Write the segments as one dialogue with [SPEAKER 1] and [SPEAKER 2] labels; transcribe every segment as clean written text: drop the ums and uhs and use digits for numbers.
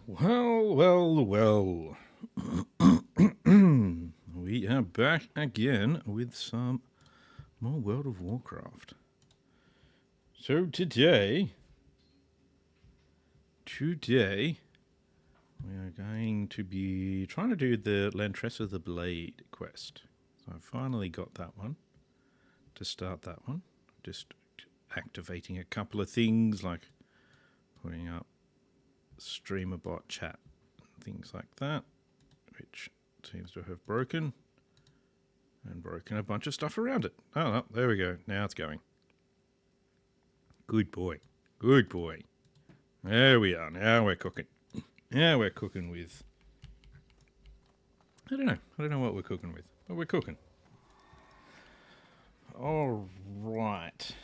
[SPEAKER 1] Well, well, well. We are back again with some more World of Warcraft. So today, we are going to be trying to do the Lantress of the Blade quest. So I finally got that one to start that one. Just activating a couple of things like putting up streamer bot chat and things like that, which seems to have broken a bunch of stuff around it. Oh, no, there we go. Now it's going. Good boy. Good boy. There we are. Now we're cooking. Now we're cooking with... I don't know what we're cooking with, but we're cooking. All right.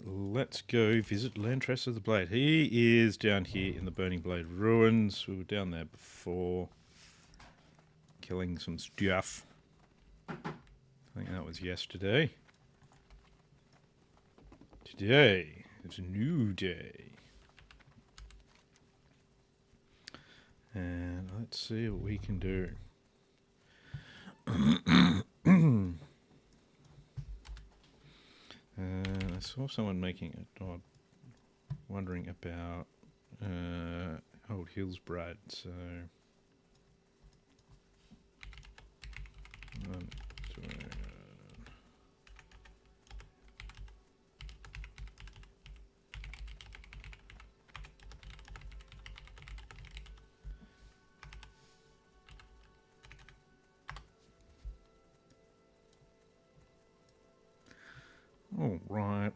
[SPEAKER 1] Let's go visit Lantress of the Blade. He is down here in the Burning Blade Ruins. We were down there before, killing some stuff. I think that was yesterday. Today, it's a new day. And let's see what we can do. I saw someone making it, wondering about Old Hills Brad, so...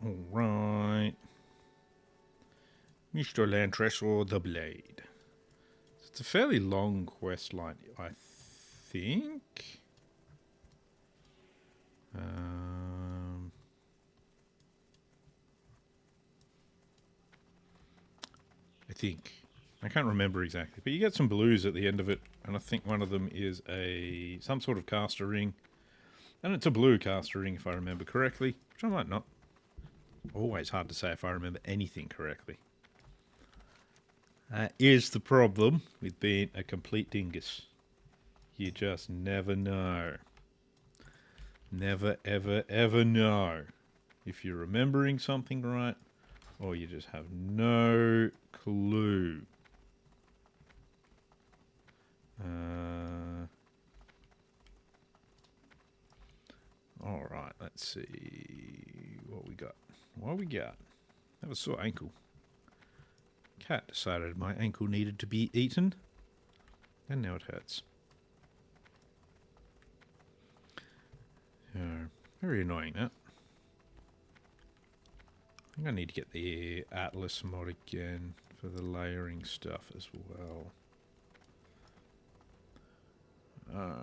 [SPEAKER 1] All right. Mr. Lantress or the Blade. It's a fairly long quest line, I think. I think. I can't remember exactly, but you get some blues at the end of it, and I think one of them is some sort of caster ring. And it's a blue caster ring, if I remember correctly, which I might not. Always hard to say if I remember anything correctly. That is the problem with being a complete dingus. You just never know. Never, ever, ever know if you're remembering something right, or you just have no clue. Alright, let's see what we got. What we got? That was sore ankle. Cat decided my ankle needed to be eaten, and now it hurts. Very annoying, that. I think I need to get the Atlas mod again for the layering stuff as well.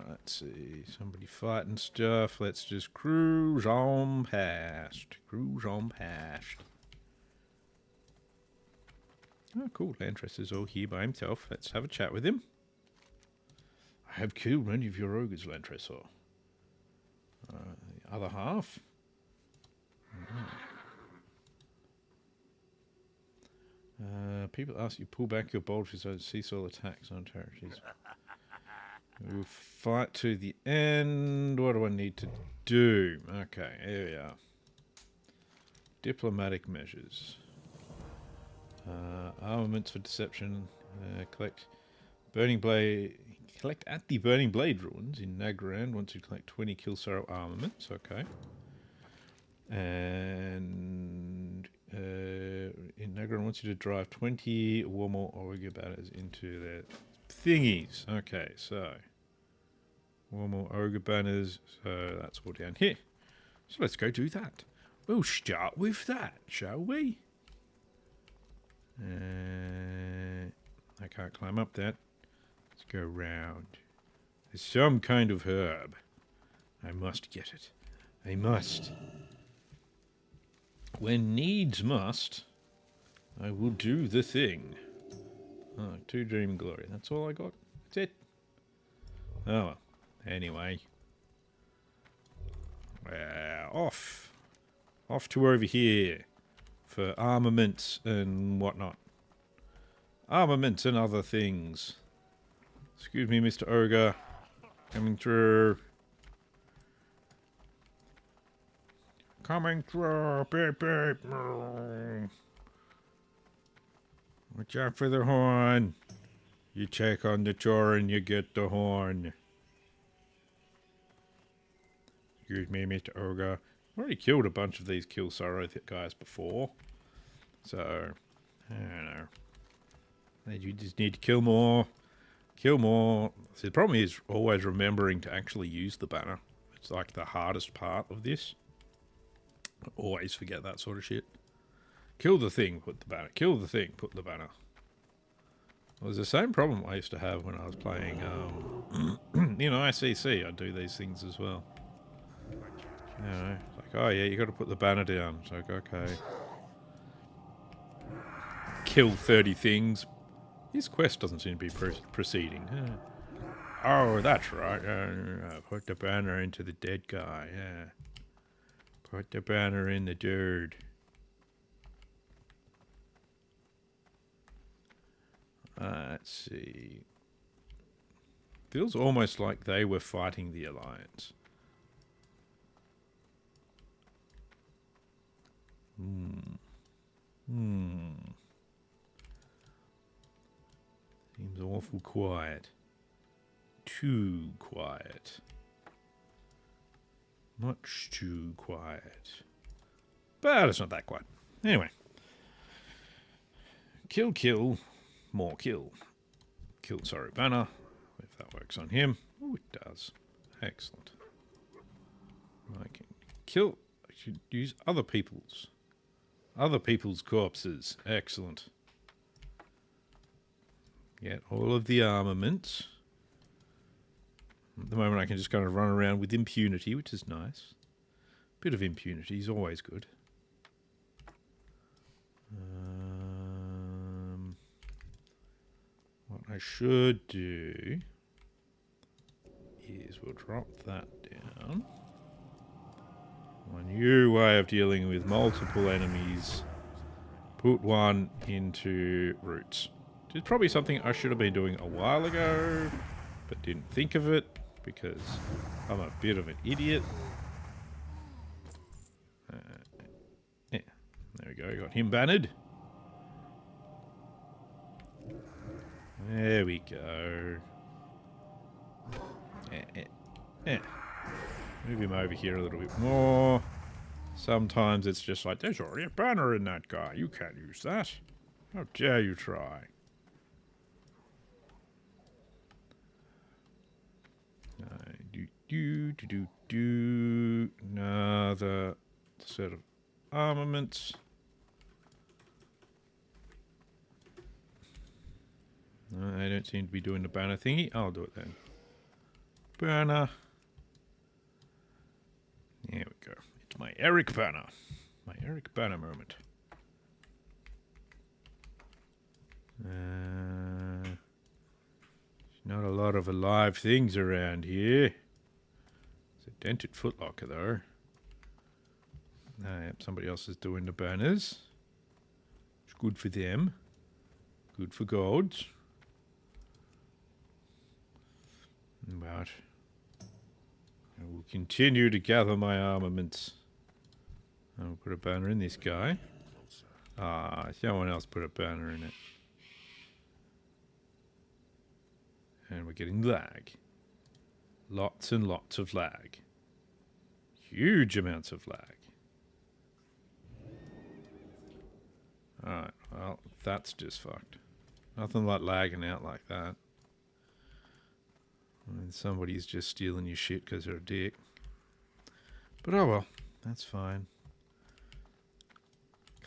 [SPEAKER 1] Let's see. Somebody fighting stuff. Let's just cruise on past. Cruise on past. Oh, cool. Lantress is all here by himself. Let's have a chat with him. I have killed many of your ogres, Lantress. The other half? People ask you pull back your bolters so cease all attacks on territories. We'll fight to the end. What do I need to do? Okay, here we are. Diplomatic measures. Armaments for deception. Collect Burning Blade. Collect at the Burning Blade ruins in Nagrand once you collect 20 Kill Sorrow armaments. Okay. And in Nagrand wants you to drive 20 or more Ogre banners into their thingies. Okay, so one more Ogre banners. So that's all down here. So let's go do that. We'll start with that, shall we? I can't climb up that. Let's go round. There's some kind of herb. I must get it. I must. When needs must, I will do the thing. Oh, 2 Dream Glory. That's all I got. That's it. Oh well. Anyway. Off. Off to over here for armaments and whatnot. Armaments and other things. Excuse me, Mr. Ogre. Coming through. Coming through. Beep, beep. Watch out for the horn. You check on the chore and you get the horn. Excuse me, Mr. Ogre. I've already killed a bunch of these Kill Sorrow guys before. So, I don't know. You just need to kill more. Kill more. See, the problem is always remembering to actually use the banner. It's like the hardest part of this. I always forget that sort of shit. Kill the thing, put the banner. Kill the thing, put the banner. It was the same problem I used to have when I was playing, you know, ICC. I'd do these things as well. You know, it's like, oh yeah, you got to put the banner down. It's like, okay. Kill 30 things. This quest doesn't seem to be proceeding. Oh, that's right. Put the banner into the dead guy. Yeah. Put the banner in the dirt. Let's see. Feels almost like they were fighting the Alliance. Seems awful quiet. Too quiet. Much too quiet. But it's not that quiet. Anyway. Kill, kill. More kill. Kill, sorry, banner. If that works on him. Oh, it does. Excellent. I can kill. I should use other people's corpses. Excellent. Get all of the armaments. At the moment I can just kind of run around with impunity, which is nice. Bit of impunity is always good. What I should do is we'll drop that down. A new way of dealing with multiple enemies. Put one into roots. It's probably something I should have been doing a while ago, but didn't think of it because I'm a bit of an idiot. Yeah, there we go. Got him bannered. There we go. Move him over here a little bit more. Sometimes it's just like, there's already a banner in that guy. You can't use that. How dare you try? Another set of armaments. I don't seem to be doing the banner thingy. I'll do it then. Banner. There we go. It's my Eric banner. My Eric banner moment. There's not a lot of alive things around here. There's a dented footlocker though. Yep, somebody else is doing the banners. It's good for them. Good for gods. But I will continue to gather my armaments. I'll put a banner in this guy. Someone else put a banner in it. And we're getting lag. Lots and lots of lag. Huge amounts of lag. Alright, well, that's just fucked. Nothing like lagging out like that. When somebody's just stealing your shit because they're a dick. But oh well, that's fine.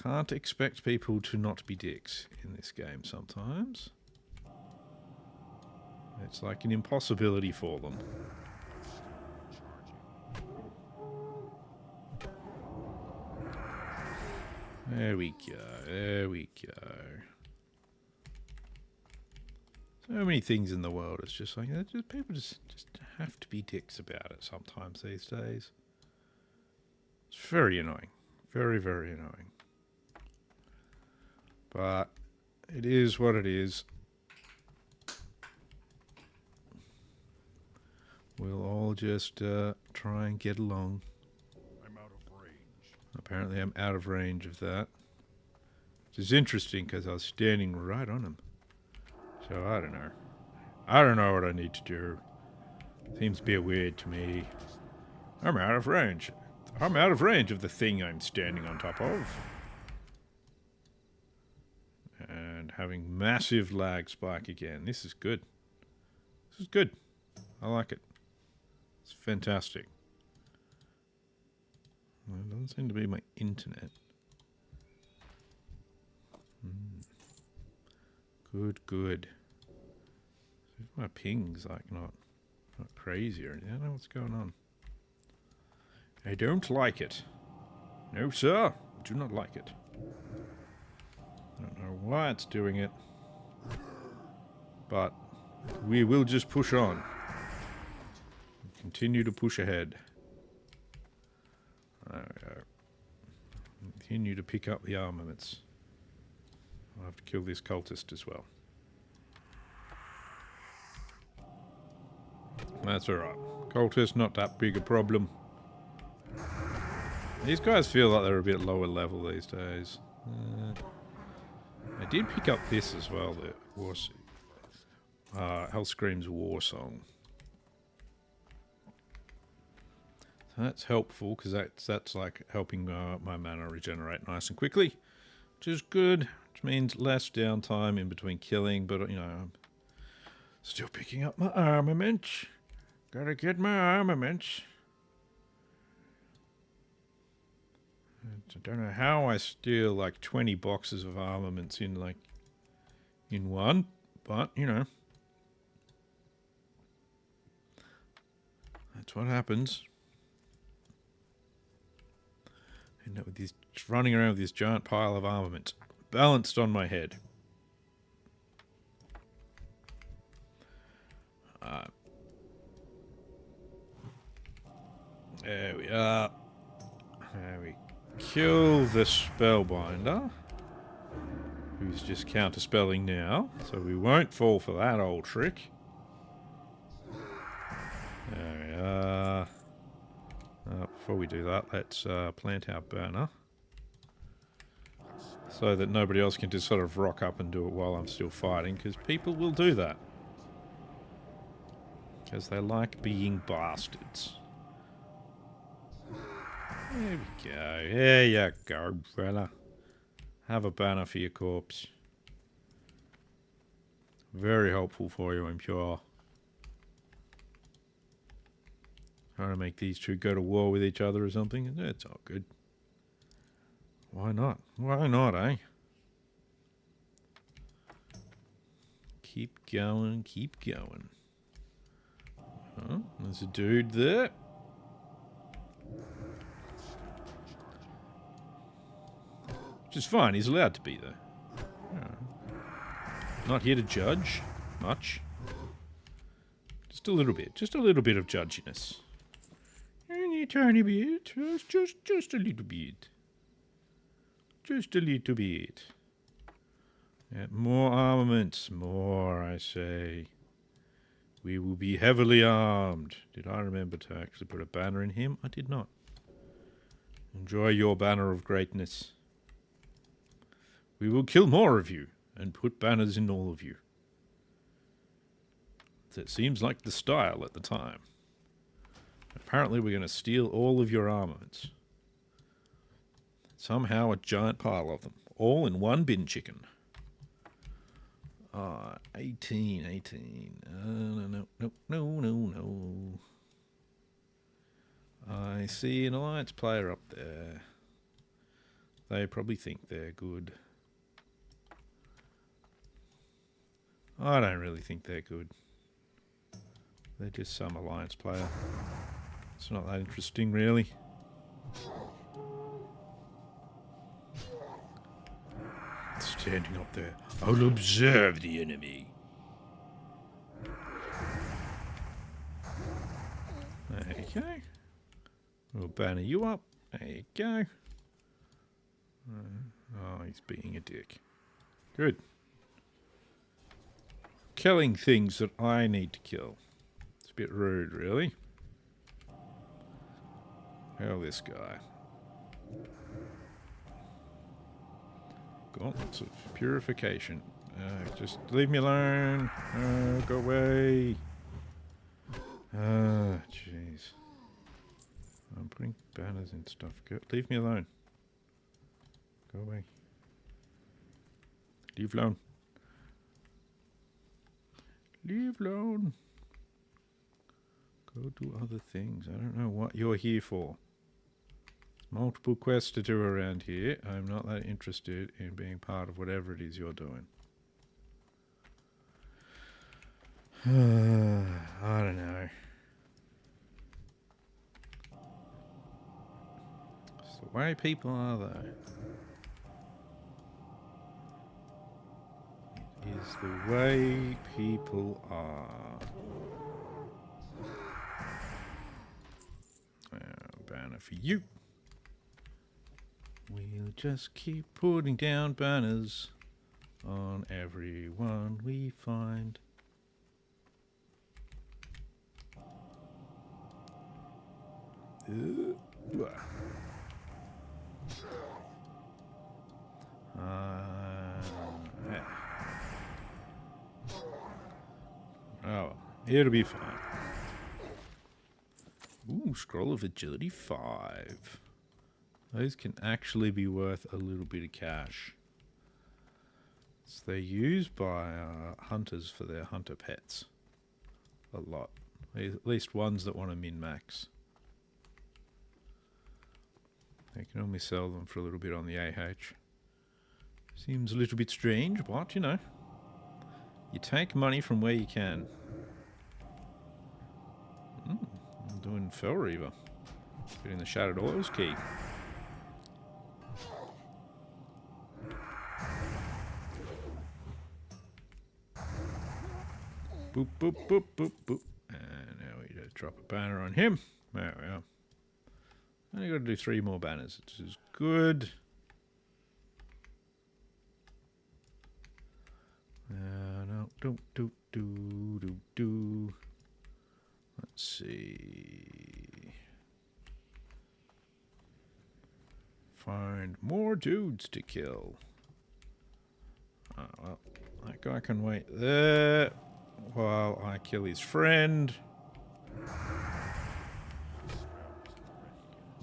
[SPEAKER 1] Can't expect people to not be dicks in this game sometimes. It's like an impossibility for them. There we go, there we go. So many things in the world, it's just like, people just have to be dicks about it sometimes these days. It's very annoying. Very, very annoying. But It is what it is. We'll all just try and get along.
[SPEAKER 2] I'm out of range.
[SPEAKER 1] Apparently I'm out of range of that. Which is interesting because I was standing right on him. So I don't know. I don't know what I need to do. Seems a bit weird to me. I'm out of range. I'm out of range of the thing I'm standing on top of. And having massive lag spike again. This is good. This is good. I like it. It's fantastic. Well, it doesn't seem to be my internet. Good, good. My ping's like not crazy or anything. I don't know what's going on. I don't like it. No, sir. I do not like it. I don't know why it's doing it. But we will just push on. Continue to push ahead. There we go. Continue to pick up the armaments. I'll have to kill this cultist as well. That's alright. Cultist, not that big a problem. These guys feel like they're a bit lower level these days. I did pick up this as well, the war Hellscream's war song. So that's helpful because that's like helping my mana regenerate nice and quickly, which is good. Which means less downtime in between killing, but you know, I'm still picking up my armaments. Gotta get my armaments. I don't know how I steal like 20 boxes of armaments in one, but you know, that's what happens. End up with this, running around with this giant pile of armament balanced on my head. There we are. There we kill the spellbinder, who's just counterspelling now, so we won't fall for that old trick. There we are. Before we do that, let's plant our banner so that nobody else can just sort of rock up and do it while I'm still fighting, because people will do that. Because they like being bastards. There we go. There you go, fella. Have a banner for your corpse. Very helpful for you, I'm sure. Trying to make these two go to war with each other or something. It's all good. Why not? Why not, eh? Keep going, keep going. Oh, there's a dude there. Which is fine, he's allowed to be there. Oh. Not here to judge much. Just a little bit of judginess. Any tiny bit, just a little bit. Just a little bit. Yeah, more armaments, more, I say. We will be heavily armed. Did I remember to actually put a banner in him? I did not. Enjoy your banner of greatness. We will kill more of you and put banners in all of you. That seems like the style at the time. Apparently we're going to steal all of your armaments. Somehow a giant pile of them. All in one bin chicken. 18. No. I see an alliance player up there. They probably think they're good. I don't really think they're good. They're just some alliance player. It's not that interesting, really. Standing up there. I'll observe the enemy. There you go. We'll banner you up. There you go. Oh, he's being a dick. Good. killing things that I need to kill. It's a bit rude, really. Hell, this guy. Gauntlets of purification. Just leave me alone. Go away. Jeez. I'm putting banners and stuff. Leave me alone. Go away. Leave alone. Leave alone. Go do other things. I don't know what you're here for. There's multiple quests to do around here. I'm not that interested in being part of whatever it is you're doing. I don't know. It's the way people are, though. It is the way people are. Banner for you. We'll just keep putting down banners on everyone we find. Oh, it'll be fine. Ooh, Scroll of Agility 5. Those can actually be worth a little bit of cash. So they're used by hunters for their hunter pets. A lot. At least ones that want to min-max. They can only sell them for a little bit on the AH. Seems a little bit strange, but, you know. You take money from where you can. I'm doing Fell Reaver. Getting the Shattered Oils key. Boop, boop, boop, boop, boop. And now we just drop a banner on him. There we are. Only got to do 3 more banners, which is good. No, do. Let's see. Find more dudes to kill. Oh, well, that guy can wait there while I kill his friend.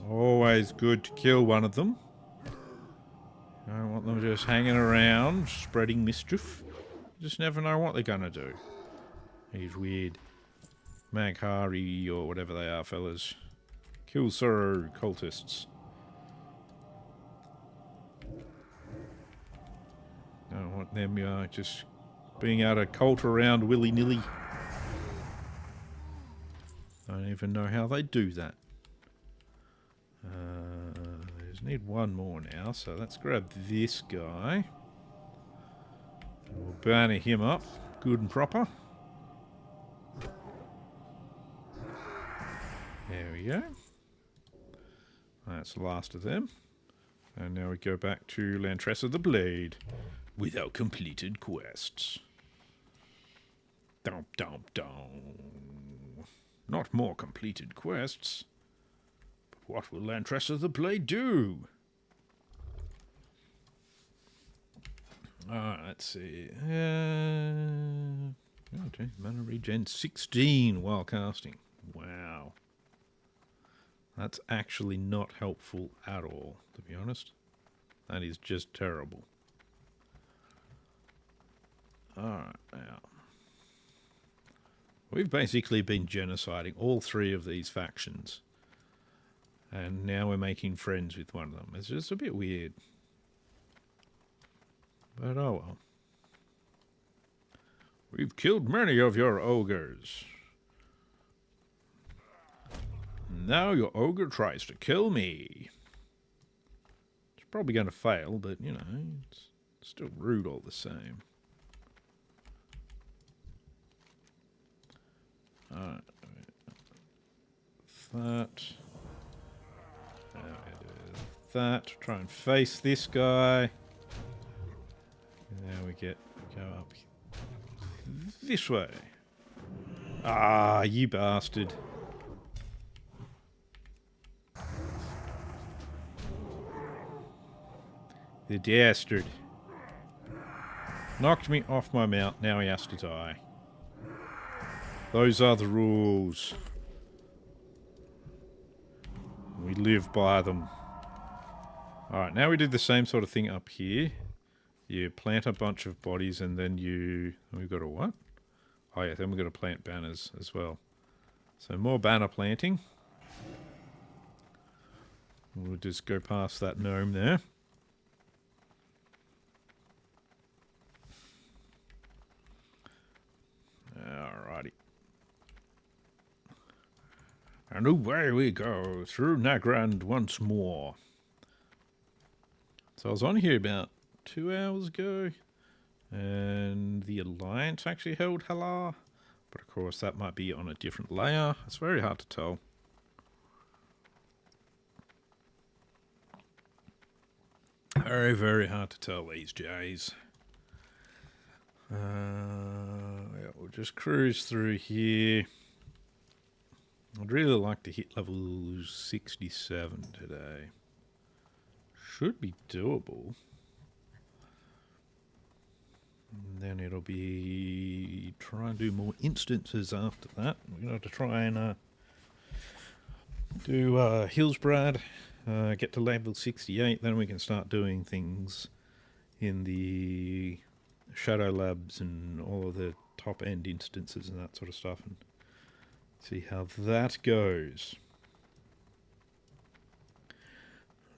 [SPEAKER 1] Always good to kill one of them. I don't want them just hanging around, spreading mischief. You just never know what they're going to do. These weird Maghari or whatever they are, fellas. Kill Sorrow cultists. I don't want them just being able to cult around willy-nilly. I don't even know how they do that. I just need one more now, so let's grab this guy. We'll banner him up, good and proper. There we go. That's the last of them. And now we go back to Lantress of the Blade with our completed quests. Dum dum dum. Not more completed quests. But what will Lantress of the Blade do? Let's see. Okay, mana regen 16 while casting. Wow. That's actually not helpful at all, to be honest. That is just terrible. Alright, now. We've basically been genociding all 3 of these factions. And now we're making friends with one of them. It's just a bit weird. But oh well. We've killed many of your ogres. Now your ogre tries to kill me. It's probably going to fail, but, you know, it's still rude all the same. Alright. That. Try and face this guy. Now we go up this way. Ah, you bastard. The dastard. Knocked me off my mount, now he has to die. Those are the rules. We live by them. Alright, now we do the same sort of thing up here. You plant a bunch of bodies and then you... We've got a what? Oh yeah, then we've got to plant banners as well. So more banner planting. We'll just go past that gnome there. Alrighty. And away we go through Nagrand once more. So I was on here about 2 hours ago, and the Alliance actually held Halar, but of course that might be on a different layer. It's very hard to tell. Very, very hard to tell these days. Yeah, we'll just cruise through here. I'd really like to hit level 67 today. Should be doable. And then it'll be try and do more instances after that. We're going to have to try and do Hillsbrad, get to level 68, then we can start doing things in the Shadow Labs and all of the top end instances and that sort of stuff, and see how that goes.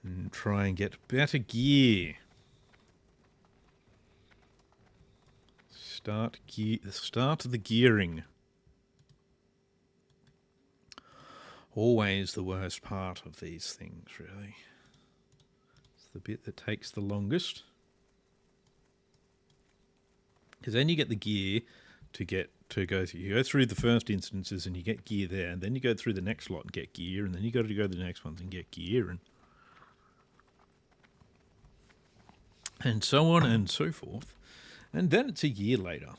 [SPEAKER 1] And try and get better gear. Start the gearing. Always the worst part of these things, really. It's the bit that takes the longest. Because then you get the gear to go through. You go through the first instances and you get gear there, and then you go through the next lot and get gear, and then you got to go to the next ones and get gear, and so on and so forth. And then it's a year later.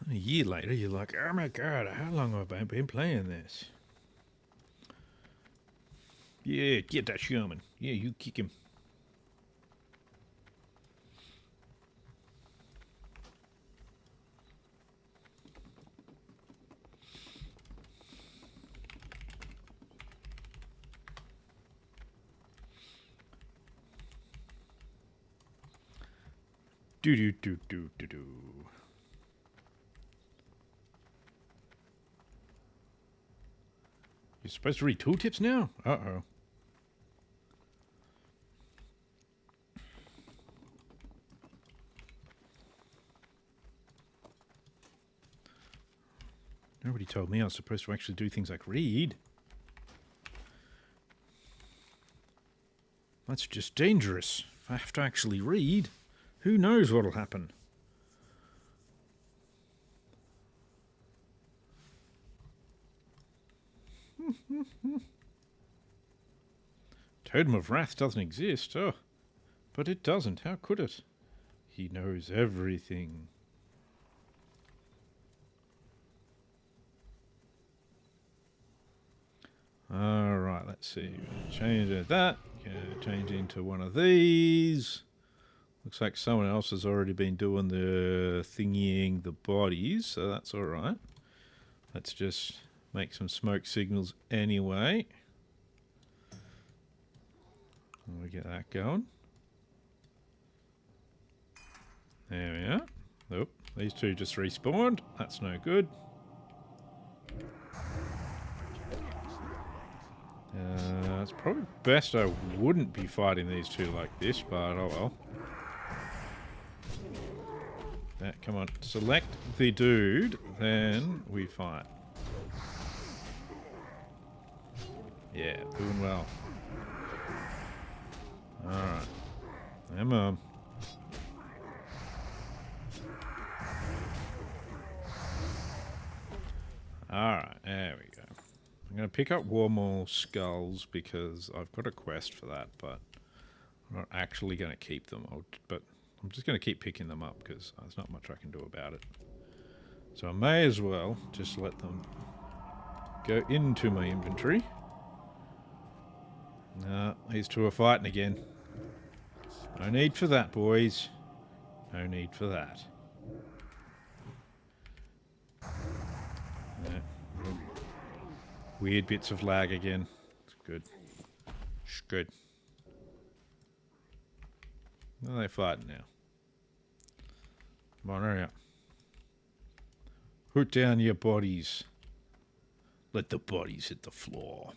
[SPEAKER 1] And a year later, you're like, oh my god, how long have I been playing this? Yeah, get that shaman. Yeah, you kick him. Do. You're supposed to read tooltips now? Uh-oh. Nobody told me I was supposed to actually do things like read. That's just dangerous. If I have to actually read, who knows what'll happen? Totem of Wrath doesn't exist. Oh, but it doesn't. How could it? He knows everything. Alright, let's see. Change that. Change into one of these. Looks like someone else has already been doing the thingying the bodies, so that's alright. Let's just make some smoke signals anyway. We'll get that going. There we are. Nope, these two just respawned. That's no good. It's probably best I wouldn't be fighting these two like this, but oh well. Come on, select the dude, then we fight. Yeah, doing well. Alright. Come on. Alright, there we go. I'm going to pick up Warmaul Skulls because I've got a quest for that, but I'm not actually going to keep them. But I'm just going to keep picking them up because there's not much I can do about it. So I may as well just let them go into my inventory. No, these two are fighting again. No need for that, boys. No need for that. No. Weird bits of lag again. It's good. It's good. Well, they're fighting now. Come on, hurry up. Put down your bodies. Let the bodies hit the floor.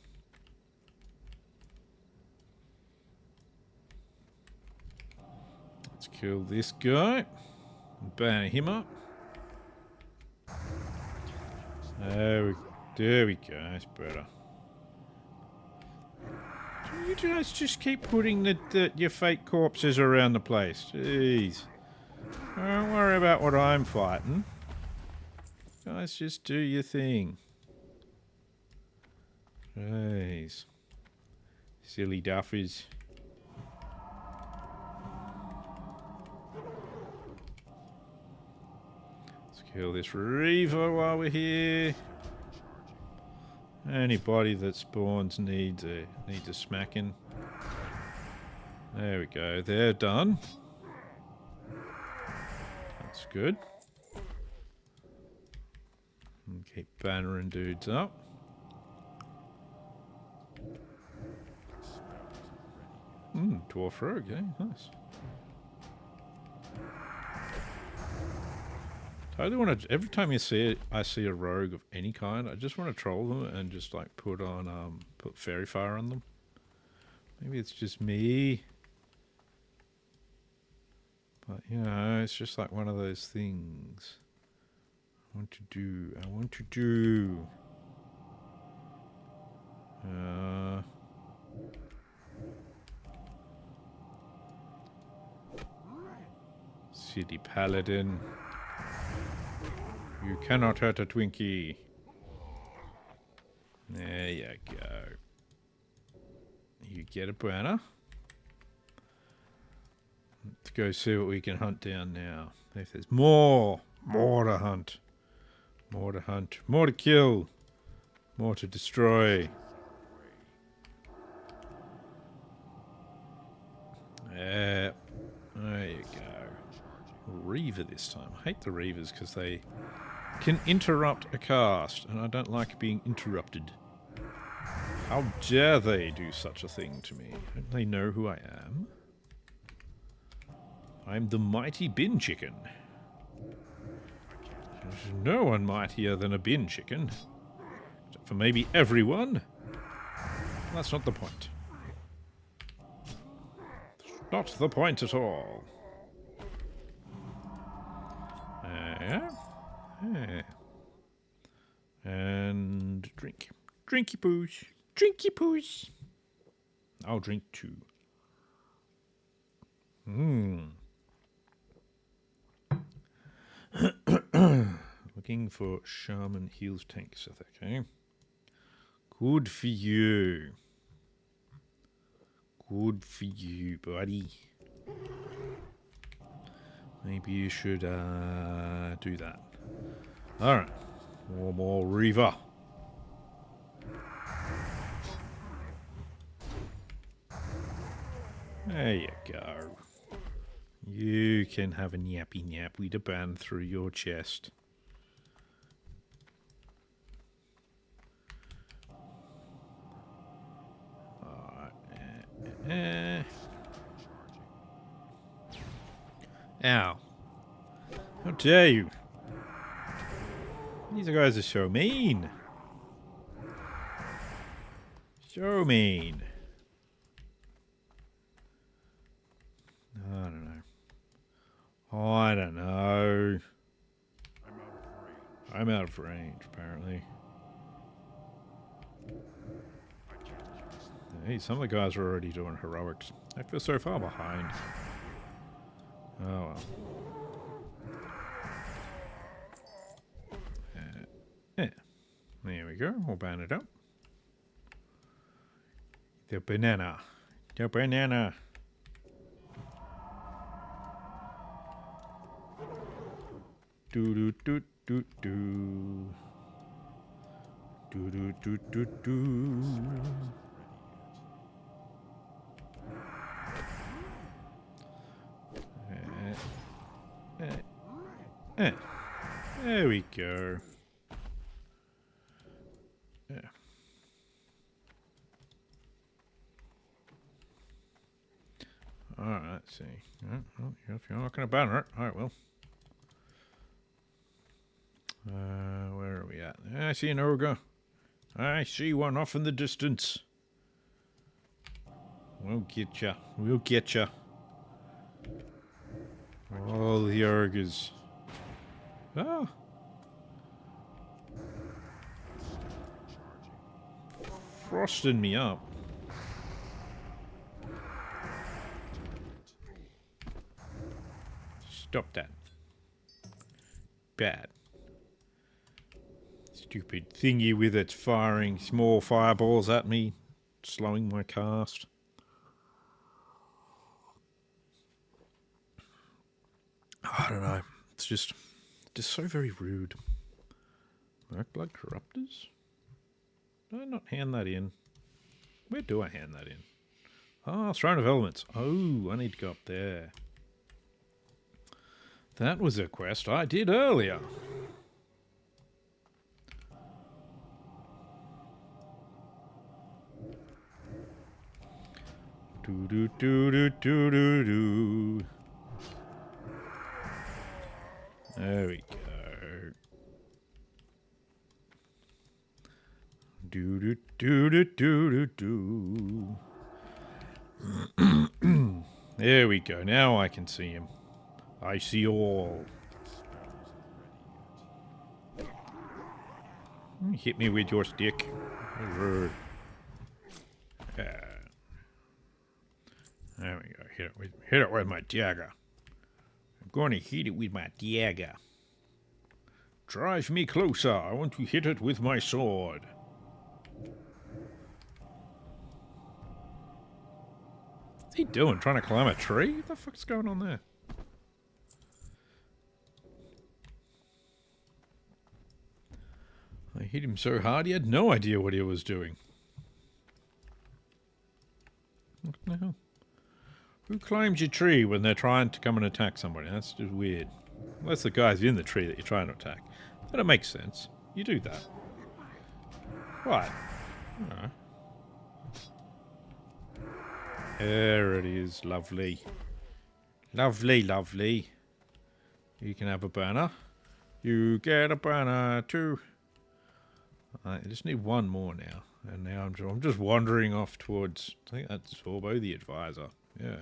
[SPEAKER 1] Let's kill this guy. Ban him up. There we go. That's better. You guys just keep putting your fake corpses around the place. Jeez. Don't worry about what I'm fighting. Guys, just do your thing. Jeez. Silly duffers. Let's kill this Reaver while we're here. Anybody that spawns needs a smacking. There we go. They're done. That's good. And keep bannering dudes up. Dwarf rogue, eh? Nice. Totally want to. Every time I see a rogue of any kind, I just want to troll them and just like put fairy fire on them. Maybe it's just me, but you know, it's just like one of those things. I want to do. City Paladin. You cannot hurt a Twinkie. There you go. You get a banner. Let's go see what we can hunt down now. If there's more to hunt. More to hunt. More to kill. More to destroy. There you go. Reaver this time. I hate the Reavers because they can interrupt a cast, and I don't like being interrupted. How dare they do such a thing to me? Don't they know who I am? I'm the mighty bin chicken. There's no one mightier than a bin chicken. Except for maybe everyone. That's not the point. Not the point at all. Yeah. And drink. Drinky poos. Drinky poos. I'll drink too. Looking for Shaman Heals Tanks, I think, eh? Good for you. Good for you, buddy. Maybe you should do that. Alright. More Reaver. There you go. You can have a nappy nap with a band through your chest. Ow. How dare you? These guys are so mean. So mean. I don't know. I'm out of range, apparently. Hey, some of the guys are already doing heroics. I feel so far behind. Oh well. Yeah. There we go. We'll ban it up. The banana. The banana. Do do do do do. Do do do do do. There we go. Yeah. Alright, let's see. Oh, if you're not going to banner it, I will. Where are we at? I see an ogre. I see one off in the distance. We'll get ya. We'll get ya. All the ogres. Ah. Frosting me up. Stop that. Bad. Stupid thingy with its firing small fireballs at me, slowing my cast. I don't know. It's just so very rude. Merkblood Corruptors? Did I not hand that in? Where do I hand that in? Ah, Throne of Elements. Oh, I need to go up there. That was a quest I did earlier. Do do do do do do do. There we go. Do do do do do do do. There we go. Now I can see him. I see all. Hit me with your stick. There we go. Hit it with my dagger. I'm going to hit it with my dagger. Drive me closer. I want to hit it with my sword. What's he doing? Trying to climb a tree? What the fuck's going on there? I hit him so hard he had no idea what he was doing. What the hell? Who climbs your tree when they're trying to come and attack somebody? That's just weird. Unless the guy's in the tree that you're trying to attack. But it makes sense. You do that. Right. Oh. There it is. Lovely. Lovely, lovely. You can have a banner. You get a banner too. I just need one more now. And now I'm just wandering off towards... I think that's Sorbo the Advisor. Yeah.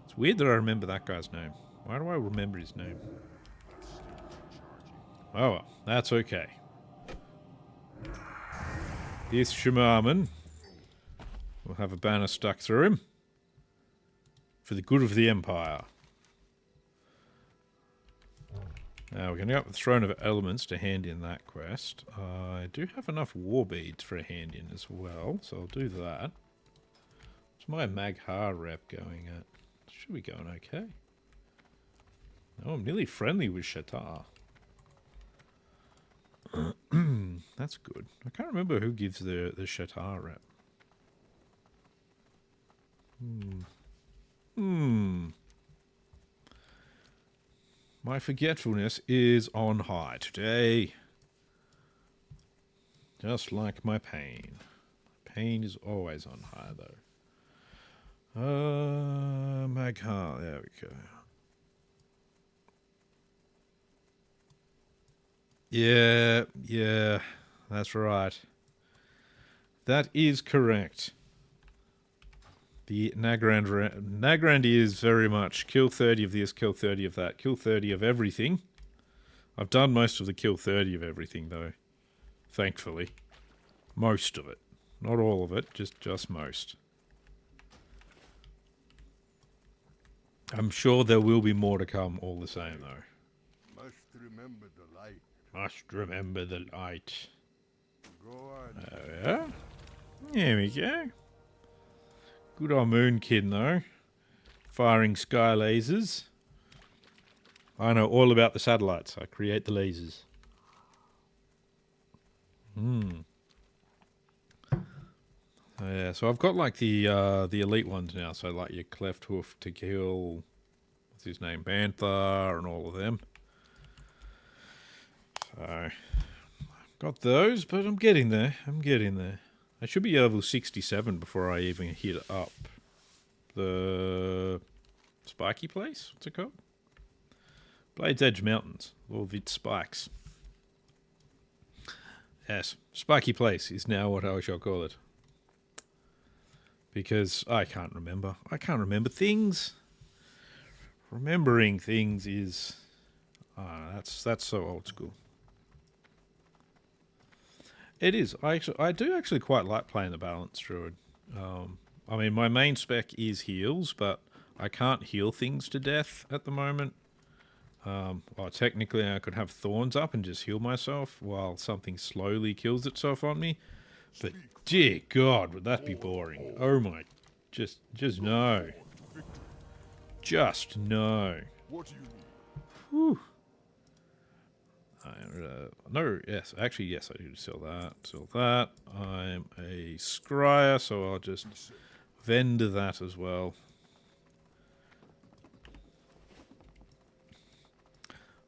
[SPEAKER 1] It's weird that I remember that guy's name. Why do I remember his name? Oh well, that's okay. This shaman will have a banner stuck through him for the good of the Empire. Now we're going to go up with Throne of Elements to hand in that quest. I do have enough war beads for a hand in as well, so I'll do that. What's my Magha rep going at? Should be going okay. Oh, I'm nearly friendly with Shatar. That's good. I can't remember who gives the Shatar rep. My forgetfulness is on high today. Just like my pain. Pain is always on high, though. Magha, there we go. Yeah, that's right. That is correct. The Nagrand is very much kill 30 of this, kill 30 of that, kill 30 of everything. I've done most of the kill 30 of everything, though. Thankfully. Most of it. Not all of it, just most. I'm sure there will be more to come all the same, though.
[SPEAKER 2] Must remember the light.
[SPEAKER 1] Must remember the light.
[SPEAKER 2] Go on.
[SPEAKER 1] Yeah. There we go. Good old Moonkin, though. Firing sky lasers. I know all about the satellites. I create the lasers. Yeah, so I've got like the elite ones now. So like your cleft hoof to kill, what's his name, Bantha, and all of them. So got those, but I'm getting there. I should be level 67 before I even hit up the spiky place. What's it called? Blades Edge Mountains. All of its spikes. Yes, spiky place is now what I shall call it. Because I can't remember. I can't remember things. Remembering things is... that's so old school. It is. I do actually quite like playing the Balance Druid. I mean, my main spec is heals, but I can't heal things to death at the moment. Well, technically I could have thorns up and just heal myself while something slowly kills itself on me. But dear God, would that be boring. Oh my, just no. Just no.
[SPEAKER 2] What do you need?
[SPEAKER 1] Whew. No, yes, actually, yes, I do sell that. I'm a scryer, so I'll just vendor that as well.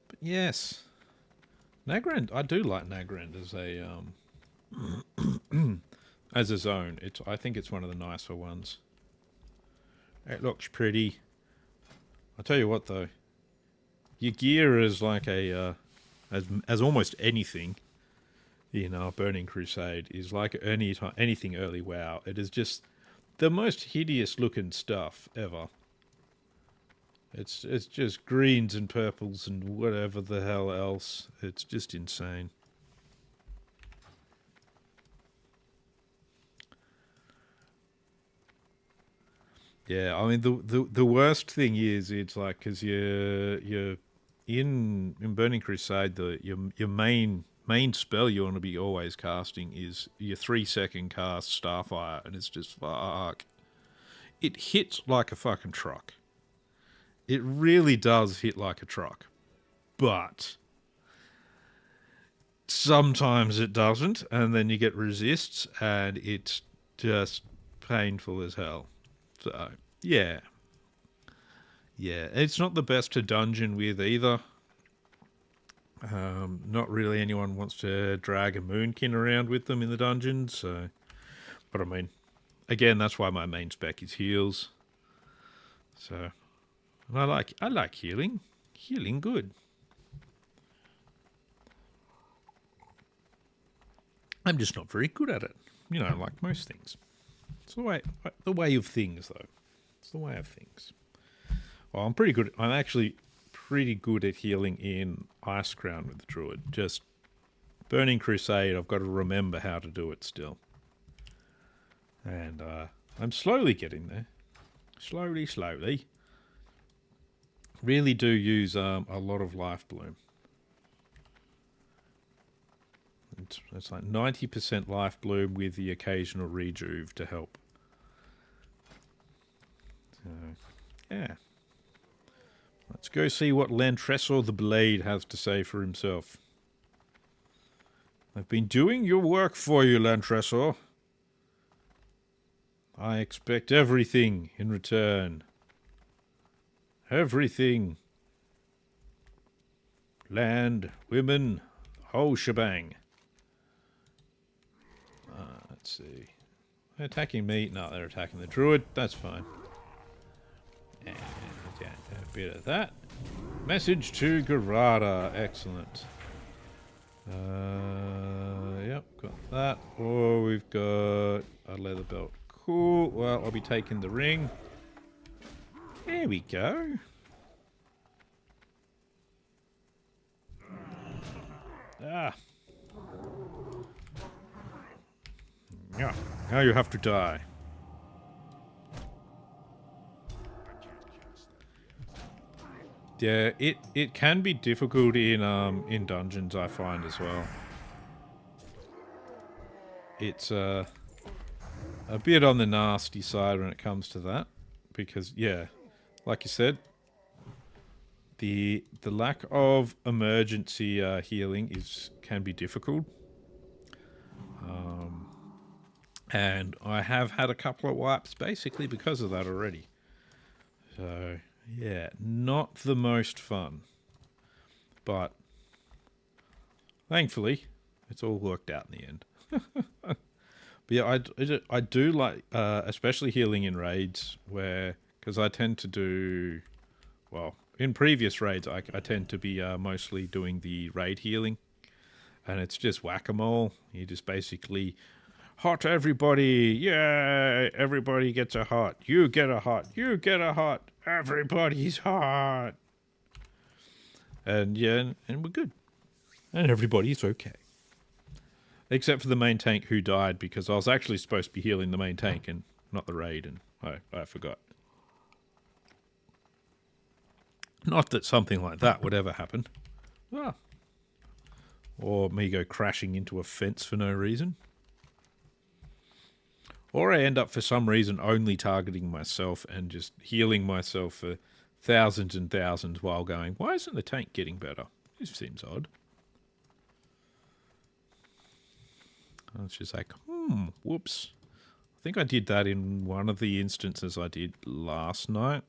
[SPEAKER 1] But yes, Nagrand, I do like Nagrand as a as a zone. I think it's one of the nicer ones. It looks pretty. I'll tell you what though, your gear is like a as almost anything in Burning Crusade is like anything early WoW. It is just the most hideous looking stuff ever. It's just greens and purples and whatever the hell else. It's just insane. Yeah, I mean the worst thing is it's like because you're in Burning Crusade, your main spell you want to be always casting is your 3-second cast Starfire, and it's just fuck. It hits like a fucking truck. It really does hit like a truck, but sometimes it doesn't, and then you get resists, and it's just painful as hell. So yeah. Yeah, it's not the best to dungeon with either. Not really anyone wants to drag a Moonkin around with them in the dungeons. So, but I mean, again, that's why my main spec is heals. So, and I like healing. Healing good. I'm just not very good at it. Like most things. It's the way of things, though. It's the way of things. Well, I'm pretty good. I'm actually pretty good at healing in Ice Crown with the Druid. Just Burning Crusade, I've got to remember how to do it still. And I'm slowly getting there. Slowly. Really do use a lot of Life Bloom. It's like 90% Life Bloom with the occasional Rejuve to help. So, yeah. Let's go see what Lantresor the Blade has to say for himself. I've been doing your work for you, Lantresor. I expect everything in return. Everything. Land, women, whole shebang. Let's see. They're attacking me. No, they're attacking the Druid. That's fine. And a bit of that. Message to Garada. Excellent. Yep, got that. Oh, we've got a leather belt. Cool. Well, I'll be taking the ring. There we go. Ah. Yeah. Now you have to die. Yeah, it can be difficult in dungeons, I find as well. It's a bit on the nasty side when it comes to that, because yeah, like you said, the lack of emergency healing can be difficult. And I have had a couple of wipes basically because of that already. So, yeah, not the most fun. But thankfully, it's all worked out in the end. But yeah, I do like, especially healing in raids, because I tend to do, well, in previous raids, I tend to be mostly doing the raid healing. And it's just whack-a-mole. You just basically... hot everybody, yeah, everybody gets a hot. You get a hot, you get a hot, everybody's hot. And yeah, and we're good. And everybody's okay. Except for the main tank who died because I was actually supposed to be healing the main tank and not the raid, and I forgot. Not that something like that would ever happen. Ah. Or me go crashing into a fence for no reason. Or I end up, for some reason, only targeting myself and just healing myself for thousands and thousands while going, why isn't the tank getting better? This seems odd. I was just like, whoops. I think I did that in one of the instances I did last night.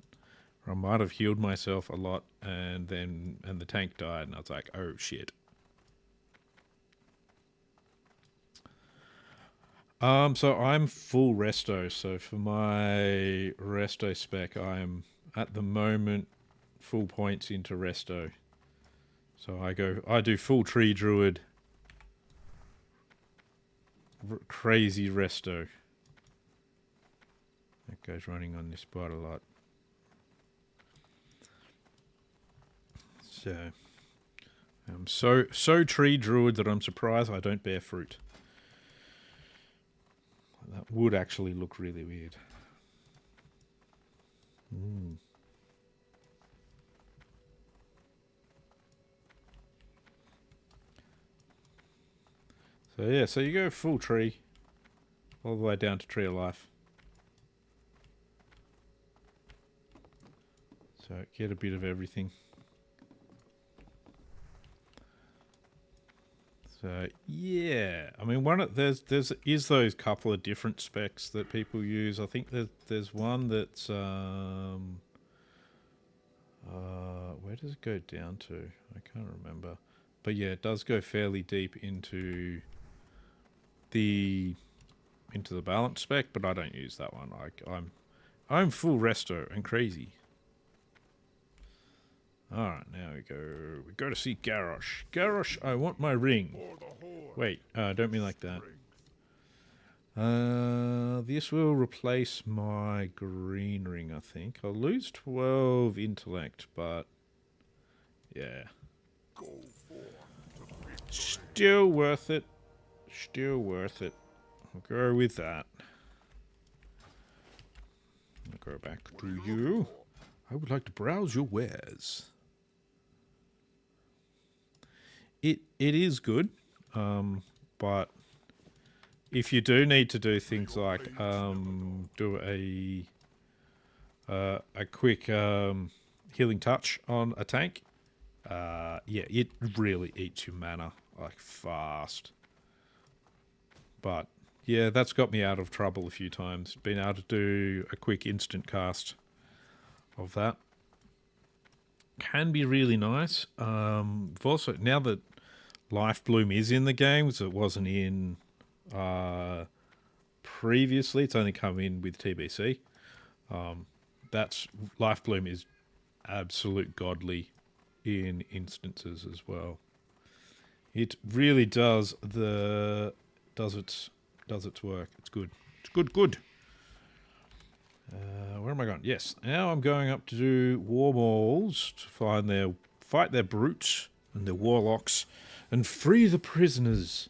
[SPEAKER 1] Or I might have healed myself a lot and the tank died and I was like, oh shit. So I'm full resto. So for my resto spec, I'm at the moment full points into resto. So I do full tree druid, crazy resto. That goes running on this quite a lot. So I'm so tree druid that I'm surprised I don't bear fruit. That would actually look really weird. So yeah, so you go full tree, all the way down to tree of life. So get a bit of everything. So yeah, I mean, there's those couple of different specs that people use. I think there's one that's where does it go down to? I can't remember, but yeah, it does go fairly deep into the balance spec, but I don't use that one. I'm full resto and crazy. Alright, now we go to see Garrosh. Garrosh, I want my ring. Wait, don't mean like that. This will replace my green ring, I think. I'll lose 12 intellect, but yeah. Still worth it. Still worth it. I'll go with that. I'll go back to you. I would like to browse your wares. It is good, but if you do need to do things like do a quick healing touch on a tank, yeah, it really eats your mana like fast. But yeah, that's got me out of trouble a few times. Been able to do a quick instant cast of that. Can be really nice. Also, now that Life Bloom is in the game, so it wasn't in previously, it's only come in with TBC. That's Life Bloom is absolute godly in instances as well. It really does its work. It's good. It's good. Where am I going? Yes, now I'm going up to do war balls to fight their brutes and their warlocks and free the prisoners.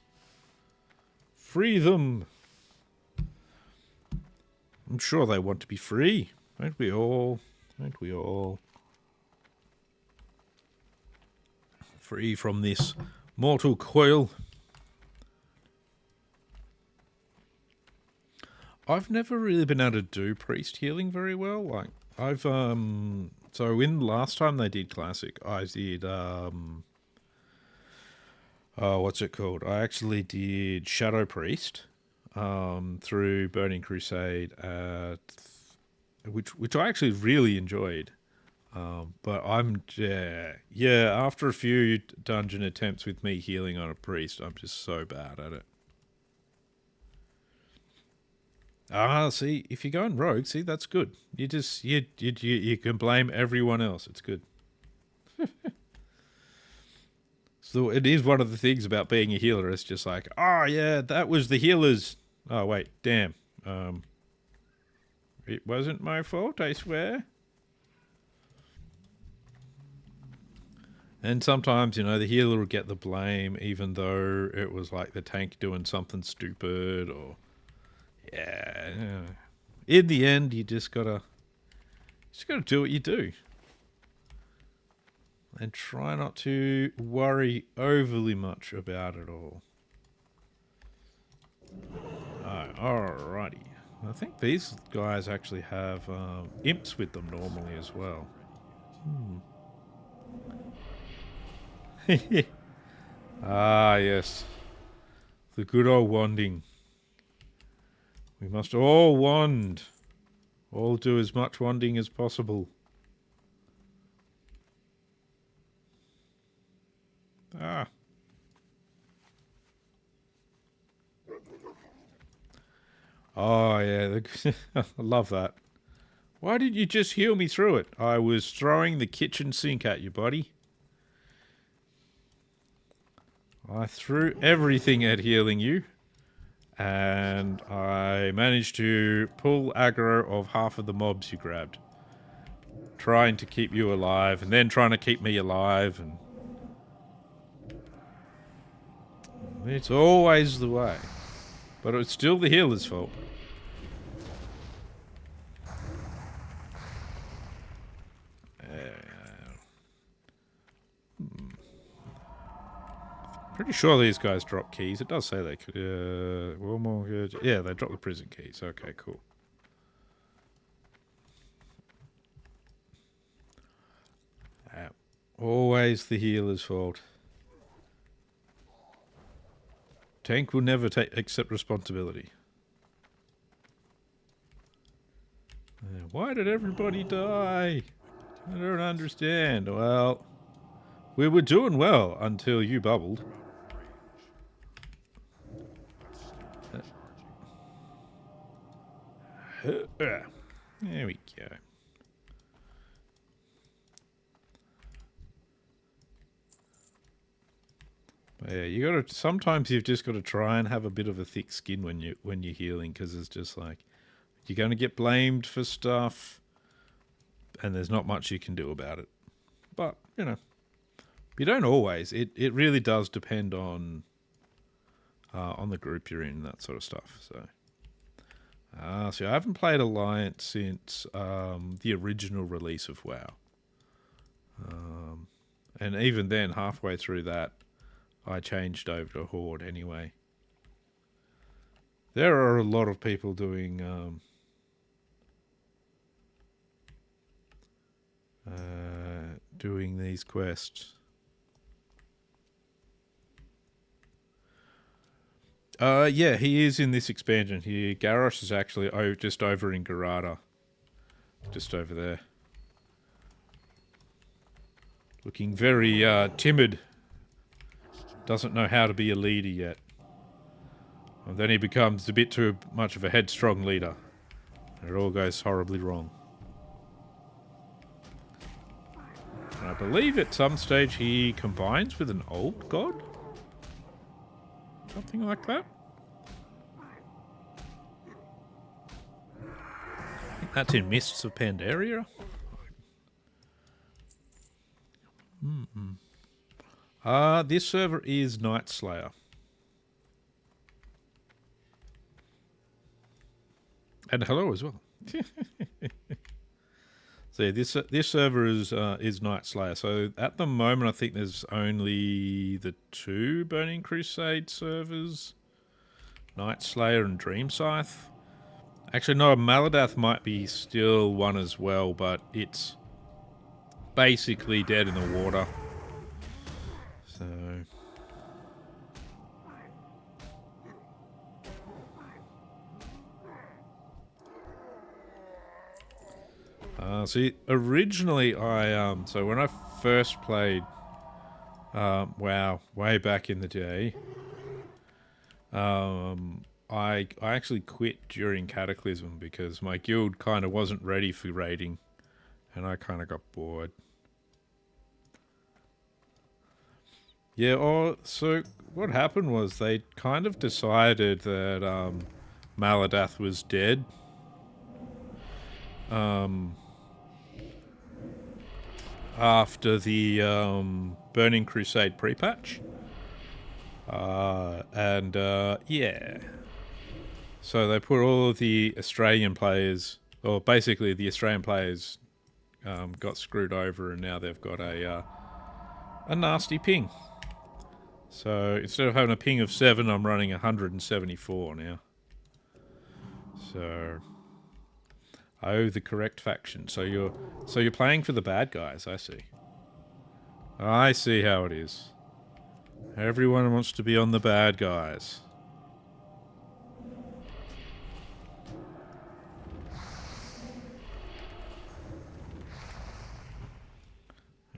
[SPEAKER 1] Free them. I'm sure they want to be free. Don't we all? Don't we all? Free from this mortal coil. I've never really been able to do priest healing very well. Like I've So in last time they did Classic, I did what's it called? I actually did Shadow Priest through Burning Crusade, which I actually really enjoyed. But I'm after a few dungeon attempts with me healing on a priest, I'm just so bad at it. See, if you're going rogue, see, that's good. You just you can blame everyone else. It's good. So it is one of the things about being a healer. It's just like, oh yeah, that was the healers. Oh wait, damn. It wasn't my fault, I swear. And sometimes, you know, the healer will get the blame, even though it was like the tank doing something stupid, or in the end, you just gotta do what you do, and try not to worry overly much about it all. Alrighty. I think these guys actually have imps with them normally as well. Ah, yes. The good old wanding. We must all wand. All do as much wanding as possible. Ah. Oh, yeah. I love that. Why did you just heal me through it? I was throwing the kitchen sink at you, buddy. I threw everything at healing you. And I managed to pull aggro of half of the mobs you grabbed. Trying to keep you alive, and then trying to keep me alive, and it's always the way. But it's still the healer's fault. Pretty sure these guys drop keys. It does say they could. Yeah, they drop the prison keys. Okay, cool. Always the healer's fault. Tank will never accept responsibility. Why did everybody die? I don't understand. Well, we were doing well until you bubbled. There we go. Yeah, you gotta. Sometimes you've just got to try and have a bit of a thick skin when you're healing, because it's just like you're going to get blamed for stuff, and there's not much you can do about it. But you know, you don't always. It really does depend on the group you're in, and that sort of stuff. So I haven't played Alliance since the original release of WoW, and even then, halfway through that, I changed over to Horde anyway. There are a lot of people doing these quests. Yeah, he is in this expansion here. Garrosh is actually just over in Garada. Just over there. Looking very timid. Doesn't know how to be a leader yet. And then he becomes a bit too much of a headstrong leader. And it all goes horribly wrong. And I believe at some stage he combines with an old god? Something like that? I think that's in Mists of Pandaria. This server is Nightslayer. And hello as well. So yeah, this server is Nightslayer. So at the moment, I think there's only the 2 Burning Crusade servers, Nightslayer and Dream Scythe. Actually, no, Maladath might be still one as well, but it's basically dead in the water. So... see, originally so when I first played WoW way back in the day, I actually quit during Cataclysm because my guild kind of wasn't ready for raiding, and I kind of got bored. Yeah, so what happened was they kind of decided that Maladath was dead. After the Burning Crusade pre-patch. Yeah. So they put all of the Australian players, or basically the Australian players got screwed over, and now they've got a nasty ping. So instead of having a ping of 7, I'm running 174 now. So... Oh, the correct faction. So you're playing for the bad guys, I see. I see how it is. Everyone wants to be on the bad guys.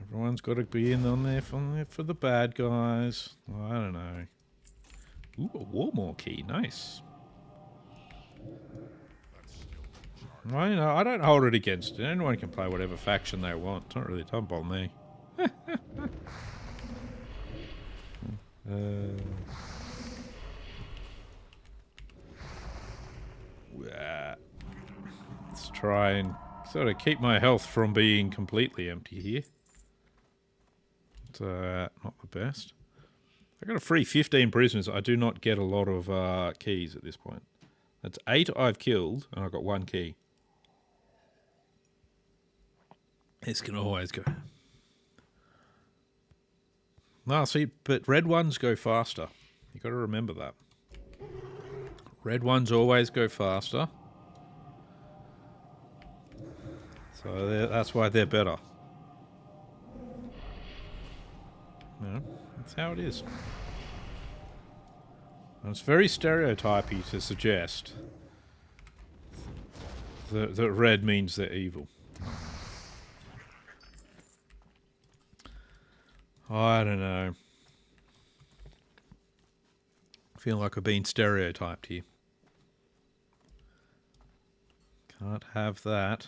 [SPEAKER 1] Everyone's got to be on there for the bad guys. Well, I don't know. Ooh, a Warmore key. Nice. Well, you know, I don't hold it against it. Anyone can play whatever faction they want. It's not really don't bother me. Let's try and sort of keep my health from being completely empty here. It's not the best. I got a free 15 prisoners. I do not get a lot of keys at this point. That's 8 I've killed, and I've got 1 key. This can always go. No, see, but red ones go faster. You got to remember that. Red ones always go faster. So that's why they're better. No, that's how it is. And it's very stereotypy to suggest that red means they're evil. I don't know. I feel like I've been stereotyped here. Can't have that.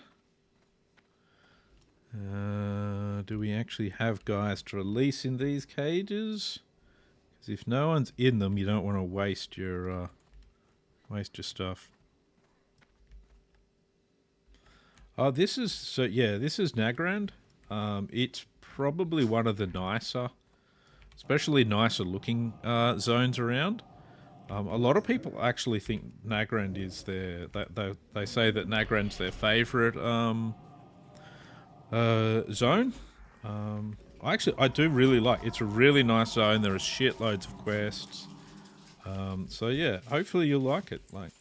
[SPEAKER 1] Do we actually have guys to release in these cages? Because if no one's in them, you don't want to waste your stuff. Oh, this is Nagrand. It's probably one of the nicer, especially nicer looking zones around. A lot of people actually think Nagrand is they say that Nagrand's their favourite zone. I do really like. It's a really nice zone. There are shitloads of quests. So yeah, hopefully you'll like it. Like,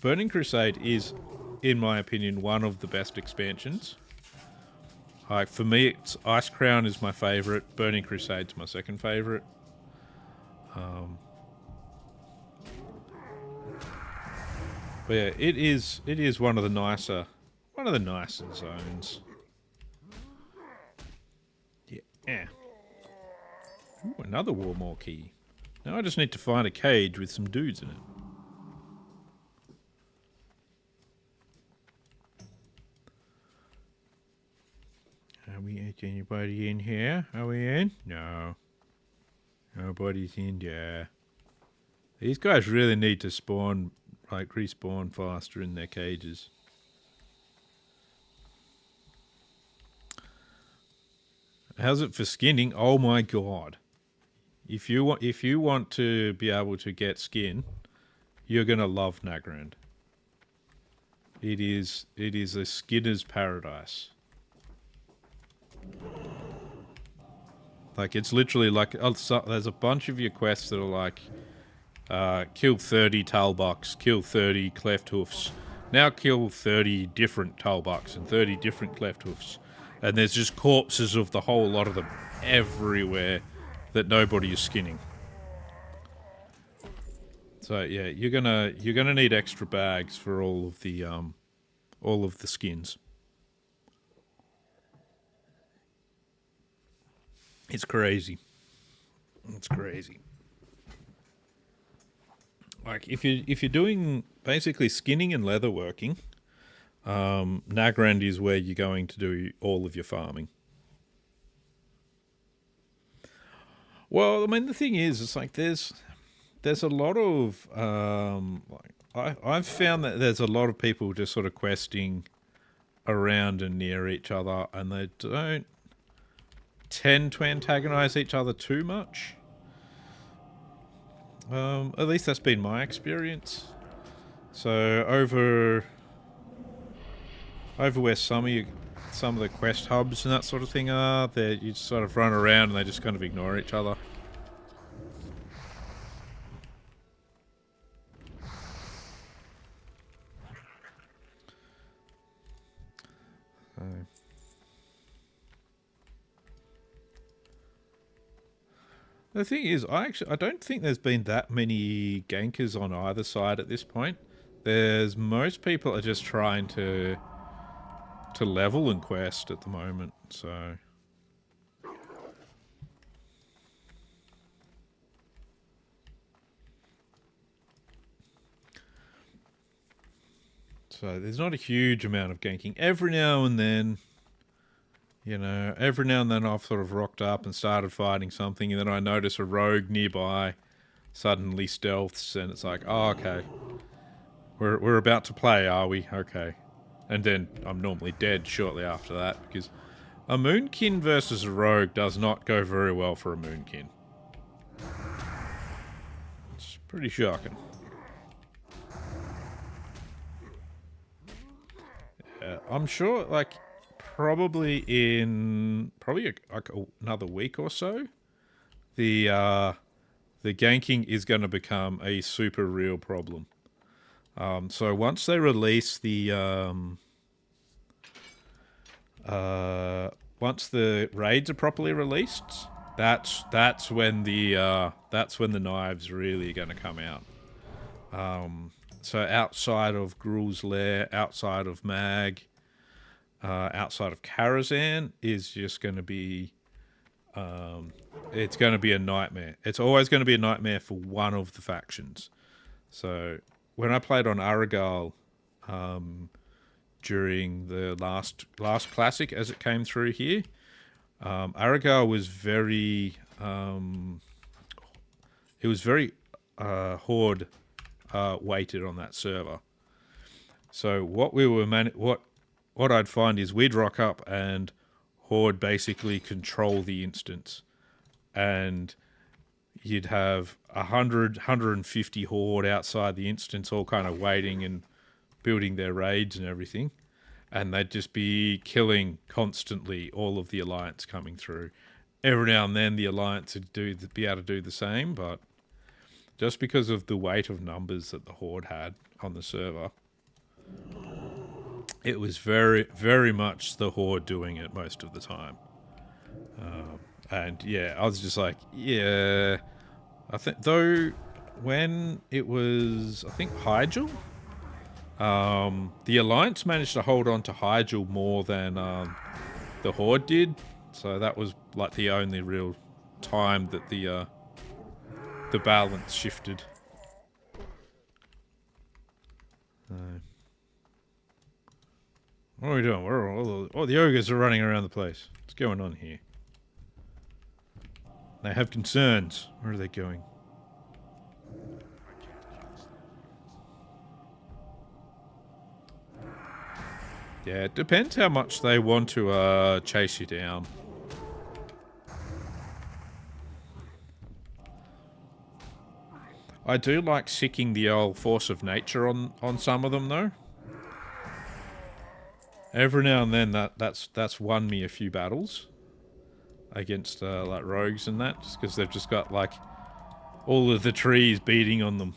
[SPEAKER 1] Burning Crusade is, in my opinion, one of the best expansions. Like, for me, it's Ice Crown is my favourite. Burning Crusade's my second favourite. But yeah, it is one of the nicer zones. Yeah. Ooh, another Warmore key. Now I just need to find a cage with some dudes in it. Is anybody in here? Are we in? No. Nobody's in there. These guys really need to spawn, like, respawn faster in their cages. How's it for skinning? Oh my god. If you want to be able to get skin, you're gonna love Nagrand. It is a skinner's paradise. Like, it's literally like, there's a bunch of your quests that are like, kill 30 Talbucks, kill 30 Cleft Hoofs, now kill 30 different Talbucks and 30 different Cleft Hoofs. And there's just corpses of the whole lot of them everywhere that nobody is skinning. So yeah, you're gonna need extra bags for all of the skins. It's crazy. It's crazy. Like if you're doing basically skinning and leatherworking, Nagrand is where you're going to do all of your farming. Well, I mean the thing is, it's like there's a lot of I've found that there's a lot of people just sort of questing around and near each other, and they don't tend to antagonize each other too much. At least that's been my experience. So over where some of the quest hubs and that sort of thing are, there you just sort of run around and they just kind of ignore each other. The thing is, I don't think there's been that many gankers on either side at this point. Most people are just trying to level and quest at the moment, so there's not a huge amount of ganking. Every now and then, I've sort of rocked up and started fighting something, and then I notice a rogue nearby suddenly stealths, and it's like, oh, okay. We're about to play, are we? Okay. And then I'm normally dead shortly after that, because a Moonkin versus a rogue does not go very well for a Moonkin. It's pretty shocking. Yeah, I'm sure, like, probably another week or so, the ganking is going to become a super real problem. So once they release once the raids are properly released, that's when the knives really are going to come out. So outside of Gruul's Lair, outside of Mag, outside of Karazhan is just going to be, it's going to be a nightmare. It's always going to be a nightmare for one of the factions. So when I played on Aragal during the last classic as it came through here, Aragal was very horde weighted on that server. So what I'd find is we'd rock up and horde basically control the instance, and you'd have 150 horde outside the instance, all kind of waiting and building their raids and everything, and they'd just be killing constantly all of the Alliance coming through. Every now and then the Alliance would be able to do the same, but just because of the weight of numbers that the horde had on the server, it was very, very much the horde doing it most of the time. And yeah, I was just like, yeah. I think, though, when it was, I think, Hyjal, the Alliance managed to hold on to Hyjal more than the Horde did. So that was like the only real time that the balance shifted. What are we doing? All the ogres are running around the place. What's going on here? They have concerns. Where are they going? Yeah, it depends how much they want to chase you down. I do like sicking the old force of nature on some of them, though. Every now and then that's won me a few battles against like rogues and that, just because they've just got like all of the trees beating on them.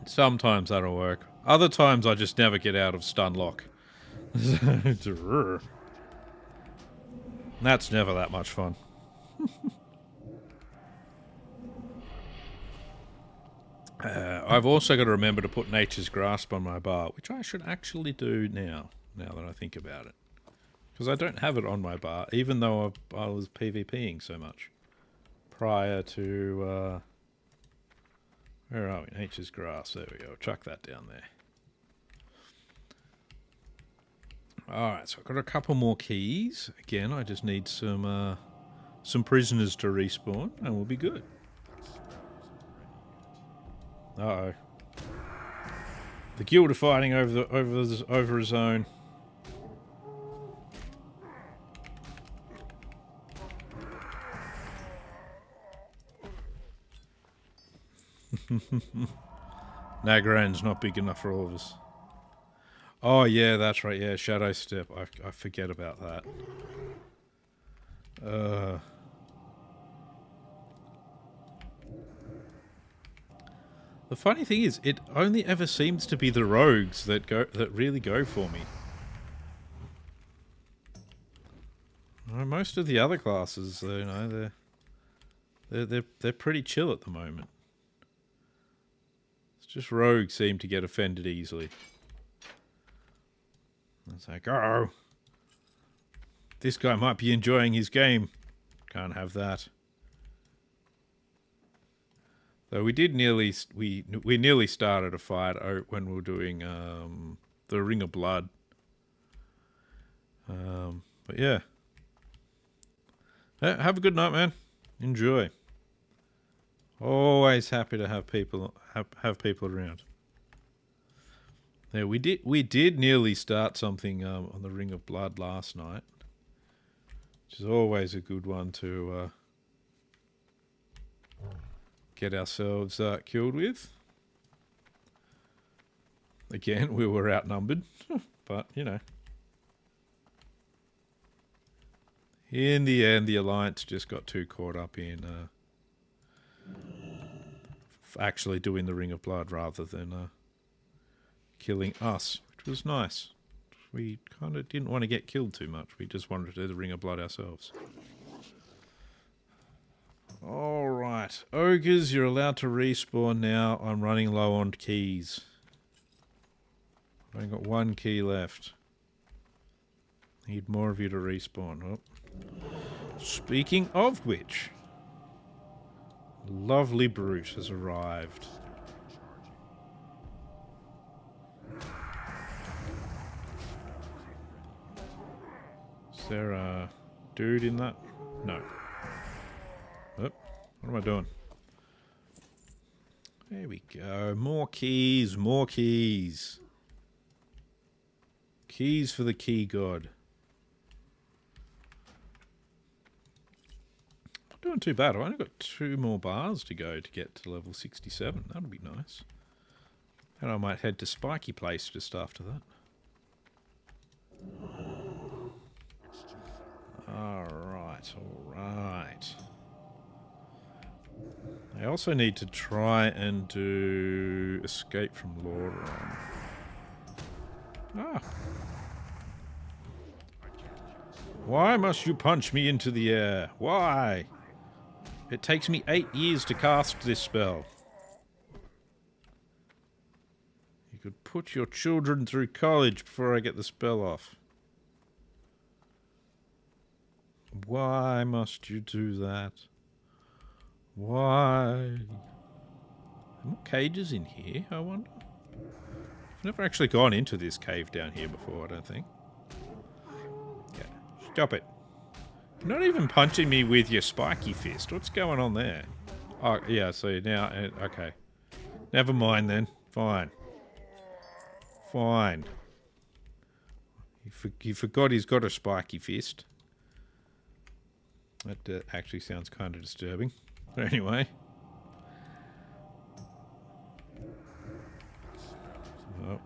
[SPEAKER 1] Sometimes that'll work. Other times I just never get out of stun lock. That's never that much fun. I've also got to remember to put Nature's Grasp on my bar, which I should actually do now that I think about it. Because I don't have it on my bar, even though I was PvPing so much. Prior to... where are we? Nature's Grasp. There we go. Chuck that down there. Alright, so I've got a couple more keys. Again, I just need some prisoners to respawn, and we'll be good. Uh-oh. The guild are fighting over a zone. Nagaran's not big enough for all of us. Oh, yeah, that's right. Yeah, Shadow Step. I forget about that. The funny thing is, it only ever seems to be the rogues that really go for me. Most of the other classes, you know, they're pretty chill at the moment. It's just rogues seem to get offended easily. It's like, oh, this guy might be enjoying his game. Can't have that. Though we did nearly we nearly started a fight when we were doing the Ring of Blood. But yeah, have a good night, man. Enjoy. Always happy to have people around. Yeah, we did nearly start something on the Ring of Blood last night, which is always a good one to get ourselves killed with. Again, we were outnumbered, but you know, in the end, the Alliance just got too caught up in actually doing the Ring of Blood rather than killing us, which was nice. We kind of didn't want to get killed too much. We just wanted to do the Ring of Blood ourselves. Alright. Ogres, you're allowed to respawn now. I'm running low on keys. I've only got one key left. Need more of you to respawn. Oh. Speaking of which, lovely brute has arrived. Is there a dude in that? No. Oh, what am I doing? There we go. More keys, more keys. Keys for the key god. Not doing too bad. I've only got 2 more bars to go to get to level 67. That'll be nice. And I might head to Spiky Place just after that. Alright, alright. I also need to try and do Escape from Lordaeron. Ah. Why must you punch me into the air? Why? It takes me 8 years to cast this spell. You could put your children through college before I get the spell off. Why must you do that? Why? Are there more cages in here, I wonder? I've never actually gone into this cave down here before, I don't think. Yeah, stop it. You're not even punching me with your spiky fist. What's going on there? Oh, yeah, so now... okay. Never mind then. Fine. Fine. He forgot he's got a spiky fist. That actually sounds kind of disturbing. But anyway. Oh.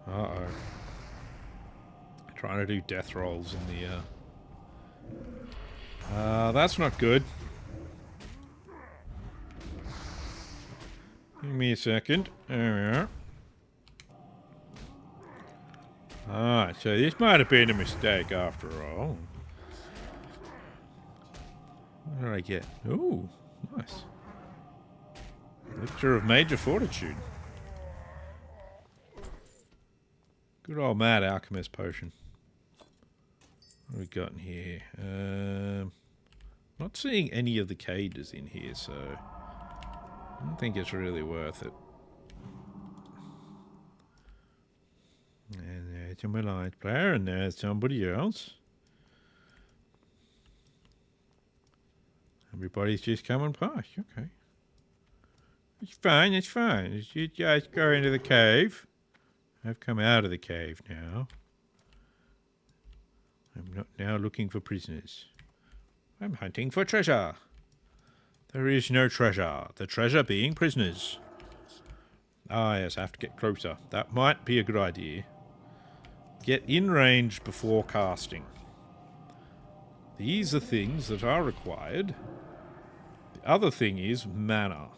[SPEAKER 1] Uh-oh. Trying to do death rolls in the... that's not good. Give me a second. There we are. Alright, so this might have been a mistake after all. What did I get? Ooh, nice. Elixir of Major Fortitude. Good old Mad Alchemist potion. What have we got in here? Not seeing any of the cages in here, so I don't think it's really worth it. And there's a light player, and there's somebody else. Everybody's just coming past. Okay. It's fine, it's fine. It's you guys go into the cave. I've come out of the cave now. I'm not now looking for prisoners. I'm hunting for treasure. There is no treasure. The treasure being prisoners. Ah, yes, I have to get closer. That might be a good idea. Get in range before casting. These are things that are required. The other thing is mana.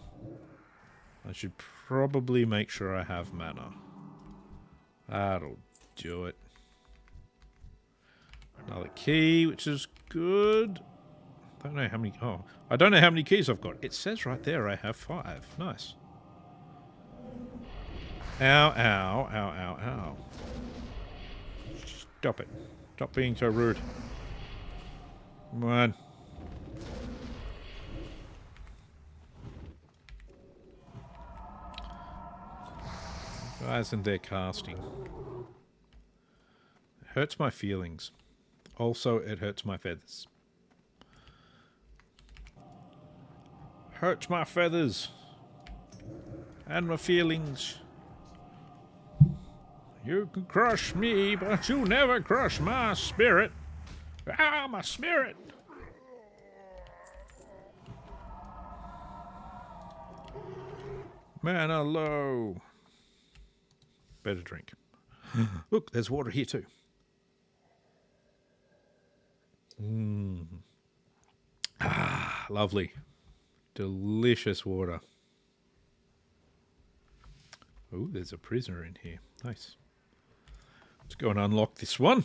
[SPEAKER 1] I should probably make sure I have mana. That'll do it. Another key, which is good. Don't know how many. Oh, I don't know how many keys I've got. It says right there I have 5. Nice. Ow, ow, ow, ow, ow. Stop it. Stop being so rude. Come on. Why isn't there casting? It hurts my feelings. Also, it hurts my feathers. Hurts my feathers. And my feelings. You can crush me, but you'll never crush my spirit. Ah, my spirit. Mana low. Better drink. Look, there's water here too. Ah, lovely. Delicious water. Oh, there's a prisoner in here. Nice. Let's go and unlock this one.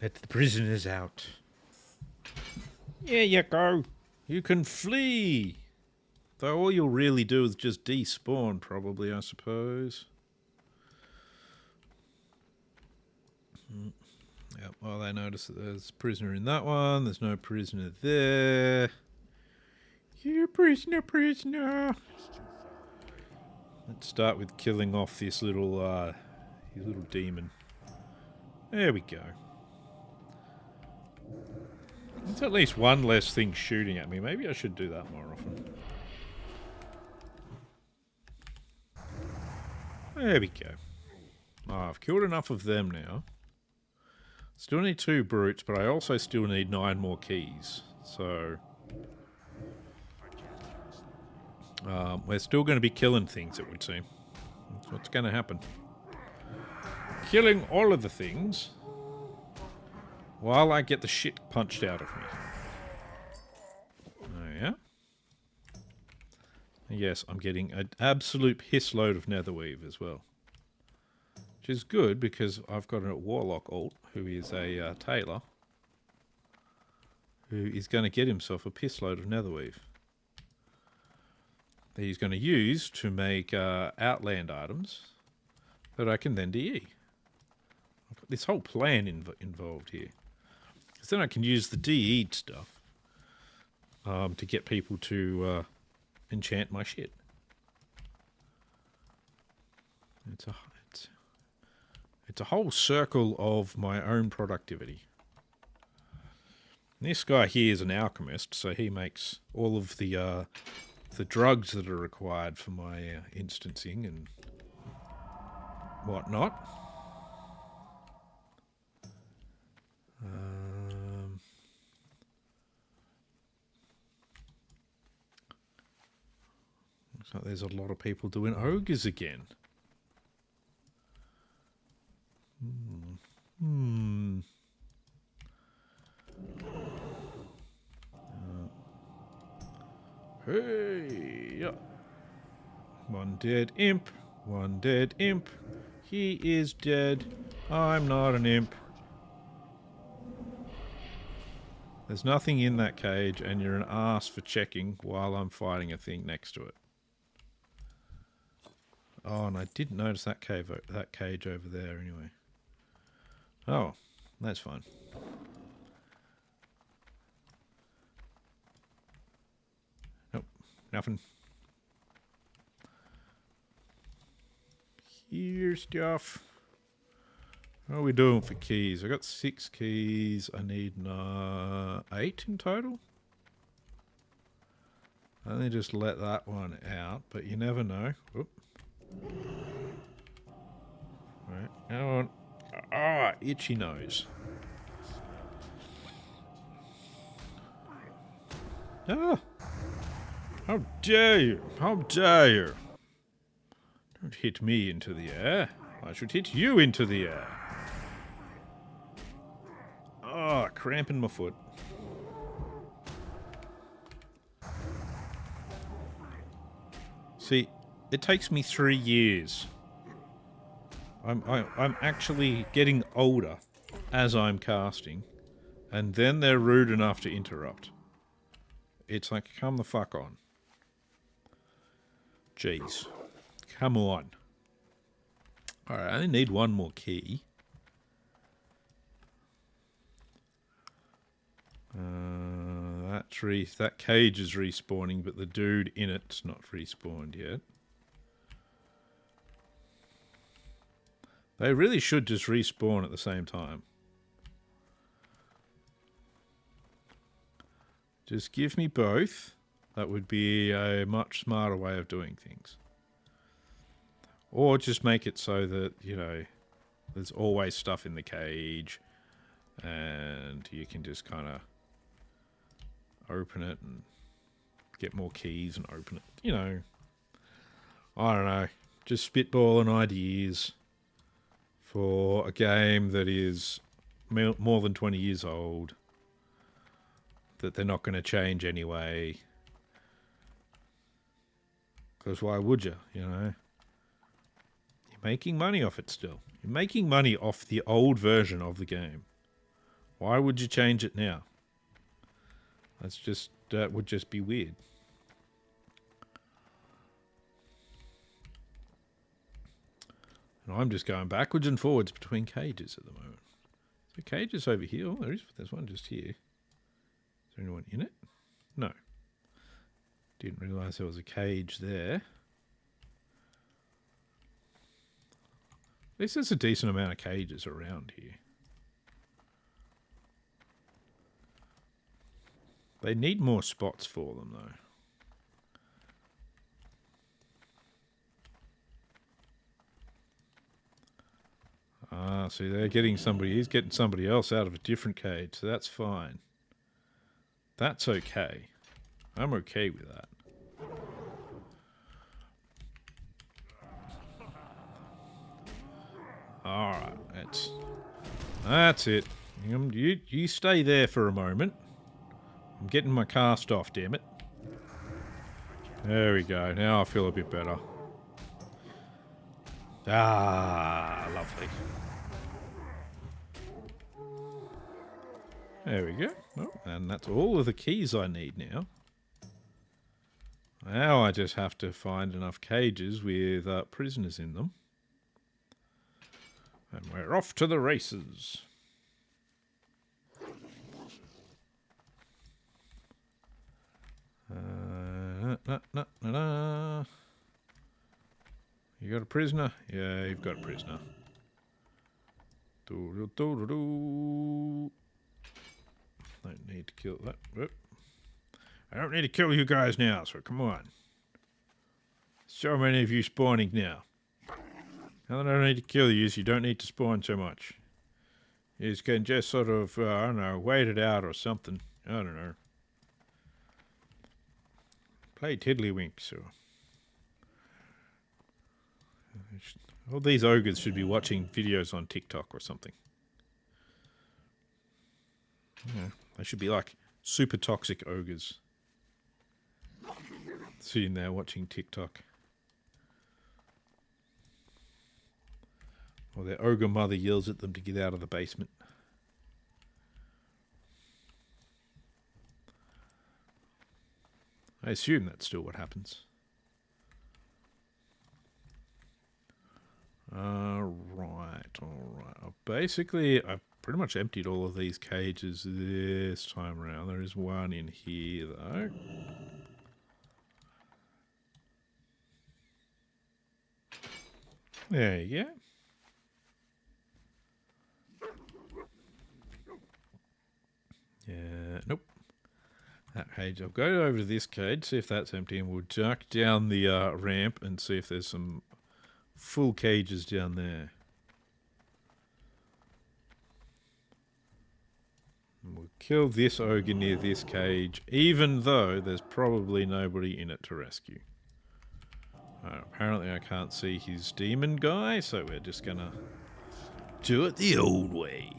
[SPEAKER 1] Let the prisoners out. Here you go. You can flee. Though all you'll really do is just despawn, probably, I suppose. Yep, well, they notice that there's a prisoner in that one. There's no prisoner there. You prisoner, prisoner. Let's start with killing off this little demon. There we go. There's at least one less thing shooting at me. Maybe I should do that more often. There we go. Oh, I've killed enough of them now. Still need 2 brutes, but I also still need 9 more keys. So we're still going to be killing things, it would seem. That's what's going to happen. Killing all of the things while I get the shit punched out of me. Oh, yeah? Yes, I'm getting an absolute piss load of netherweave as well. Which is good because I've got a warlock alt who is a tailor who is going to get himself a piss load of netherweave that he's going to use to make outland items that I can then DE. I've got this whole plan involved here. Because then I can use the DE'd stuff to get people to enchant my shit. It's a whole circle of my own productivity. This guy here is an alchemist, so he makes all of the drugs that are required for my instancing and whatnot. Looks like there's a lot of people doing ogres again. Hey, yeah. One dead imp. He is dead. I'm not an imp. There's nothing in that cage, and you're an ass for checking while I'm fighting a thing next to it. Oh, and I didn't notice that cage over there anyway. Oh, that's fine. Nope, nothing. Here's stuff. What are we doing for keys? I got 6 keys. I need 8 in total. I only just let that one out, but you never know. Whoop. Right, come on. Ah, itchy nose. Ah! How dare you! How dare you! Don't hit me into the air. I should hit you into the air. Ah, cramp in my foot. See, it takes me 3 years. I'm actually getting older as I'm casting, and then they're rude enough to interrupt. It's like, come the fuck on. Jeez. Come on. Alright, I only need 1 more key. That cage is respawning, but the dude in it's not respawned yet. They really should just respawn at the same time. Just give me both. That would be a much smarter way of doing things. Or just make it so that, you know, there's always stuff in the cage and you can just kind of open it and get more keys and open it. You know, I don't know. Just spitballing ideas for a game that is more than 20 years old, that they're not going to change anyway. Because why would you, you know? You're making money off it still. You're making money off the old version of the game. Why would you change it now? That would just be weird. And I'm just going backwards and forwards between cages at the moment. So cages over here. Oh, there's one just here. Is there anyone in it? No. Didn't realise there was a cage there. At least there's a decent amount of cages around here. They need more spots for them, though. Ah, see, they're getting somebody. He's getting somebody else out of a different cage, so that's fine. That's okay. I'm okay with that. Alright, that's it. You stay there for a moment. I'm getting my cast off, damn it. There we go. Now I feel a bit better. Ah, lovely. There we go. Oh, and that's all of the keys I need now. Now I just have to find enough cages with prisoners in them. And we're off to the races. You got a prisoner? Yeah, you've got a prisoner. Don't need to kill that. Whoop. I don't need to kill you guys now, so come on. So many of you spawning now. Now that I don't need to kill you, so you don't need to spawn so much. You can just sort of, I don't know, wait it out or something. I don't know. Play tiddlywinks or... All these ogres should be watching videos on TikTok or something. Yeah, they should be like super toxic ogres. Sitting there watching TikTok. Or their ogre mother yells at them to get out of the basement. I assume that's still what happens. Alright. Basically, I've pretty much emptied all of these cages this time around. There is one in here, though. There you go. Yeah, nope. That cage. I'll go over to this cage, see if that's empty, and we'll duck down the ramp and see if there's some full cages down there. And we'll kill this ogre near this cage, even though there's probably nobody in it to rescue. Apparently I can't see his demon guy, so we're just gonna do it the old way.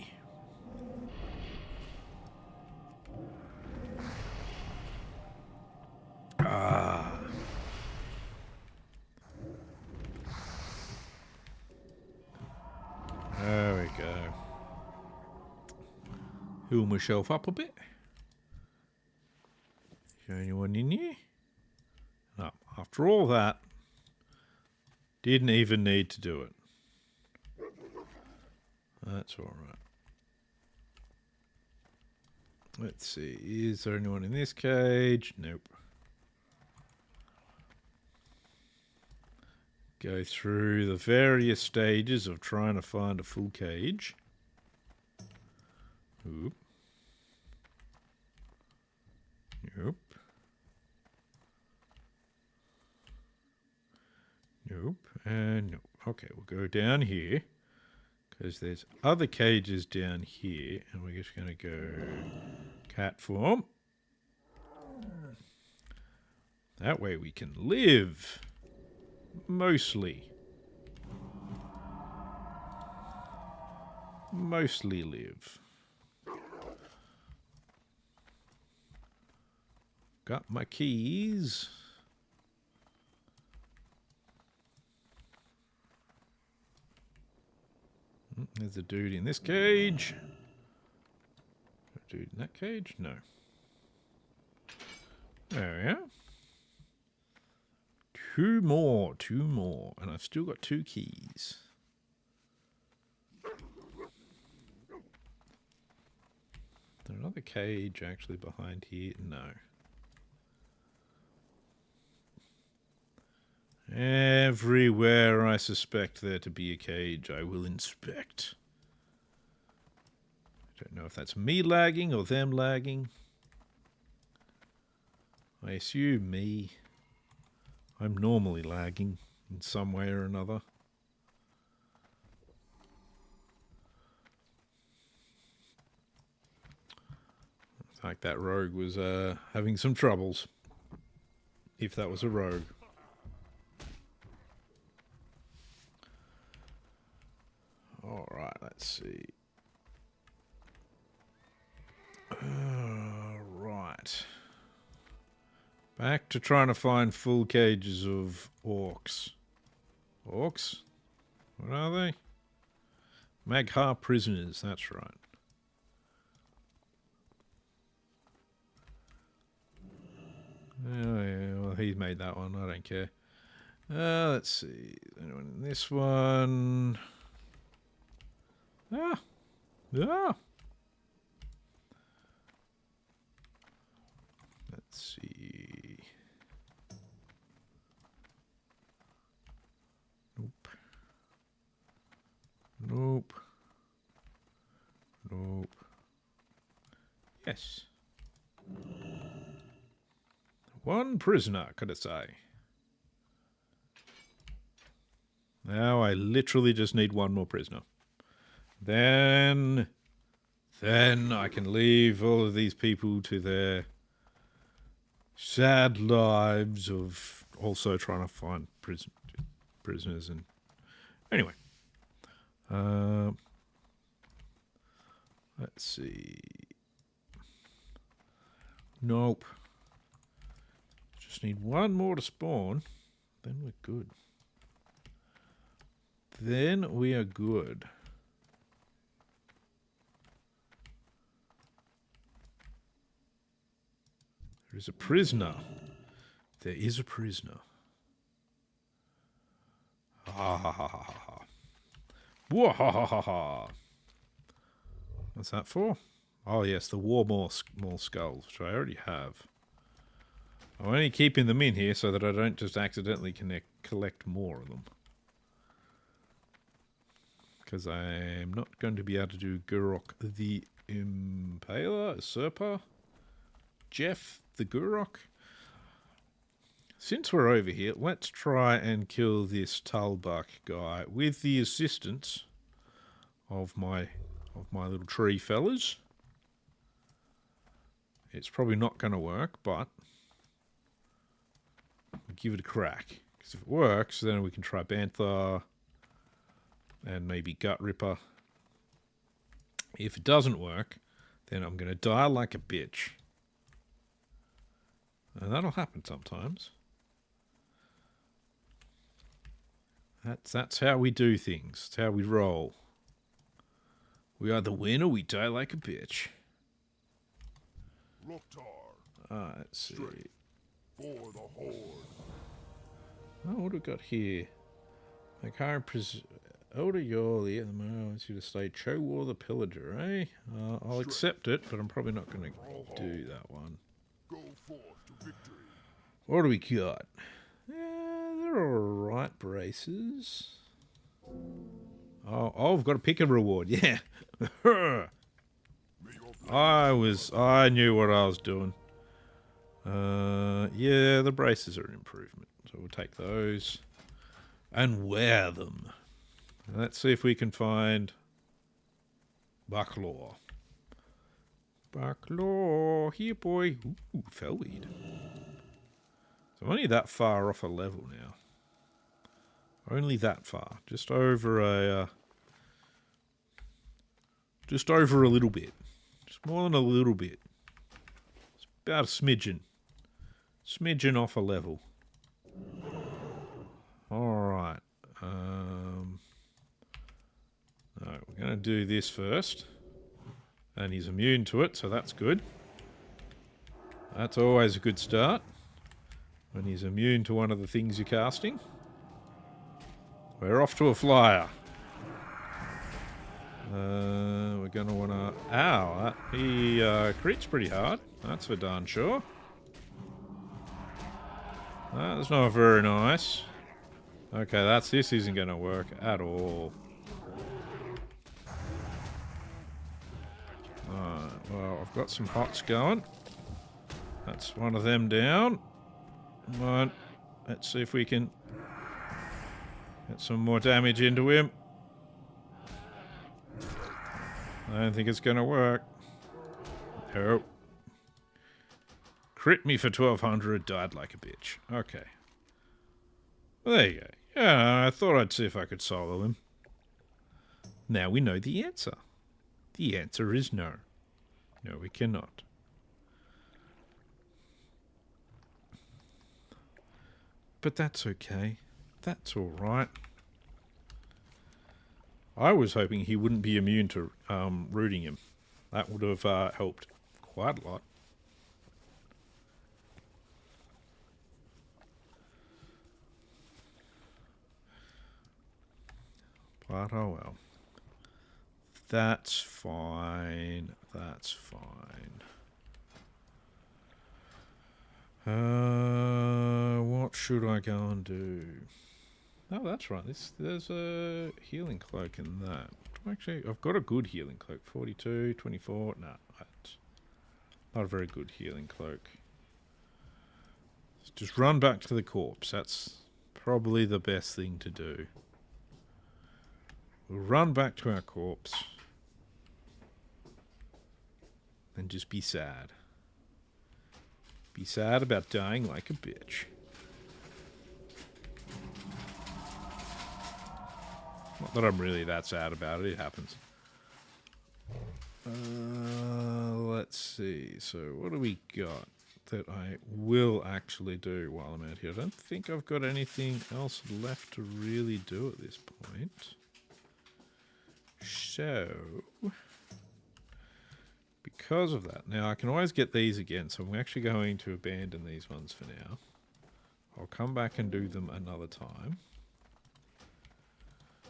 [SPEAKER 1] There we go. Heal myself up a bit. Is there anyone in here? No. After all that, didn't even need to do it. That's alright. Let's see. Is there anyone in this cage? Nope. Go through the various stages of trying to find a full cage. Oop. Nope. Nope. And nope. Okay, we'll go down here. Because there's other cages down here. And we're just going to go cat form. That way we can live. Mostly live. Got my keys. There's a dude in this cage. A dude in that cage? No. There we are. Two more. And I've still got 2 keys. Is there another cage actually behind here? No. Everywhere I suspect there to be a cage, I will inspect. I don't know if that's me lagging or them lagging. I assume me. I'm normally lagging in some way or another. It's like that rogue was having some troubles. If that was a rogue. Alright, let's see. Right. Back to trying to find full cages of orcs. Orcs? What are they? Magha prisoners, that's right. Oh yeah, well he made that one, I don't care. Let's see. Anyone in this one? Ah! Let's see. Nope. Yes. One prisoner, could I say. Now I literally just need one more prisoner. Then I can leave all of these people to their sad lives of also trying to find prisoners. And anyway, let's see. Nope. Just need one more to spawn. Then we're good. then we are good. There is a prisoner. There is a prisoner. Ha ha ha ha ha. Whoa ha ha ha ha. What's that for? Oh yes, the war maul skulls, which I already have. I'm only keeping them in here so that I don't just accidentally collect more of them. Because I'm not going to be able to do Gurok the Impaler, Usurper, Jeff the Gurok. Since we're over here, let's try and kill this Tulbuck guy with the assistance of my little tree fellas. It's probably not going to work, but we'll give it a crack. Because if it works, then we can try Bantha and maybe Gut Ripper. If it doesn't work, then I'm going to die like a bitch. And that'll happen sometimes. That's how we do things. That's how we roll. We either win or we die like a bitch. Let's see.
[SPEAKER 2] Straight for the horde.
[SPEAKER 1] Oh, what have we got here? My current Elder Yoli at the moment wants you to stay Cho War the Pillager, eh? I'll accept it, but I'm probably not going to do that one.
[SPEAKER 2] Go forth to victory.
[SPEAKER 1] What do we got? They're alright braces. Oh, I've got to pick a reward, yeah. I knew what I was doing. Yeah, the braces are an improvement. So we'll take those and wear them. Let's see if we can find Bucklaw. Bucklaw, here boy. Ooh, Fellweed. So I'm only that far off a level now. Only that far. Just over a little bit. Just more than a little bit. It's about a smidgen. Smidgen off a level. Alright. No, we're going to do this first. And he's immune to it, so that's good. That's always a good start. When he's immune to one of the things you're casting. We're off to a flyer. We're going to want to... Ow! He crits pretty hard. That's for darn sure. That's not very nice. Okay, this isn't going to work at all. Well, I've got some hots going. That's one of them down. Come on. Let's see if we can get some more damage into him. I don't think it's going to work. Oh. Crit me for 1200, died like a bitch. Okay. Well, there you go. Yeah, I thought I'd see if I could solo him. Now we know the answer. The answer is no. No, we cannot. But that's okay. That's alright. I was hoping he wouldn't be immune to rooting him. That would have helped quite a lot. But oh well. That's fine. That's fine. What should I go and do? Oh, that's right. There's a healing cloak in that. Actually, I've got a good healing cloak. 42, 24. No, that's not a very good healing cloak. Just run back to the corpse. That's probably the best thing to do. We'll run back to our corpse. And just be sad. Be sad about dying like a bitch. Not that I'm really that sad about it. It happens. Let's see. So what do we got? that I will actually do while I'm out here. I don't think I've got anything else left to really do at this point. So, because of that, now I can always get these again, so I'm actually going to abandon these ones for now. I'll come back and do them another time.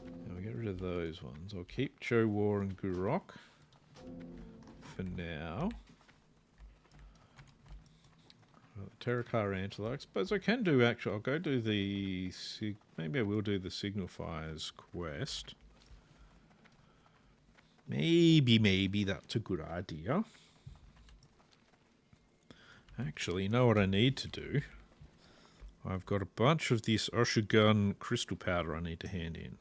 [SPEAKER 1] Now we'll get rid of those ones. I'll keep Cho War and Gurok for now. Terracar Antelope. I suppose I can do actually. I'll go do the. Maybe I will do the Signal Fires quest. Maybe that's a good idea. Actually, you know what I need to do? I've got a bunch of this Oshigun crystal powder I need to hand in.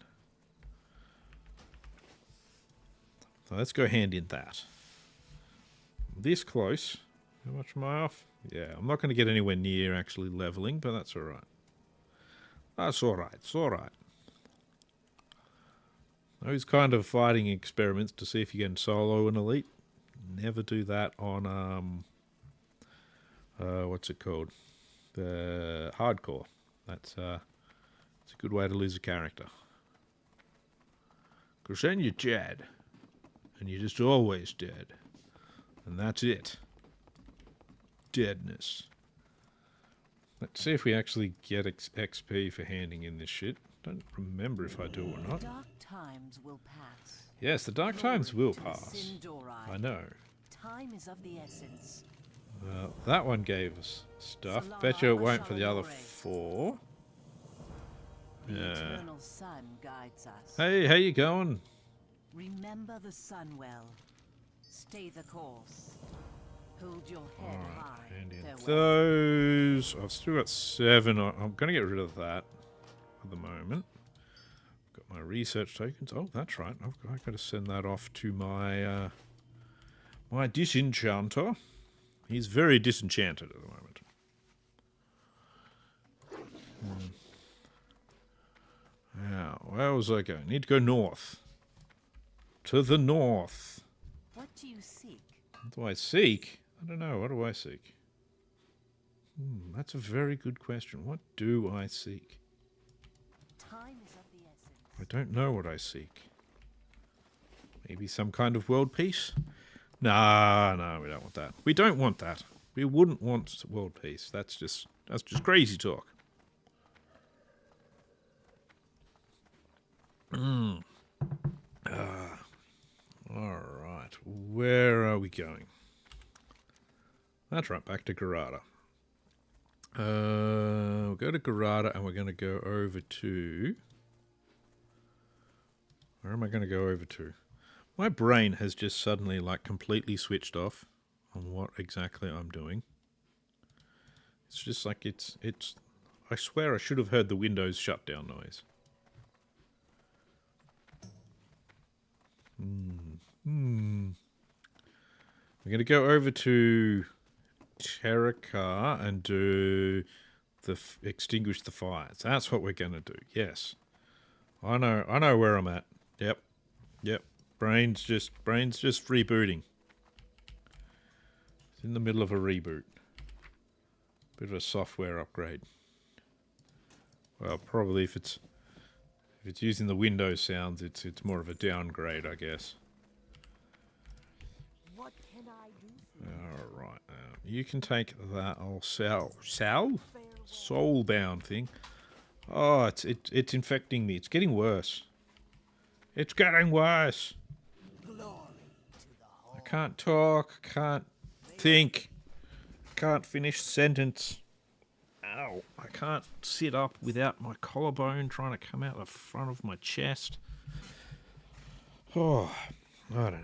[SPEAKER 1] So let's go hand in that. This close. How much am I off? Yeah, I'm not going to get anywhere near actually leveling, but that's alright. That's alright, it's alright. Those kind of fighting experiments to see if you can solo an elite. Never do that on, what's it called? The hardcore. It's a good way to lose a character. Because then you're dead. And you're just always dead. And that's it. Deadness. Let's see if we actually get XP for handing in this shit. Don't remember if I do or not.
[SPEAKER 3] Dark times will pass.
[SPEAKER 1] Yes, the dark times will pass. I know.
[SPEAKER 3] Time is of the essence.
[SPEAKER 1] Well, that one gave us stuff. Bet you it won't for the other 4.
[SPEAKER 3] The
[SPEAKER 1] Yeah.
[SPEAKER 3] eternal sun guides us.
[SPEAKER 1] Hey, how you going?
[SPEAKER 3] Remember the sun well. Stay the course. Hold your head high.
[SPEAKER 1] And in
[SPEAKER 3] Farewell.
[SPEAKER 1] those, I've still got 7. I'm going to get rid of that at the moment. I've got my research tokens. Oh, that's right. I've got to send that off to my my disenchanter. He's very disenchanted at the moment. Now, where was I going? Need to go north. To the north.
[SPEAKER 3] What do you seek?
[SPEAKER 1] What do I seek? I don't know. What do I seek? That's a very good question. What do I seek?
[SPEAKER 3] Time is of the essence.
[SPEAKER 1] I don't know what I seek. Maybe some kind of world peace? Nah, no, we don't want that. We don't want that. We wouldn't want world peace. That's just crazy talk. Alright, where are we going? That's right, back to Garada. We'll go to Garada and we're going to go over to... Where am I going to go over to? My brain has just suddenly, like, completely switched off on what exactly I'm doing. It's just like it's... I swear I should have heard the Windows shutdown noise. We're going to go over to Terracar and do the extinguish the fires. That's what we're going to do. Yes, I know where I'm at. Yep. Brain's just rebooting. It's in the middle of a reboot. Bit of a software upgrade. Well, probably if it's using the Windows sounds, it's more of a downgrade, I guess.
[SPEAKER 3] What can I do for you?
[SPEAKER 1] All right, you can take that old soulbound thing. Oh, it's infecting me. It's getting worse. It's getting worse. I can't talk. Can't think. Can't finish sentence. Ow! I can't sit up without my collarbone trying to come out the front of my chest. Oh, I don't know.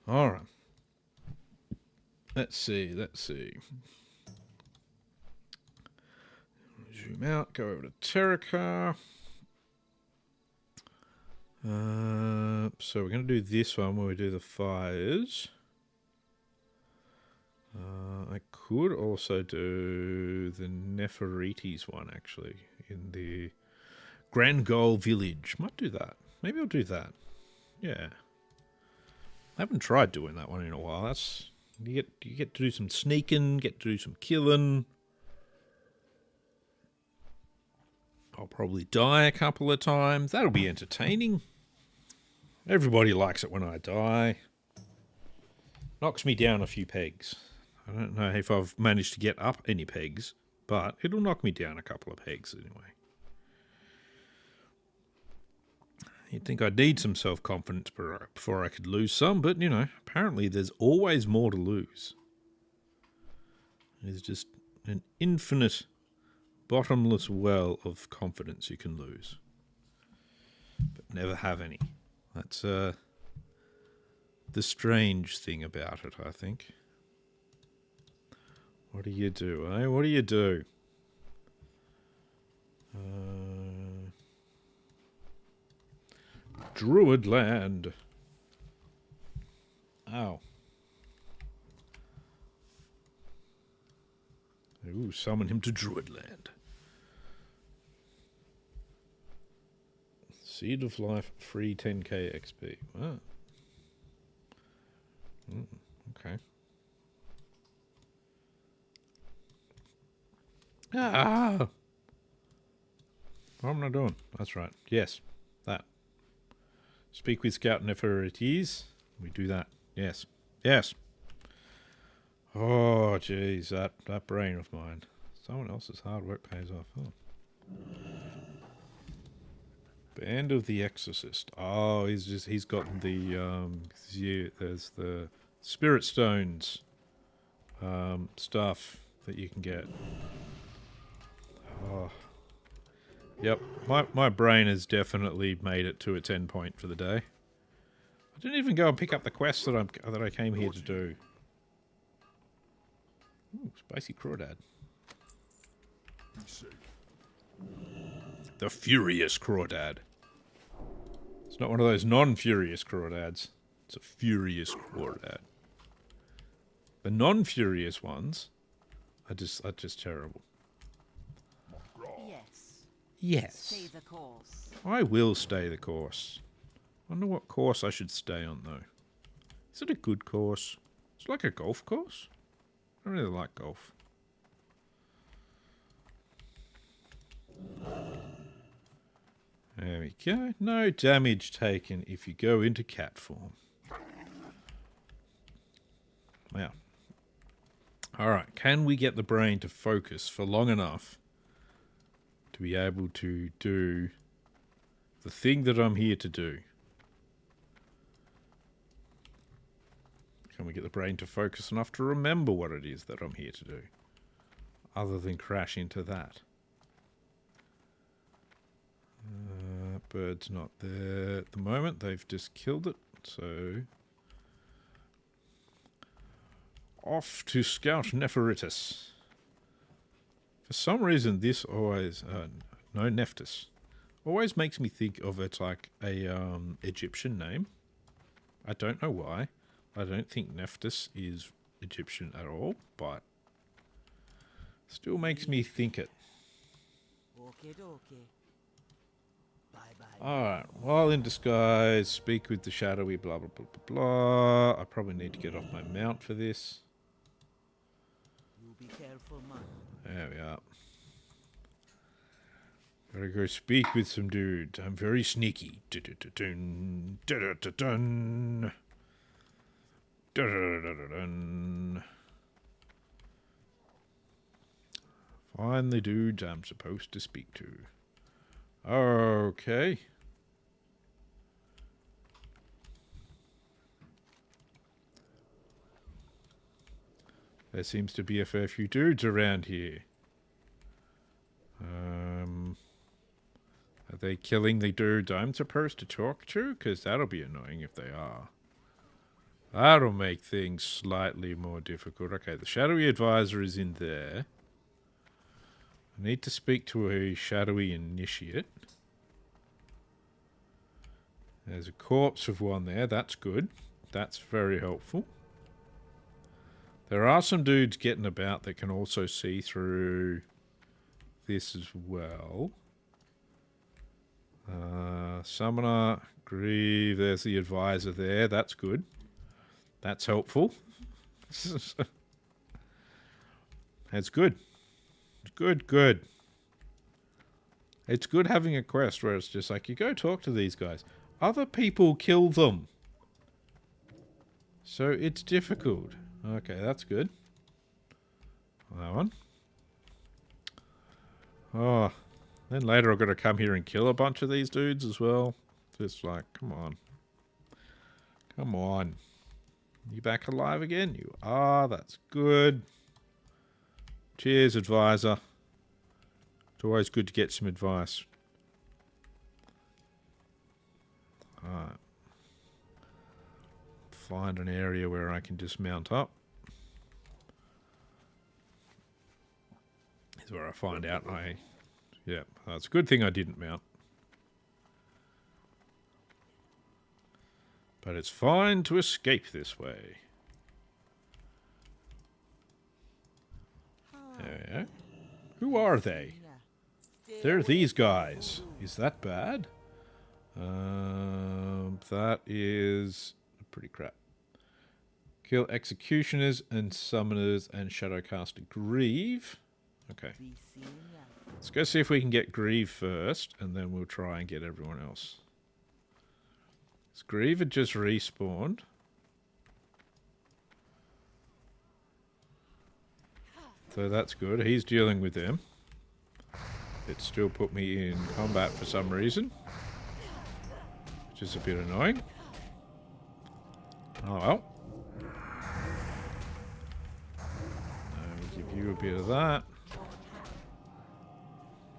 [SPEAKER 1] All right. Let's see. Zoom out. Go over to Terracar. So we're going to do this one where we do the fires. I could also do the Nefertiti's one, actually, in the Grand Goal Village. Might do that. Maybe I'll do that. Yeah. I haven't tried doing that one in a while. That's you get to do some sneaking, get to do some killing. I'll probably die a couple of times. That'll be entertaining. Everybody likes it when I die. Knocks me down a few pegs. I don't know if I've managed to get up any pegs, but it'll knock me down a couple of pegs anyway. You'd think I'd need some self-confidence before I could lose some, but, you know, apparently there's always more to lose. There's just an infinite, bottomless well of confidence you can lose. But never have any. That's the strange thing about it, I think. What do you do, eh? What do you do? Druid land. Ow. Ooh, summon him to Druid land. Seed of Life, free 10k XP. Wow. Okay. Ah! What am I doing? That's right. Yes, that. Speak with Scout Nefertiti's. We do that. Yes. Yes. Oh, jeez, that brain of mine. Someone else's hard work pays off. Oh. Band of the Exorcist. Oh, he's got the there's the Spirit Stones stuff that you can get. Oh. Yep, my brain has definitely made it to its end point for the day. I didn't even go and pick up the quest that I came here to do. Ooh, spicy crawdad. The Furious Crawdad. It's not one of those non-furious crawdads. It's a furious crawdad. The non-furious ones are just terrible.
[SPEAKER 3] Yes.
[SPEAKER 1] Yes.
[SPEAKER 3] Stay the course.
[SPEAKER 1] I will stay the course. Wonder what course I should stay on though. Is it a good course? It's like a golf course. I don't really like golf. There we go. No damage taken if you go into cat form. Now. Alright, can we get the brain to focus for long enough to be able to do the thing that I'm here to do? Can we get the brain to focus enough to remember what it is that I'm here to do? Other than crash into that. Bird's not there at the moment. They've just killed it. So off to scout Nepheritis. For some reason, this always no Nephthys always makes me think of it like a Egyptian name. I don't know why. I don't think Nephthys is Egyptian at all, but still makes me think it.
[SPEAKER 3] Okay, okay. Bye-bye.
[SPEAKER 1] Alright, while in disguise, speak with the shadowy blah blah blah blah blah. I probably need to get off my mount for this.
[SPEAKER 3] You be careful, man.
[SPEAKER 1] There we are. Gotta go speak with some dudes. I'm very sneaky. Dun-dun-dun-dun. Dun-dun-dun-dun. Dun-dun-dun-dun-dun. Find the dudes I'm supposed to speak to. Okay. There seems to be a fair few dudes around here. Are they killing the dudes I'm supposed to talk to? Because that'll be annoying if they are. That'll make things slightly more difficult. Okay, the shadowy advisor is in there. I need to speak to a shadowy initiate. There's a corpse of one there. That's good. That's very helpful. There are some dudes getting about that can also see through this as well. Summoner, Grieve. There's the advisor there. That's good. That's helpful. That's good. Good. It's good having a quest where it's just like, you go talk to these guys. Other people kill them. So it's difficult. Okay, that's good. That one. Oh, then later I've got to come here and kill a bunch of these dudes as well. Just like, come on. Come on. You back alive again? You are. That's good. Cheers, advisor. It's always good to get some advice. Alright. Find an area where I can just mount up. This is where I find out yeah, it's a good thing I didn't mount. But it's fine to escape this way. There we go. Who are they? They're these guys. Is that bad? That is pretty crap. Kill executioners and summoners and shadowcaster Grieve. Okay. Let's go see if we can get Grieve first, and then we'll try and get everyone else. This Grieve had just respawned. So that's good. He's dealing with them. It still put me in combat for some reason, which is a bit annoying. Oh well. We'll give you a bit of that.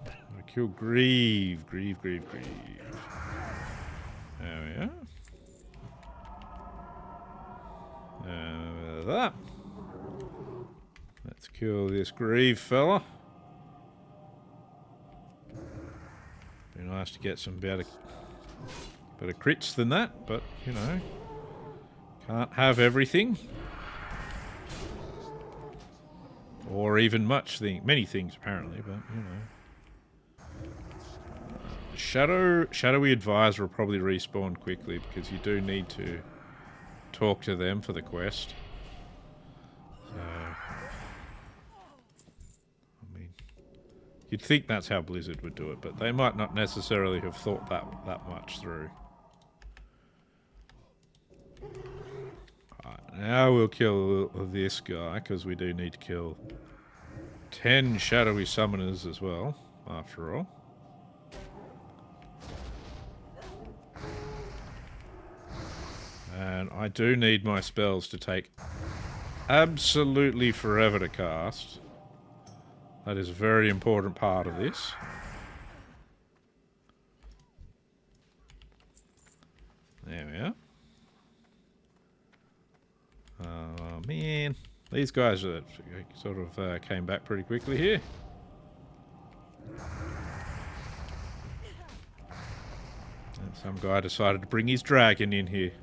[SPEAKER 1] I'll kill Grieve. Grieve. There we are. That. Let's kill this Grieve fella. Be nice to get some better crits than that, but you know, can't have everything, or even many things apparently. But you know, shadowy advisor will probably respawn quickly because you do need to talk to them for the quest. So, I mean, you'd think that's how Blizzard would do it, but they might not necessarily have thought that much through. Alright, now we'll kill this guy, because we do need to kill 10 shadowy summoners as well, after all. And I do need my spells to take absolutely forever to cast. That is a very important part of this. There we are. Oh man, these guys are sort of came back pretty quickly here. And some guy decided to bring his dragon in here.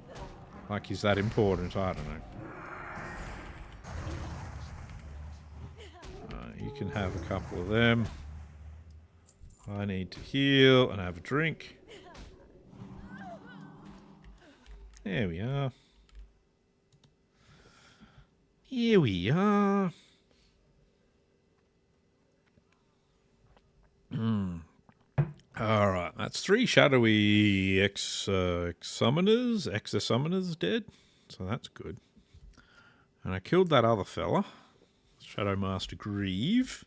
[SPEAKER 1] Like he's that important, I don't know. You can have a couple of them. I need to heal and have a drink. There we are. Here we are. Alright, that's 3 shadowy exo-summoners dead. So that's good. And I killed that other fella. Shadow Master Grieve.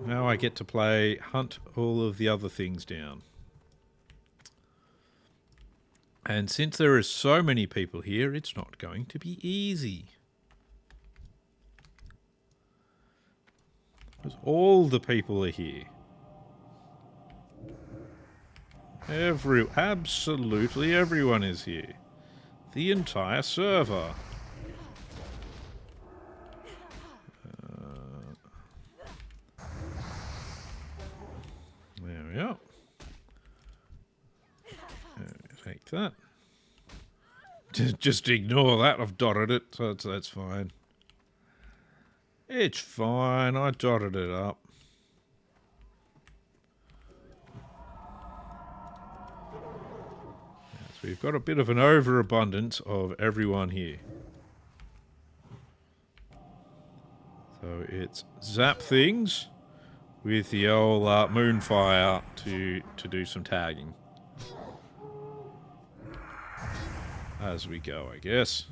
[SPEAKER 1] Now I get to hunt all of the other things down. And since there are so many people here, it's not going to be easy. Because all the people are here. Absolutely everyone is here. The entire server. There we are. Take that. Just ignore that. I've dotted it, so that's fine. It's fine. I dotted it up. we've got a bit of an overabundance of everyone here. So it's zap things with the old moonfire to do some tagging. As we go, I guess.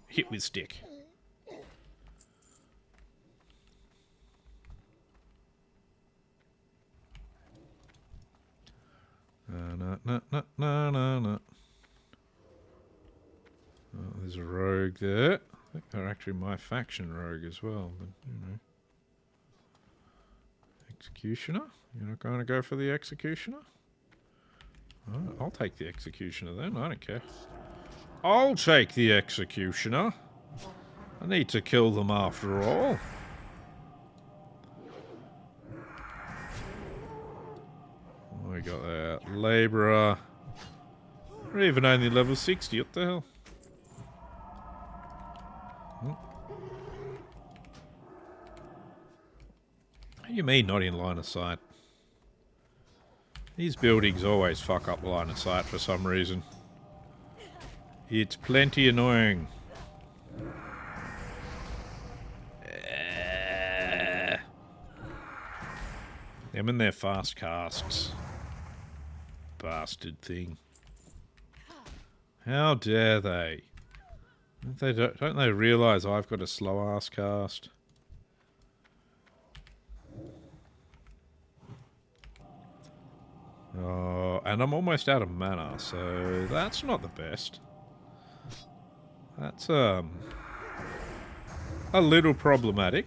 [SPEAKER 1] Hit with stick. No. Oh, there's a rogue there. I think they're actually my faction rogue as well, but you know. Executioner? You're not going to go for the executioner? Oh, I'll take the executioner then, I don't care. I'll take the executioner. I need to kill them after all. We got that labourer. We're even only level 60, what the hell? What do you mean not in line of sight? These buildings always fuck up line of sight for some reason. It's plenty annoying. Them and their fast casts. Bastard thing. How dare they? Don't they realise I've got a slow ass cast? Oh, and I'm almost out of mana, so that's not the best. That's a little problematic.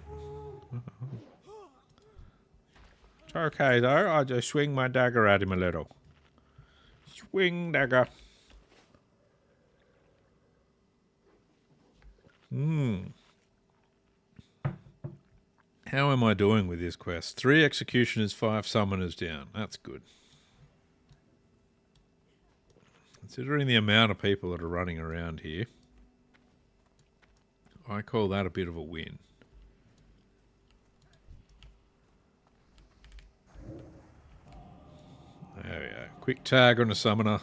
[SPEAKER 1] It's okay though, I just swing my dagger at him a little. Swing dagger. How am I doing with this quest? 3 executioners, 5 summoners down. That's good. Considering the amount of people that are running around here, I call that a bit of a win. There we go. Quick tag on a summoner.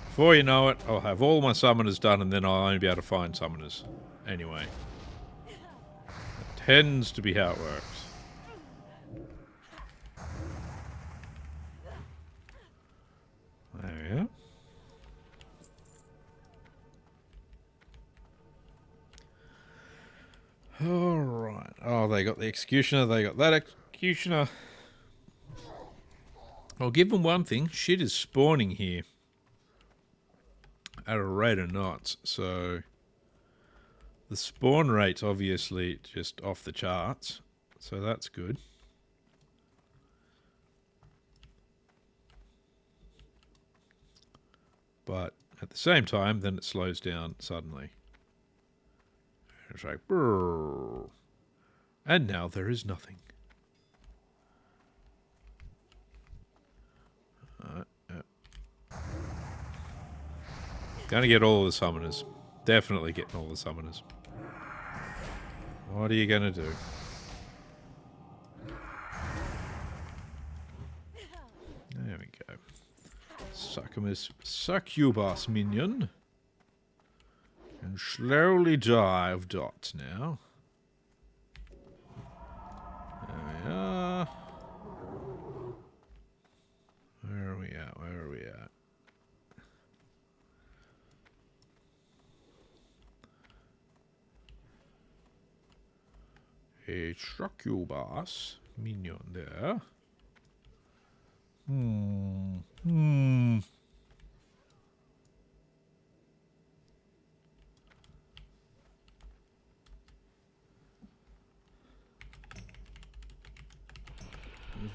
[SPEAKER 1] Before you know it, I'll have all my summoners done and then I'll only be able to find summoners. Anyway. That tends to be how it works. There we go. Alright. Oh, they got the executioner, they got that executioner. I'll give them one thing. Shit is spawning here at a rate of knots, so the spawn rate's obviously just off the charts, so that's good. But at the same time, then it slows down suddenly. It's like, brrr. And now there is nothing. Gonna get all of the summoners. Definitely getting all the summoners. What are you gonna do? There we go. Succubus minion. And slowly die of dots now. There we are. Where are we at? Where are we at? A succubus minion there.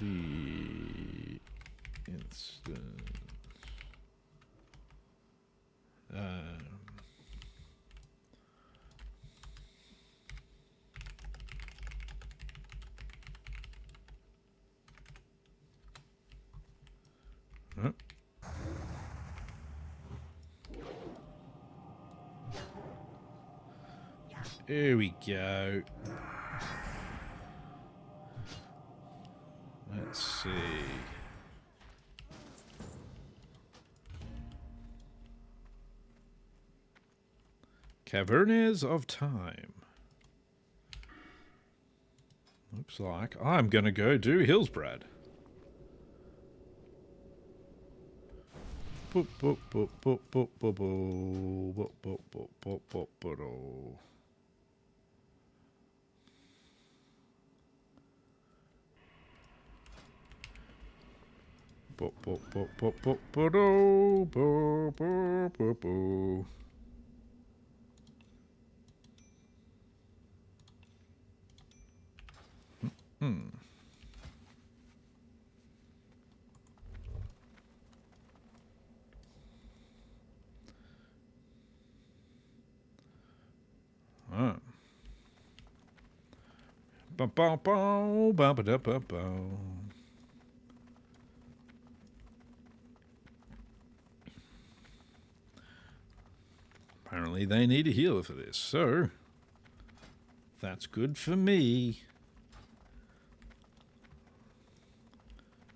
[SPEAKER 1] The instant. Here we go. Let's see. Cavernes of Time. Looks like I'm going to go do Hillsbrad. Boop, boop, boop, boop, boop, boop, boop, boop, boop, boop, boop, boop, boop. Boop, boop, boop, boop, boop, boop, boop, boop, boop, boop. Oh. Ba ba ba ba ba da ba ba. Apparently they need a healer for this, so that's good for me.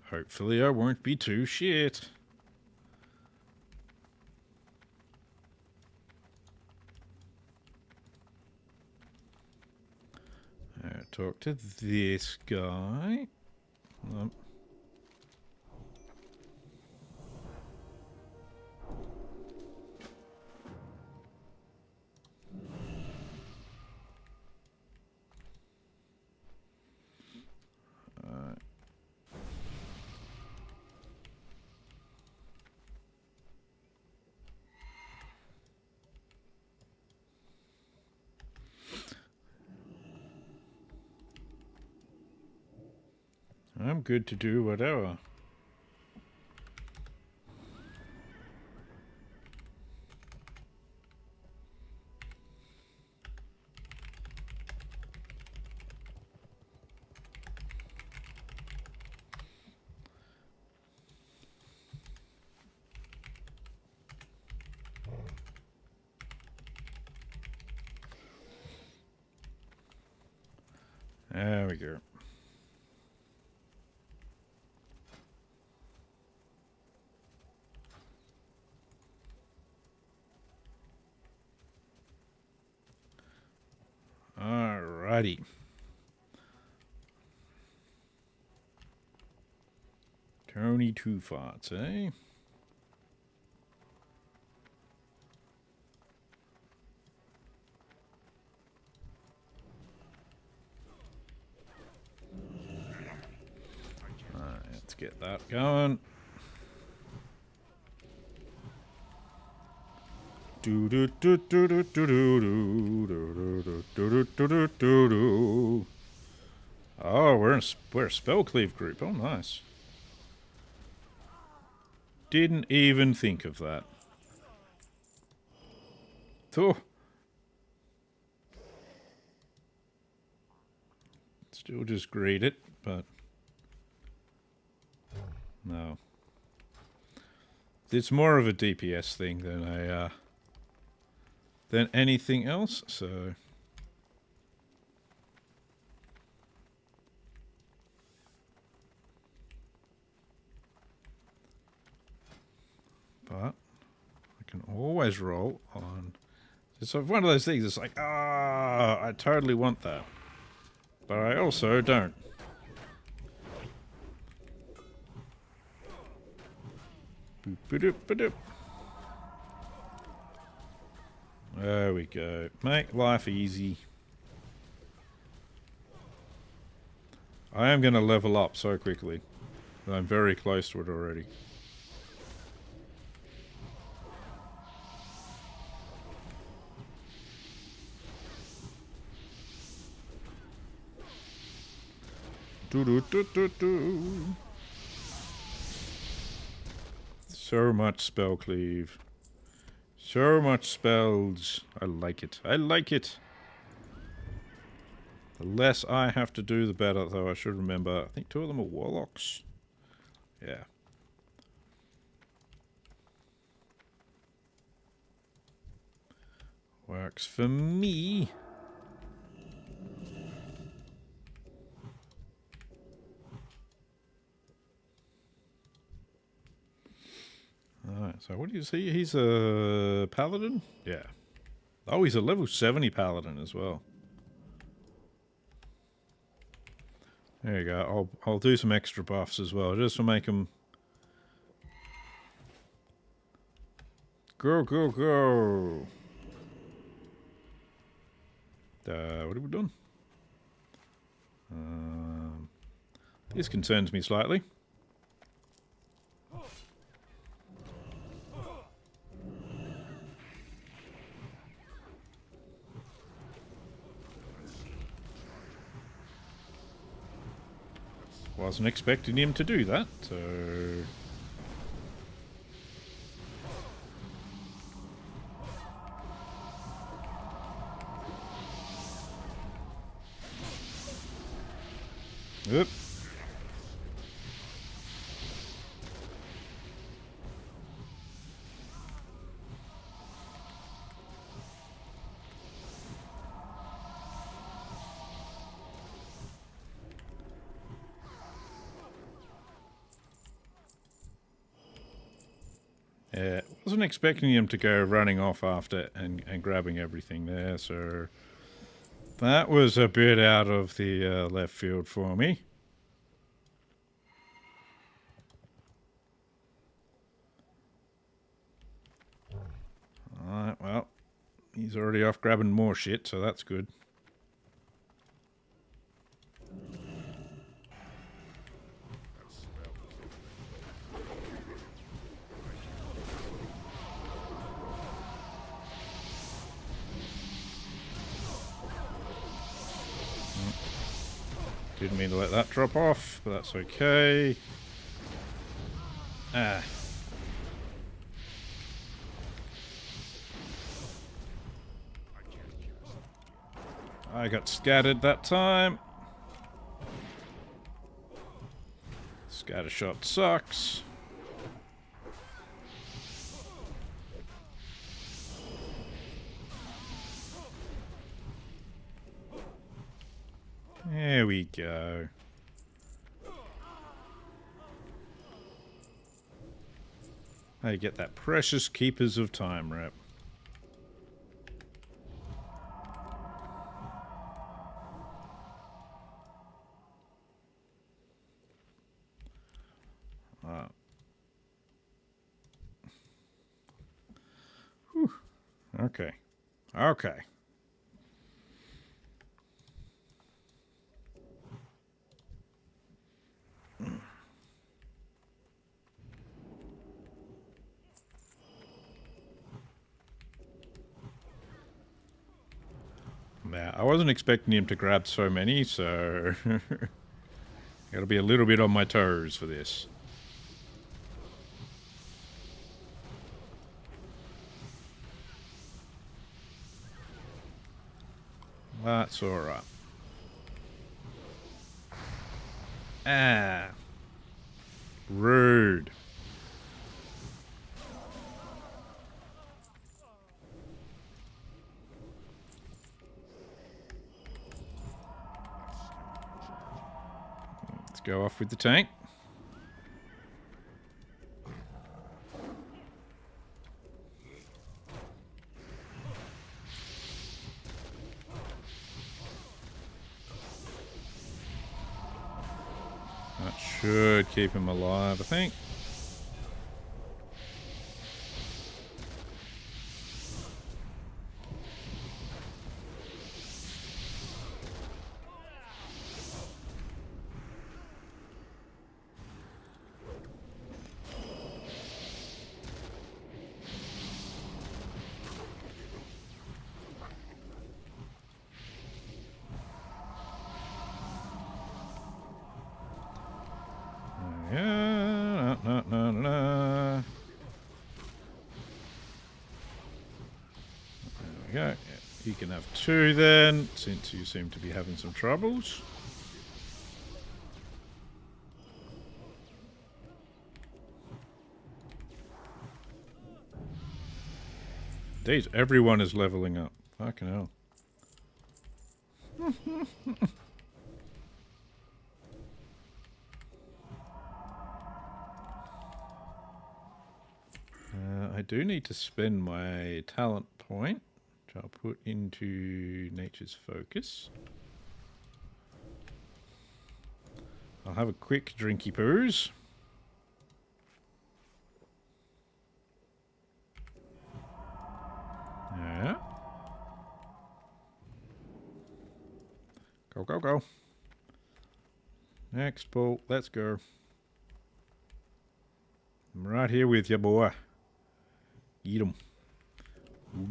[SPEAKER 1] Hopefully I won't be too shit. Talk to this guy. I'm good to do whatever. There we go. Alrighty. Tony Two Farts, eh? Alright, let's get that going. Do do do do do do do do do do do do do do. Oh, we're a Spellcleave group. Oh, nice. Didn't even think of that. Oh. Still just greet it, but no. It's more of a DPS thing than anything else, so but I can always roll on. It's one of those things. It's like, I totally want that, but I also don't. Boop, ba-doop, ba-doop. There we go. Make life easy. I am going to level up so quickly. I'm very close to it already. Do do do do do. So much spell cleave. So much spells. I like it. I like it. The less I have to do, the better, though I should remember. I think 2 of them are warlocks. Yeah. Works for me. Alright, so what do you see? He's a paladin? Yeah. Oh, he's a level 70 paladin as well. There you go. I'll do some extra buffs as well, just to make him go, go, go. What have we done? This concerns me slightly. Wasn't expecting him to do that, so... Oop. Yeah, wasn't expecting him to go running off after and grabbing everything there, so that was a bit out of the left field for me. Alright, well, he's already off grabbing more shit, so that's good. Didn't mean to let that drop off, but that's okay. Ah. I got scattered that time. Scatter shot sucks. There we go. I get that precious Keepers of Time rep. Whew. Okay. Okay. Now, I wasn't expecting him to grab so many, so gotta be a little bit on my toes for this. That's alright. Ah. Rude. Let's go off with the tank. That should keep him alive, I think. Yeah, There we go. Yeah, he can have two then, since you seem to be having some troubles. Indeed, everyone is leveling up. Fucking hell. I do need to spend my talent point, which I'll put into Nature's Focus. I'll have a quick drinky poos. Yeah. Go, go, go. Next bolt, let's go. I'm right here with you, boy. Eat 'em.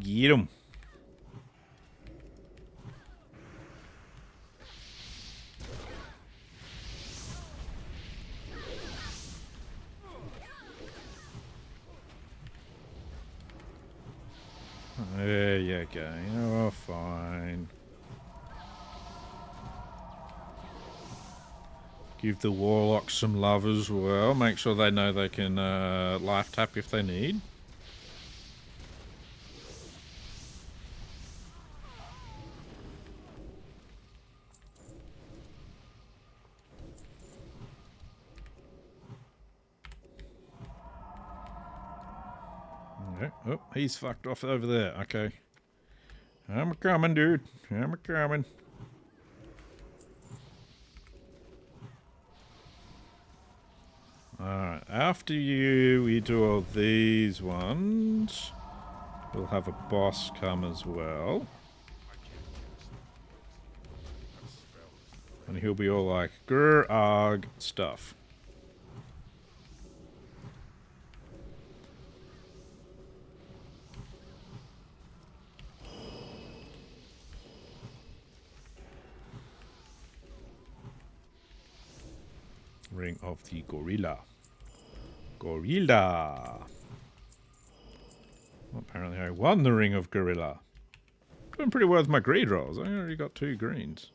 [SPEAKER 1] Get 'em. There you go. Oh, fine. Give the warlocks some love as well. Make sure they know they can life tap if they need. Okay. Oh, he's fucked off over there. Okay. I'm coming, dude. I'm coming. Alright, after we do all these ones, we'll have a boss come as well. And he'll be all like, grr, arg, stuff. Ring of the Gorilla. Gorilla! Well, apparently I won the Ring of Gorilla. Doing pretty well with my greed rolls. I already got 2 greens.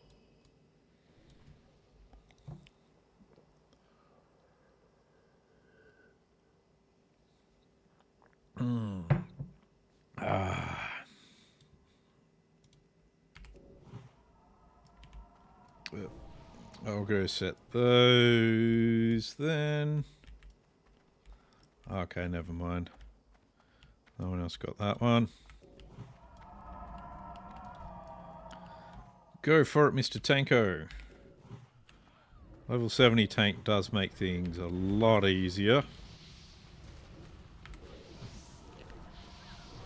[SPEAKER 1] I'll go set those then. Okay, never mind. No one else got that one. Go for it, Mr. Tanko. Level 70 tank does make things a lot easier.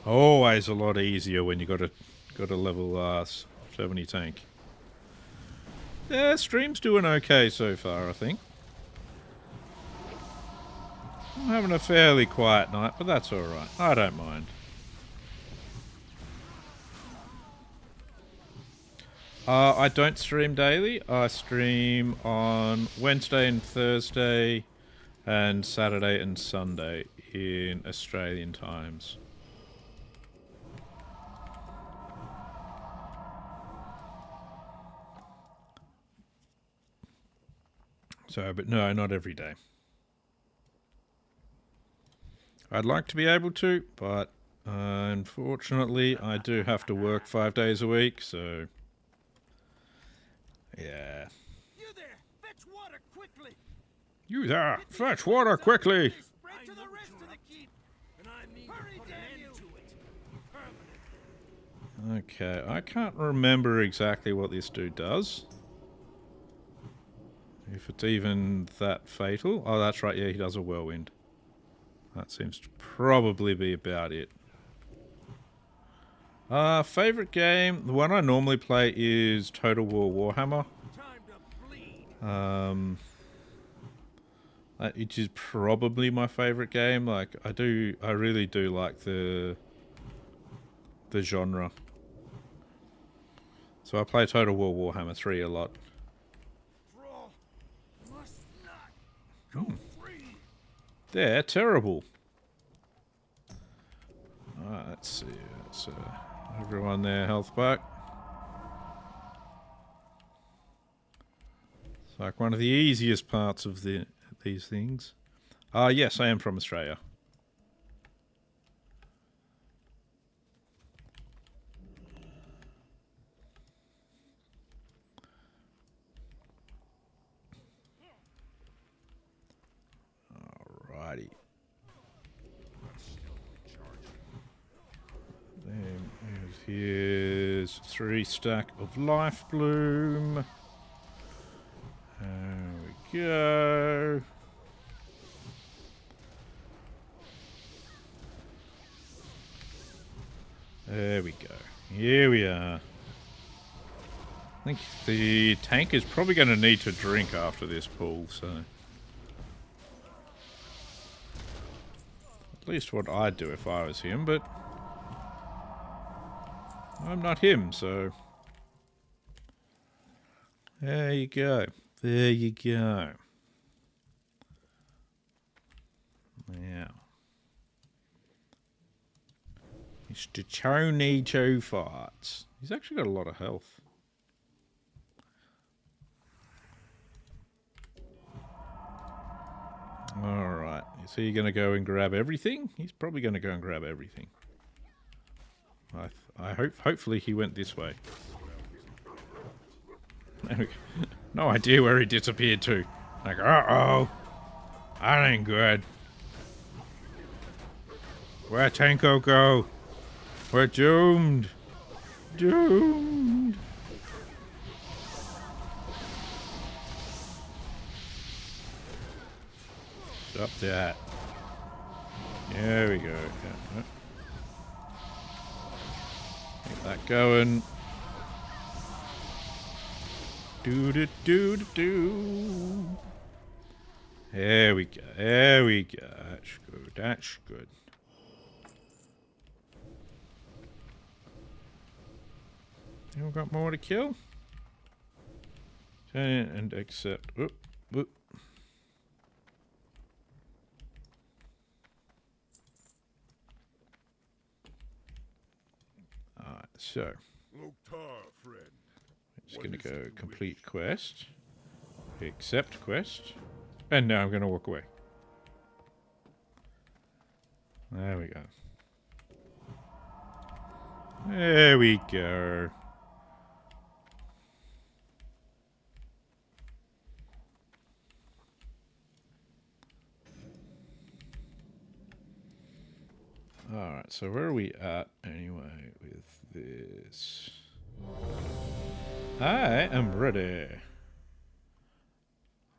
[SPEAKER 1] Always a lot easier when you got a level 70 tank. Yeah, stream's doing okay so far, I think. I'm having a fairly quiet night, but that's alright. I don't mind. I don't stream daily. I stream on Wednesday and Thursday and Saturday and Sunday in Australian times. So, but no, not every day. I'd like to be able to, but unfortunately I do have to work 5 days a week, so yeah.
[SPEAKER 4] You there! Fetch water quickly!
[SPEAKER 1] You there! Fetch water quickly!
[SPEAKER 4] Spread to the rest of the keep! And I mean hurry, damn you!
[SPEAKER 1] Okay, I can't remember exactly what this dude does. If it's even that fatal. Oh, that's right, yeah, he does a whirlwind. That seems to probably be about it. Favorite game? The one I normally play is Total War Warhammer. It is probably my favorite game. Like, I really do like the genre. So I play Total War Warhammer 3 a lot. They're terrible. Alright, let's see. That's everyone there, health back. It's like one of the easiest parts of these things. Yes, I am from Australia. Alrighty. Then Here's 3 stack of life bloom. There we go. There we go. Here we are. I think the tank is probably going to need to drink after this pull, so... At least what I'd do if I was him, but... I'm not him, so... There you go. There you go. Now... Mr. Tony Two Farts. He's actually got a lot of health. Alright, is he going to go and grab everything? He's probably going to go and grab everything. Hopefully he went this way. No idea where he disappeared to. Like, uh-oh. That ain't good. Where'd Tanko go? We're doomed. Doomed. Stop that. There we go. Yeah. Get that going. Do. There we go. There we go. That's good. That's good. Anyone got more to kill? Turn and accept. Whoop, whoop. Alright, so. Just going to go complete quest. Accept quest. And now I'm going to walk away. There we go. There we go. Alright, so where are we at anyway with this? I am ready.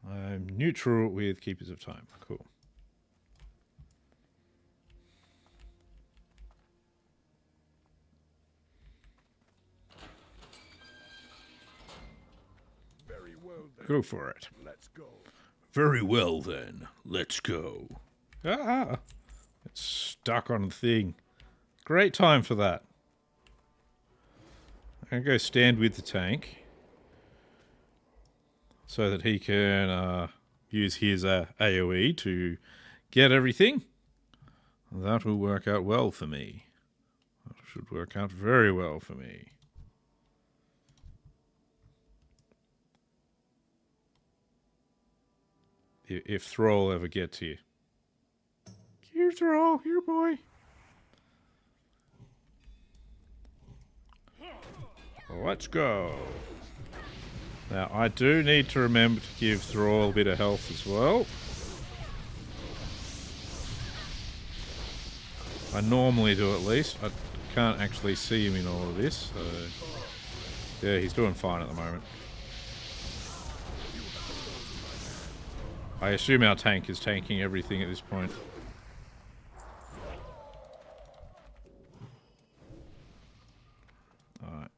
[SPEAKER 1] I'm neutral with Keepers of Time. Cool.
[SPEAKER 2] Very well then.
[SPEAKER 1] Go for it.
[SPEAKER 2] Let's go.
[SPEAKER 1] Very well then. Let's go. Ah! It's stuck on the thing. Great time for that. I'm going to go stand with the tank so that he can use his AoE to get everything. That will work out well for me. That should work out very well for me. If Thrall ever gets here. Here, Thrall. Here, boy. Let's go. Now, I do need to remember to give Thrall a bit of health as well. I normally do at least. I can't actually see him in all of this. So yeah, he's doing fine at the moment. I assume our tank is tanking everything at this point. Alright.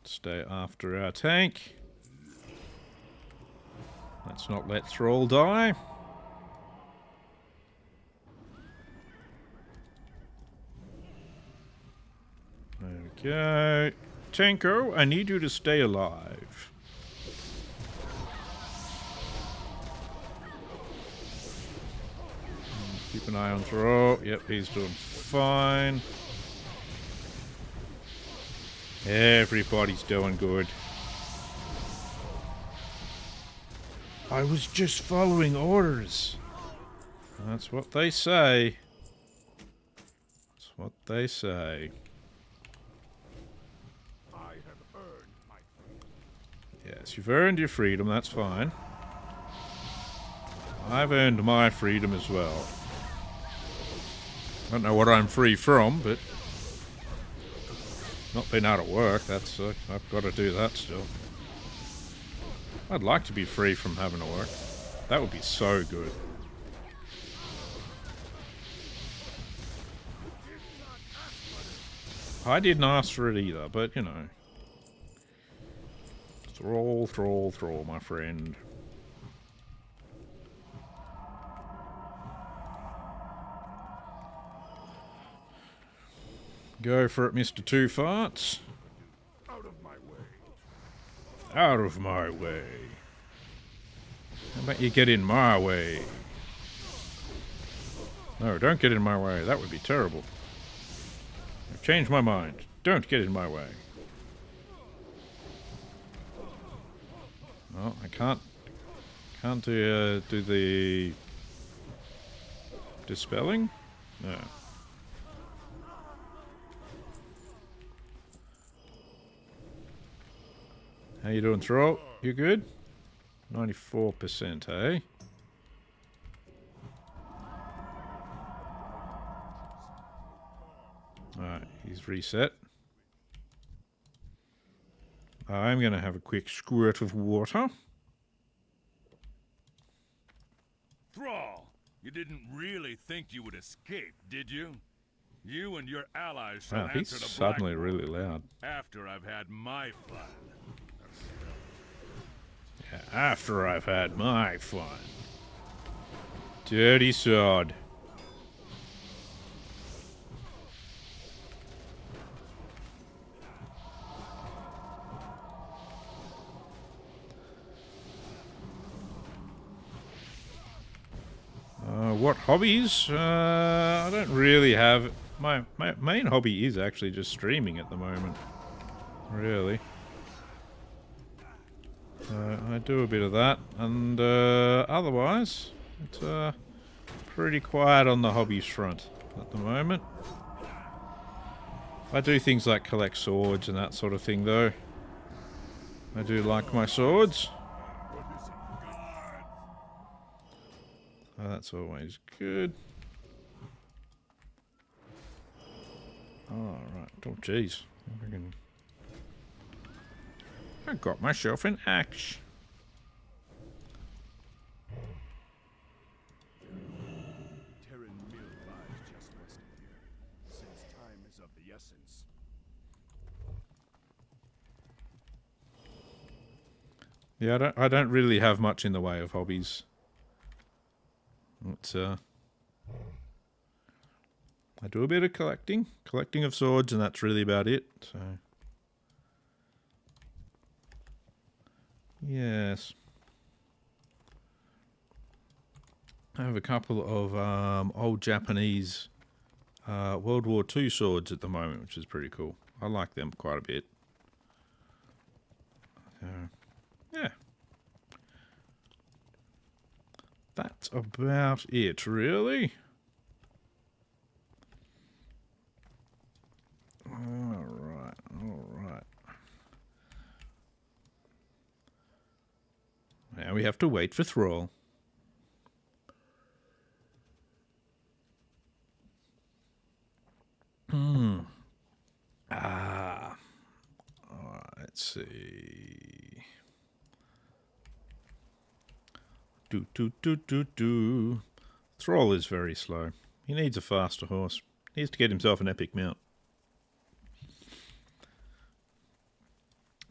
[SPEAKER 1] Stay after our tank. Let's not let Thrall die. There we go. Tanko, I need you to stay alive. Keep an eye on Thrall. Yep, he's doing fine. Everybody's doing good. I was just following orders. That's what they say. That's what they say.
[SPEAKER 2] I have earned my freedom.
[SPEAKER 1] Yes, you've earned your freedom, that's fine. I've earned my freedom as well. I don't know what I'm free from, but Not been out of work, that's I've got to do that still. I'd like to be free from having to work. That would be so good. I didn't ask for it either, but you know. Thrall, my friend. Go for it, Mr. Two Farts.
[SPEAKER 2] Out of my way.
[SPEAKER 1] Out of my way. How about you get in my way? No, don't get in my way. That would be terrible. I've changed my mind. Don't get in my way. Oh, I can't do the dispelling? No. How you doing, Thrall? You good? 94%, eh? Alright, he's reset. I'm going to have a quick squirt of water.
[SPEAKER 2] Thrall, you didn't really think you would escape, did you? You and your allies shall
[SPEAKER 1] Wow, he's
[SPEAKER 2] answer the
[SPEAKER 1] suddenly
[SPEAKER 2] Black
[SPEAKER 1] really loud.
[SPEAKER 2] after I've had my fun.
[SPEAKER 1] Yeah, after I've had my fun. Dirty sod. What hobbies? I don't really have... My main hobby is actually just streaming at the moment. Really. I do a bit of that. And otherwise, it's pretty quiet on the hobbies front at the moment. I do things like collect swords and that sort of thing, though. I do like my swords. That's always good. Alright. Oh, jeez. I got myself an axe.
[SPEAKER 2] Terran mill lies just west of here, since time is of the essence.
[SPEAKER 1] Yeah, I don't really have much in the way of hobbies. It's I do a bit of collecting of swords, and that's really about it. So yes, I have a couple of old Japanese World War II swords at the moment, which is pretty cool. I like them quite a bit. Yeah. That's about it, really. Alright. Now we have to wait for Thrall. Alright, let's see. Thrall is very slow. He needs a faster horse. He needs to get himself an epic mount.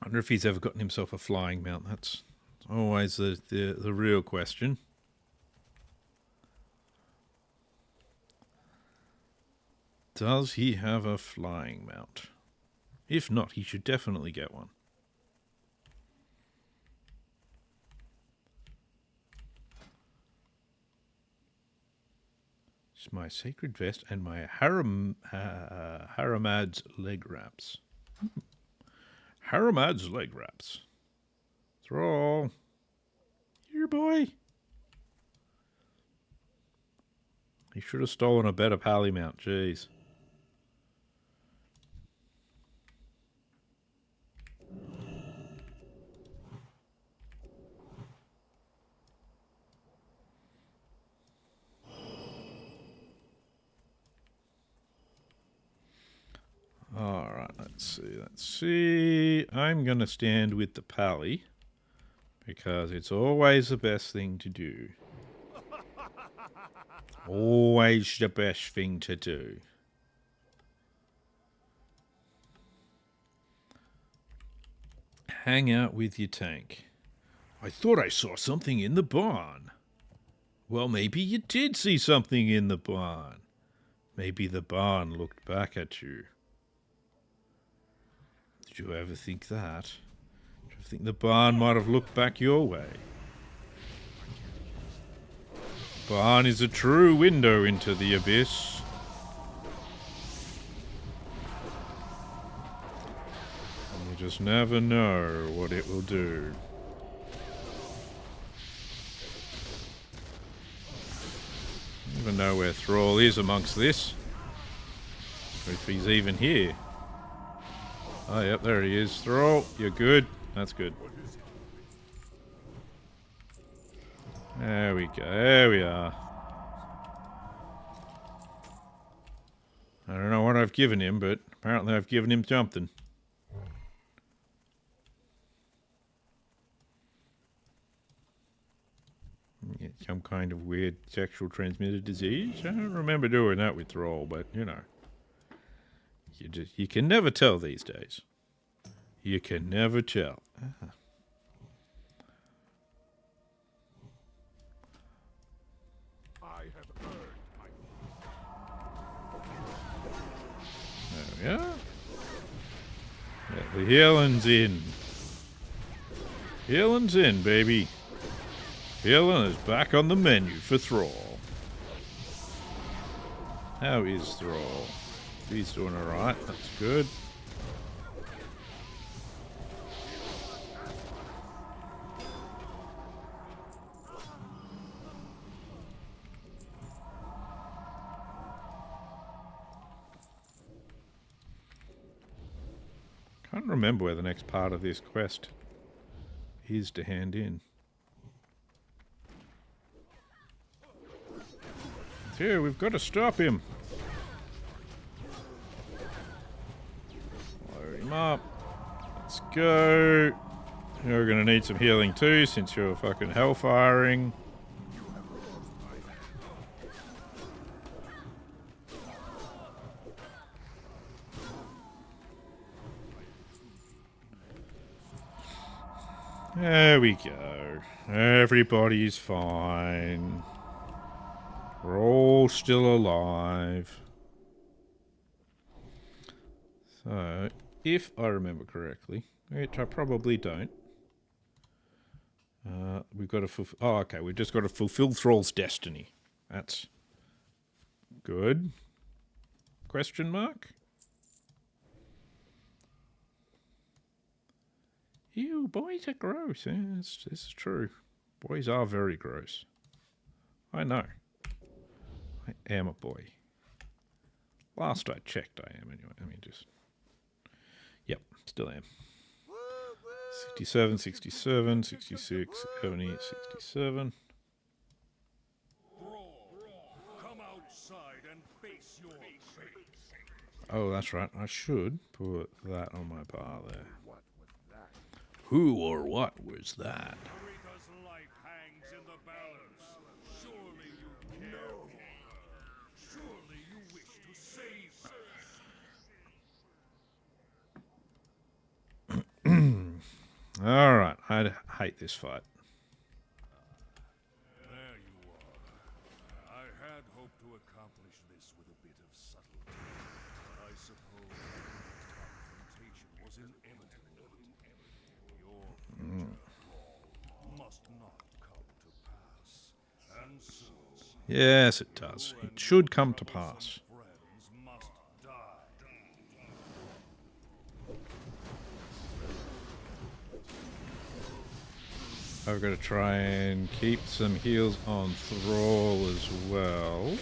[SPEAKER 1] I wonder if he's ever gotten himself a flying mount. That's always the real question. Does he have a flying mount? If not, he should definitely get one. My sacred vest and my Haramad's leg wraps. Haramad's leg wraps. Thrall. Here, boy. He should have stolen a better pally mount. Jeez. Alright, let's Let's see. I'm going to stand with the pally because it's always the best thing to do. Always the best thing to do. Hang out with your tank. I thought I saw something in the barn. Well, maybe you did see something in the barn. Maybe the barn looked back at you. Did you ever think that? Did you ever think the barn might have looked back your way? Barn is a true window into the abyss. And you just never know what it will do. I don't even know where Thrall is amongst this. Or if he's even here. Oh, yep, there he is. Thrall, you're good. That's good. There we go. There we are. I don't know what I've given him, but apparently I've given him something. Some kind of weird sexual transmitted disease. I don't remember doing that with Thrall, but you know. You can never tell these days. You can never tell. Ah. There we are. Yeah, the healing's in. Healing's in, baby. Healing is back on the menu for Thrall. How is Thrall? He's doing alright, that's good. Can't remember where the next part of this quest is to hand in. Here, we've got to stop him. Load him up. Let's go. You're going to need some healing too, since you're fucking hellfiring. There we go. Everybody's fine. We're all still alive. So, if I remember correctly, which I probably don't, we've got to fulfill... Oh, okay, we've just got to fulfill Thrall's destiny. That's good. Question mark? Ew, boys are gross. Yeah, this is true. Boys are very gross. I know. I am a boy. Last I checked, I am anyway. Let me just... Yep, still am. 67, 67, 66, 70, 67.
[SPEAKER 2] Come outside and face your fate.
[SPEAKER 1] Oh, that's right. I should put that on my bar there. Who or what was that?
[SPEAKER 2] Marika's life hangs in the balance. Surely you care. Surely you wish to save her.
[SPEAKER 1] Alright, I hate this fight.
[SPEAKER 2] There you are. I had hoped to accomplish this with a bit of subtlety. But I suppose the confrontation was inevitable. Your must not come to pass. And so
[SPEAKER 1] Yes, it does. It should come to pass.
[SPEAKER 2] friends must die.
[SPEAKER 1] I've got to try and keep some heals on Thrall as well.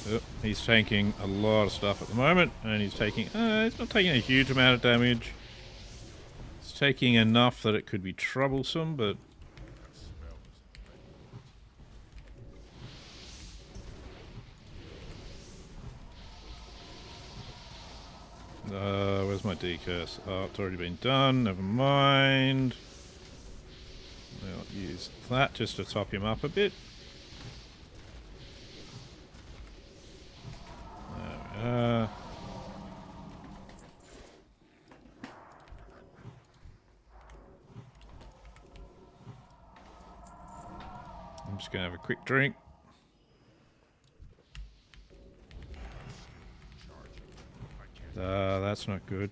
[SPEAKER 1] Yep, he's taking a lot of stuff at the moment, and he's not taking a huge amount of damage. He's taking enough that it could be troublesome, but Where's my decurse? Oh, it's already been done. Never mind. I'll use that just to top him up a bit. There we are. I'm just going to have a quick drink. That's not good.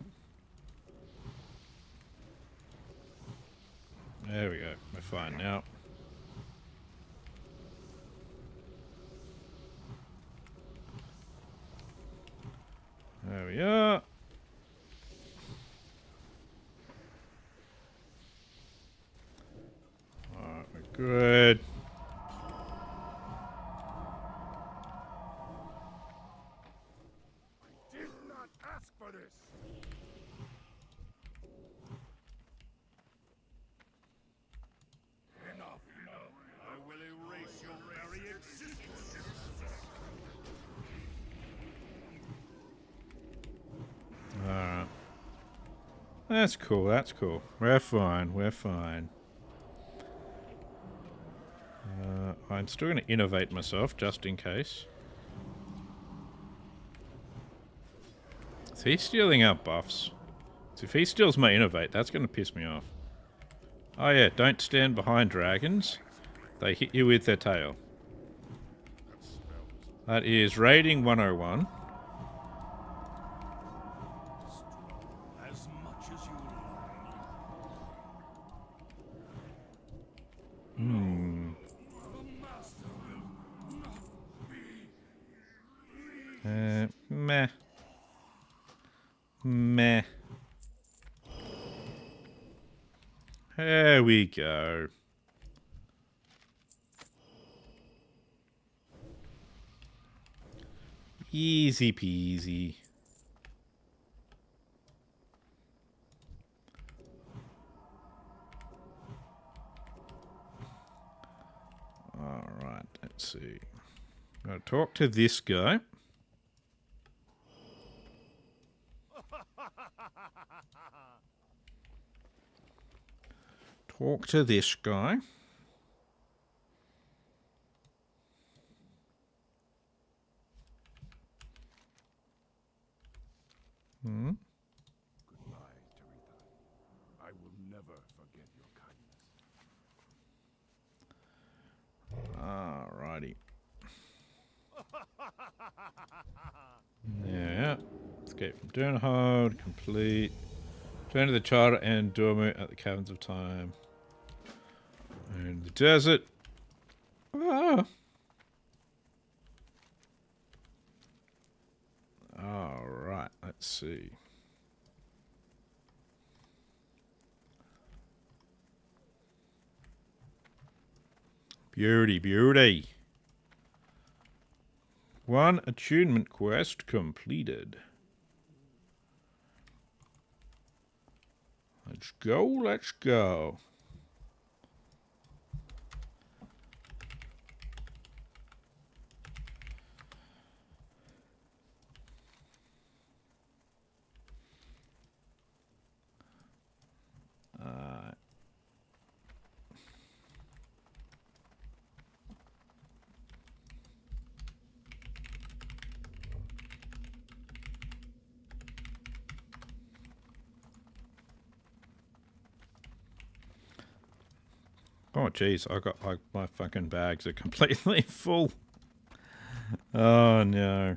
[SPEAKER 1] There we go. We're fine now. There we are. Alright, we're good.
[SPEAKER 2] Did not ask for this. Enough. I will erase your very existence.
[SPEAKER 1] Alright. That's cool, that's cool. We're fine, we're fine. I'm still going to innovate myself, just in case. Is he stealing our buffs? So if he steals my innovate, that's going to piss me off. Oh yeah, don't stand behind dragons. They hit you with their tail. That is raiding 101.
[SPEAKER 2] As much as you
[SPEAKER 1] Hmm.
[SPEAKER 2] the master will not be.
[SPEAKER 1] Meh. Meh. There we go. Easy peasy. Alright, let's see. I'm going to talk to this guy. Talk to this guy. Hmm.
[SPEAKER 2] Goodbye, Teresa. I will never forget your kindness.
[SPEAKER 1] Alrighty. Yeah. Escape from Durnhold. Complete. Turn to the Charter and Dormo at the Caverns of Time. And the desert. Ah. Alright, let's see. Beauty, beauty. One attunement quest completed. Let's go, let's go. Oh jeez, I got like my fucking bags are completely full. Oh no.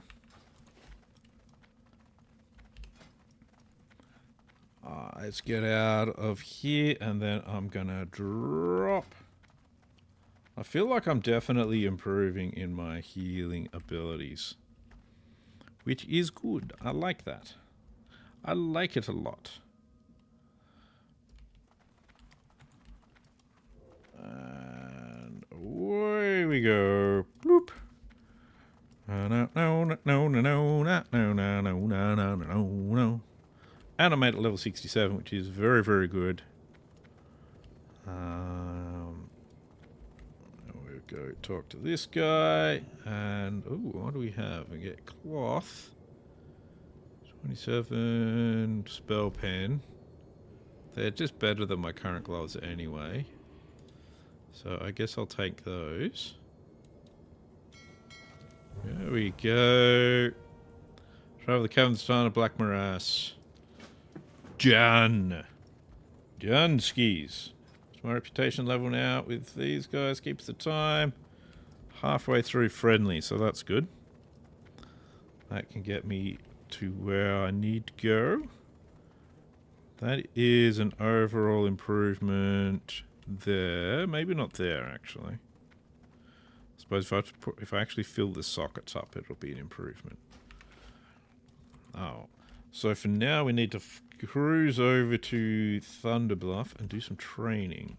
[SPEAKER 1] Let's get out of here and then I'm gonna drop. I feel like I'm definitely improving in my healing abilities, which is good. I like that. I like it a lot. And away we go. Bloop. No, no, no, no, no, no, no, no, no, no, no, no, no. And I'm at level 67, which is very, very good. We'll go talk to this guy. And, ooh, what do we have? We get cloth. 27 spell pen. They're just better than my current gloves anyway. So I guess I'll take those. There we go. Travel the Cavern Stein of Black Morass. Done. Done skis. It's my reputation level now with these guys. Keeps the time. Halfway through friendly, so that's good. That can get me to where I need to go. That is an overall improvement there. Maybe not there, actually. I suppose if I actually fill the sockets up, it'll be an improvement. Oh. So for now, we need to cruise over to Thunderbluff and do some training.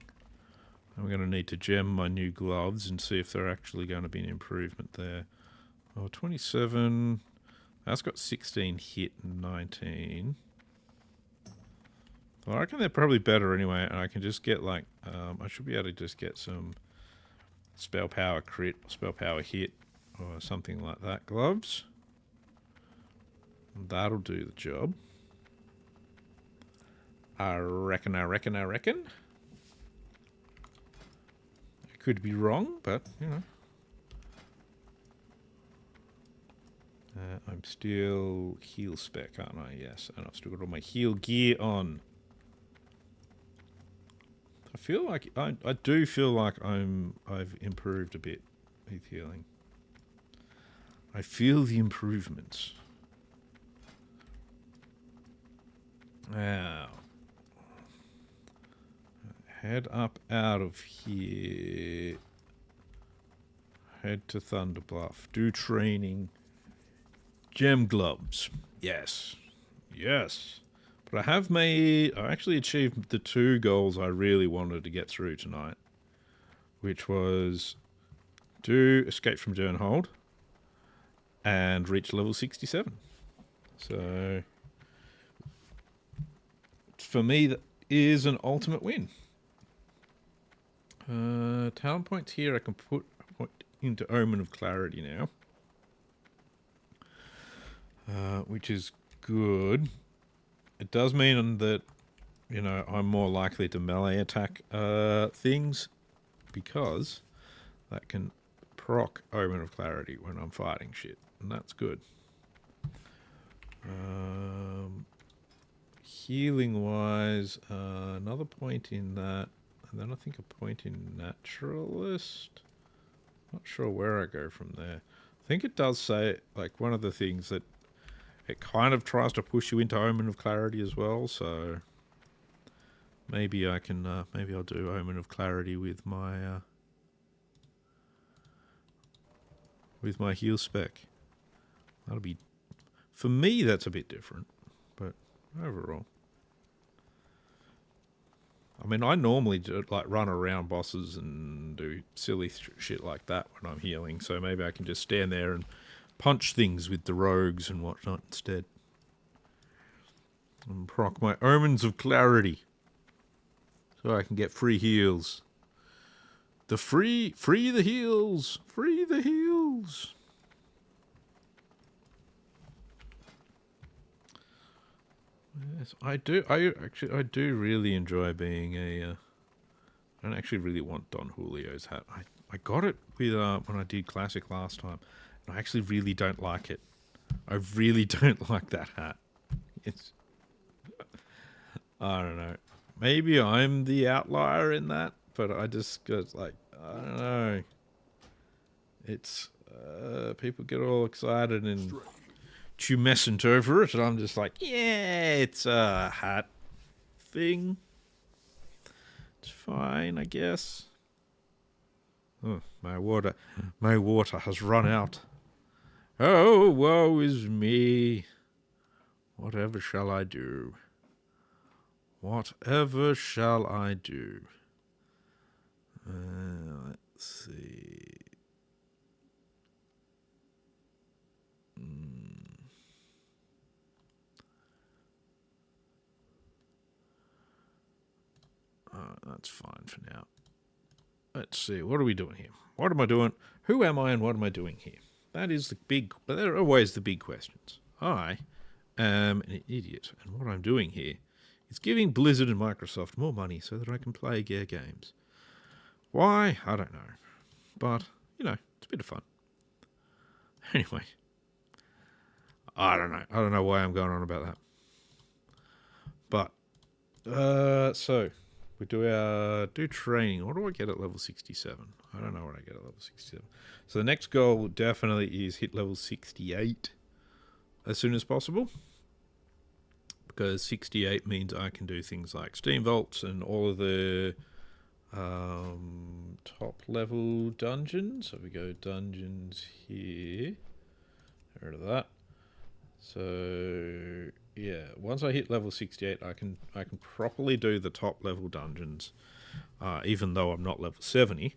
[SPEAKER 1] I'm going to need to gem my new gloves and see if they're actually going to be an improvement there. Oh, 27. That's got 16 hit and 19. Well, I reckon they're probably better anyway, and I can just get like, I should be able to just get some spell power crit, spell power hit, or something like that. Gloves. That'll do the job. I reckon. I could be wrong, but, you know. I'm still heal spec, aren't I? Yes, and I've still got all my heal gear on. I feel like I do feel like I've improved a bit with healing. I feel the improvements. Now, head up out of here. Head to Thunderbluff. Do training. Gem gloves. Yes. Yes. But I actually achieved the 2 goals I really wanted to get through tonight. Which was do Escape from Durnhold and reach level 67. So, for me, that is an ultimate win. Talent points here I can put a point into Omen of Clarity now. Which is good. It does mean that, you know, I'm more likely to melee attack things because that can proc Omen of Clarity when I'm fighting shit, and that's good. Healing wise, another point in that, and then I think a point in Naturalist. Not sure where I go from there. I think it does say, like, one of the things that it kind of tries to push you into Omen of Clarity as well, so maybe I can, maybe I'll do Omen of Clarity with my heal spec. That'll be, for me, that's a bit different, but overall. I mean, I normally do, like, run around bosses and do silly shit like that when I'm healing, so maybe I can just stand there and punch things with the rogues and whatnot instead. And proc my Omens of Clarity. So I can get free heals. Free the heals! Free the heals! Yes, I do really enjoy being a, I don't actually really want Don Julio's hat. I got it with, when I did Classic last time. I actually really don't like it. I really don't like that hat. It's, I don't know. Maybe I'm the outlier in that, but I just got like, I don't know. It's, people get all excited and tumescent over it, and I'm just like, yeah, it's a hat thing. It's fine, I guess. Oh, my water has run out. Oh, woe is me. Whatever shall I do? Whatever shall I do? Let's see. That's fine for now. Let's see. What are we doing here? What am I doing? Who am I and what am I doing here? That is the big... They're always the big questions. I am an idiot, and what I'm doing here is giving Blizzard and Microsoft more money so that I can play their games. Why? I don't know. But, you know, it's a bit of fun. Anyway. I don't know. I don't know why I'm going on about that. But, so, we do training. What do I get at level 67? I don't know what I get at level 67. So the next goal definitely is hit level 68 as soon as possible. Because 68 means I can do things like Steam Vaults and all of the top level dungeons. So we go dungeons here. Get rid of that. So yeah, once I hit level 68, I can properly do the top level dungeons, even though I'm not level 70.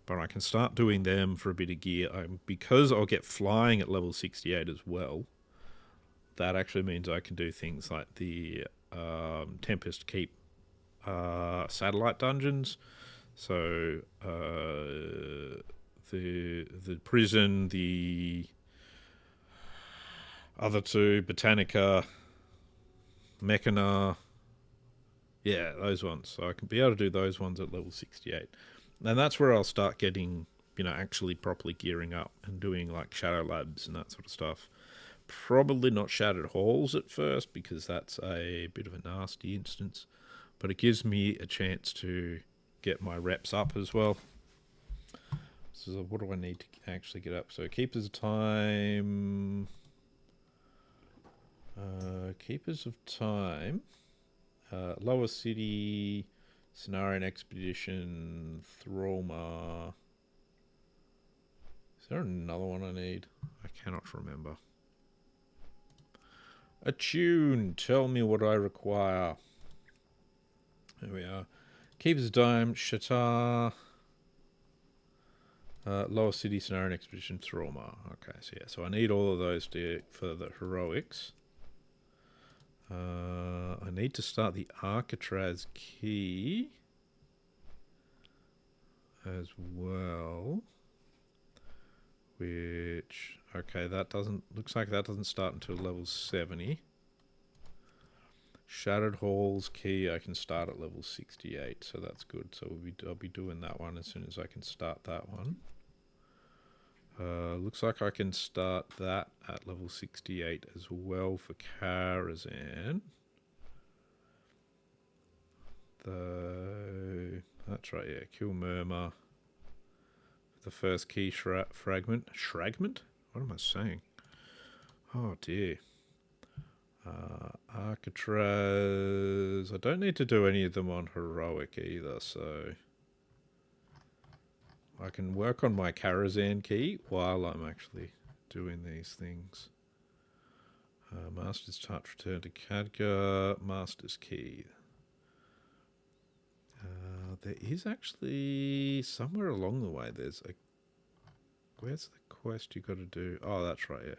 [SPEAKER 1] But I can start doing them for a bit of gear. Because I'll get flying at level 68 as well. That actually means I can do things like the Tempest Keep satellite dungeons. So the prison, the other two, Botanica, Mechana, yeah, those ones. So I can be able to do those ones at level 68. And that's where I'll start getting, you know, actually properly gearing up and doing like Shadow Labs and that sort of stuff. Probably not Shattered Halls at first because that's a bit of a nasty instance. But it gives me a chance to get my reps up as well. So what do I need to actually get up? So Keepers of Time... Keepers of Time... Lower City... Cenarian Expedition... Thrallmar... Is there another one I need? I cannot remember. Attune, tell me what I require. There we are. Keepers of Time, Shatar, Lower City, Cenarian Expedition, Thrallmar. Okay, so yeah, so I need all of those for the heroics. I need to start the Alcatraz key as well. Which, okay, that doesn't, looks like that doesn't start until level 70. Shattered Halls key, I can start at level 68, so that's good. So I'll be doing that one as soon as I can start that one. Looks like I can start that at level 68 as well for Karazhan. That's right, yeah, Kill Murmur. The first key fragment. Shragment? What am I saying? Oh dear. Alcatraz. I don't need to do any of them on heroic either, so I can work on my Karazhan key while I'm actually doing these things. Master's Touch, return to Khadgar. Master's Key. There is actually somewhere along the way. There's a. Where's the quest you got to do? Oh, that's right. Yeah,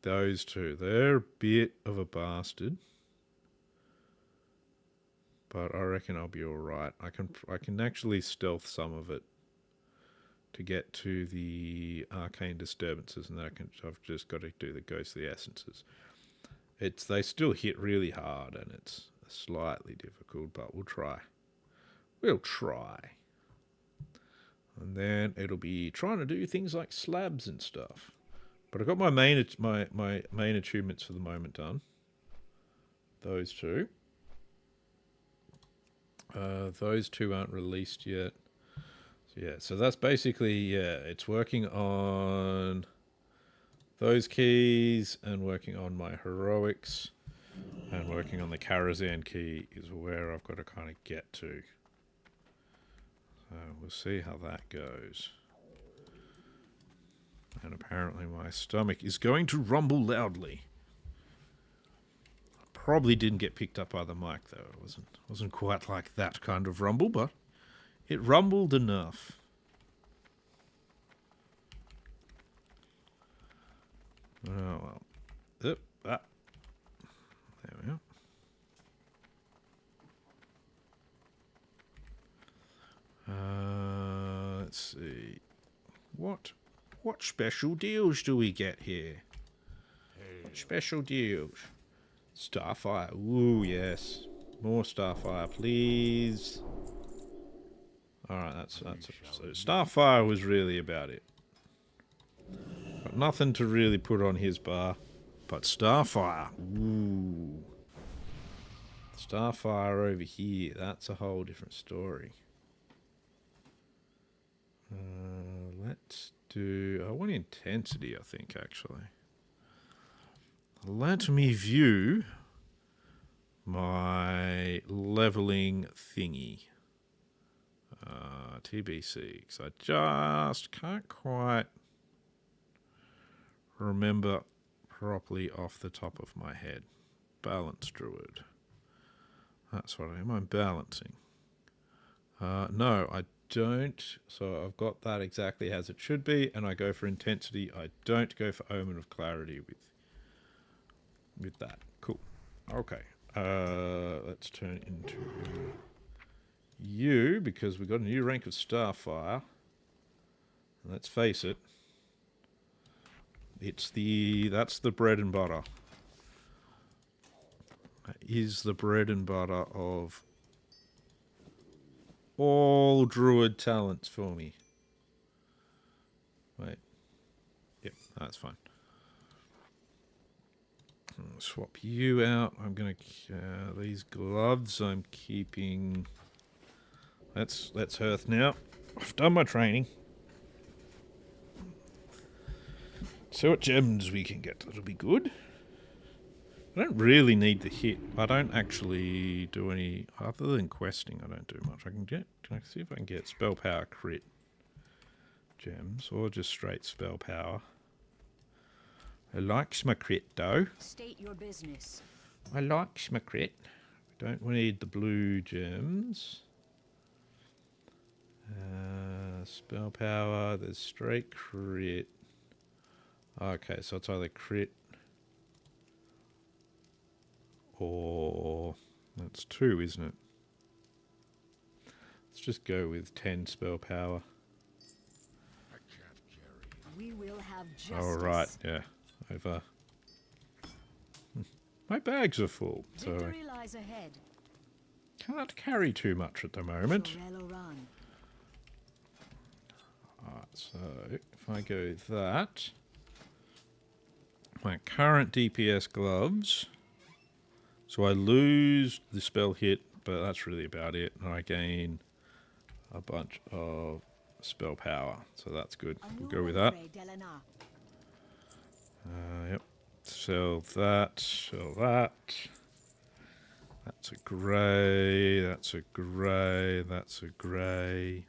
[SPEAKER 1] those two. They're a bit of a bastard, but I reckon I'll be all right. I can actually stealth some of it to get to the arcane disturbances, and then I've just got to do the ghostly essences. They still hit really hard, and it's slightly difficult, but we'll try. We'll try. And then it'll be trying to do things like slabs and stuff. But I've got my main achievements for the moment done. Those two. Those two aren't released yet. So yeah, so that's basically, yeah, it's working on those keys and working on my heroics and working on the Karazhan key is where I've got to kind of get to. So we'll see how that goes. And apparently my stomach is going to rumble loudly. Probably didn't get picked up by the mic though. It wasn't quite like that kind of rumble, but it rumbled enough. Oh well. There we are. Let's see. What special deals do we get here?
[SPEAKER 2] Hail,
[SPEAKER 1] Special deals. Starfire. Ooh, yes. More Starfire, please. Alright, that's so Starfire was really about it. Got nothing to really put on his bar. But Starfire. Ooh. Starfire over here. That's a whole different story. Let's do... I want intensity, I think, actually. Let me view my leveling thingy. TBC. Because I just can't quite remember properly off the top of my head. Balance Druid. That's what I am. I'm balancing. No, I don't. So I've got that exactly as it should be, and I go for intensity. I don't go for Omen of Clarity with that. Cool. Okay. Let's turn into you, because we've got a new rank of Starfire. Let's face it. That's the bread and butter. That is the bread and butter of all druid talents for me. Wait. Yep, that's fine. I'll swap you out. I'm gonna these gloves I'm keeping. Let's hearth now. I've done my training. See what gems we can get. That'll be good. I don't really need the hit. I don't actually do any other than questing. I don't do much. Can I see if I can get spell power crit gems or just straight spell power. I likes my crit though.
[SPEAKER 3] State your business.
[SPEAKER 1] I likes my crit. Don't need the blue gems. Spell power. There's straight crit. Okay, so it's either crit or that's 2, isn't it? Let's just go with 10 spell power.
[SPEAKER 2] I can't carry.
[SPEAKER 3] We will have justice.
[SPEAKER 1] All right, yeah, over. My bags are full, so
[SPEAKER 3] Victory lies ahead.
[SPEAKER 1] can't carry too much at the moment.
[SPEAKER 3] Sorello run.
[SPEAKER 1] Alright, so if I go that, my current DPS gloves, so I lose the spell hit, but that's really about it, and I gain a bunch of spell power, so that's good. We'll go with that. Yep. Sell that, sell that. That's a grey, that's a grey, that's a grey.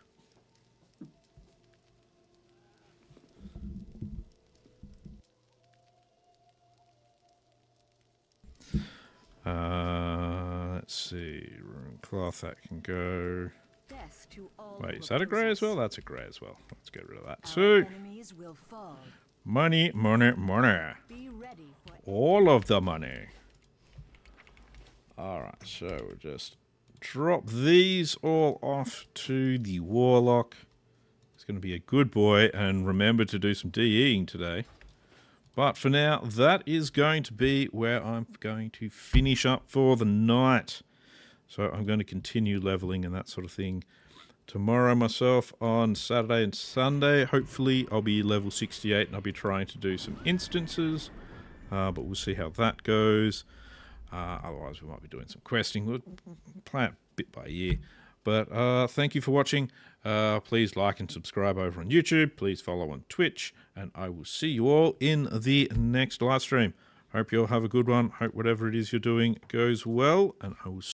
[SPEAKER 1] Let's see, rune cloth, that can go. Wait, is that a grey as well? That's a grey as well. Let's get rid of that too. Money, money, money. All of the money. Alright, so we'll just drop these all off to the Warlock. He's going to be a good boy and remember to do some DEing today. But for now, that is going to be where I'm going to finish up for the night. So I'm going to continue leveling and that sort of thing tomorrow myself on Saturday and Sunday. Hopefully I'll be level 68 and I'll be trying to do some instances. But we'll see how that goes. Otherwise we might be doing some questing. We'll play it bit by ear. But thank you for watching. Please like and subscribe over on YouTube. Please follow on Twitch. And I will see you all in the next live stream. Hope you all have a good one. Hope whatever it is you're doing goes well. And I will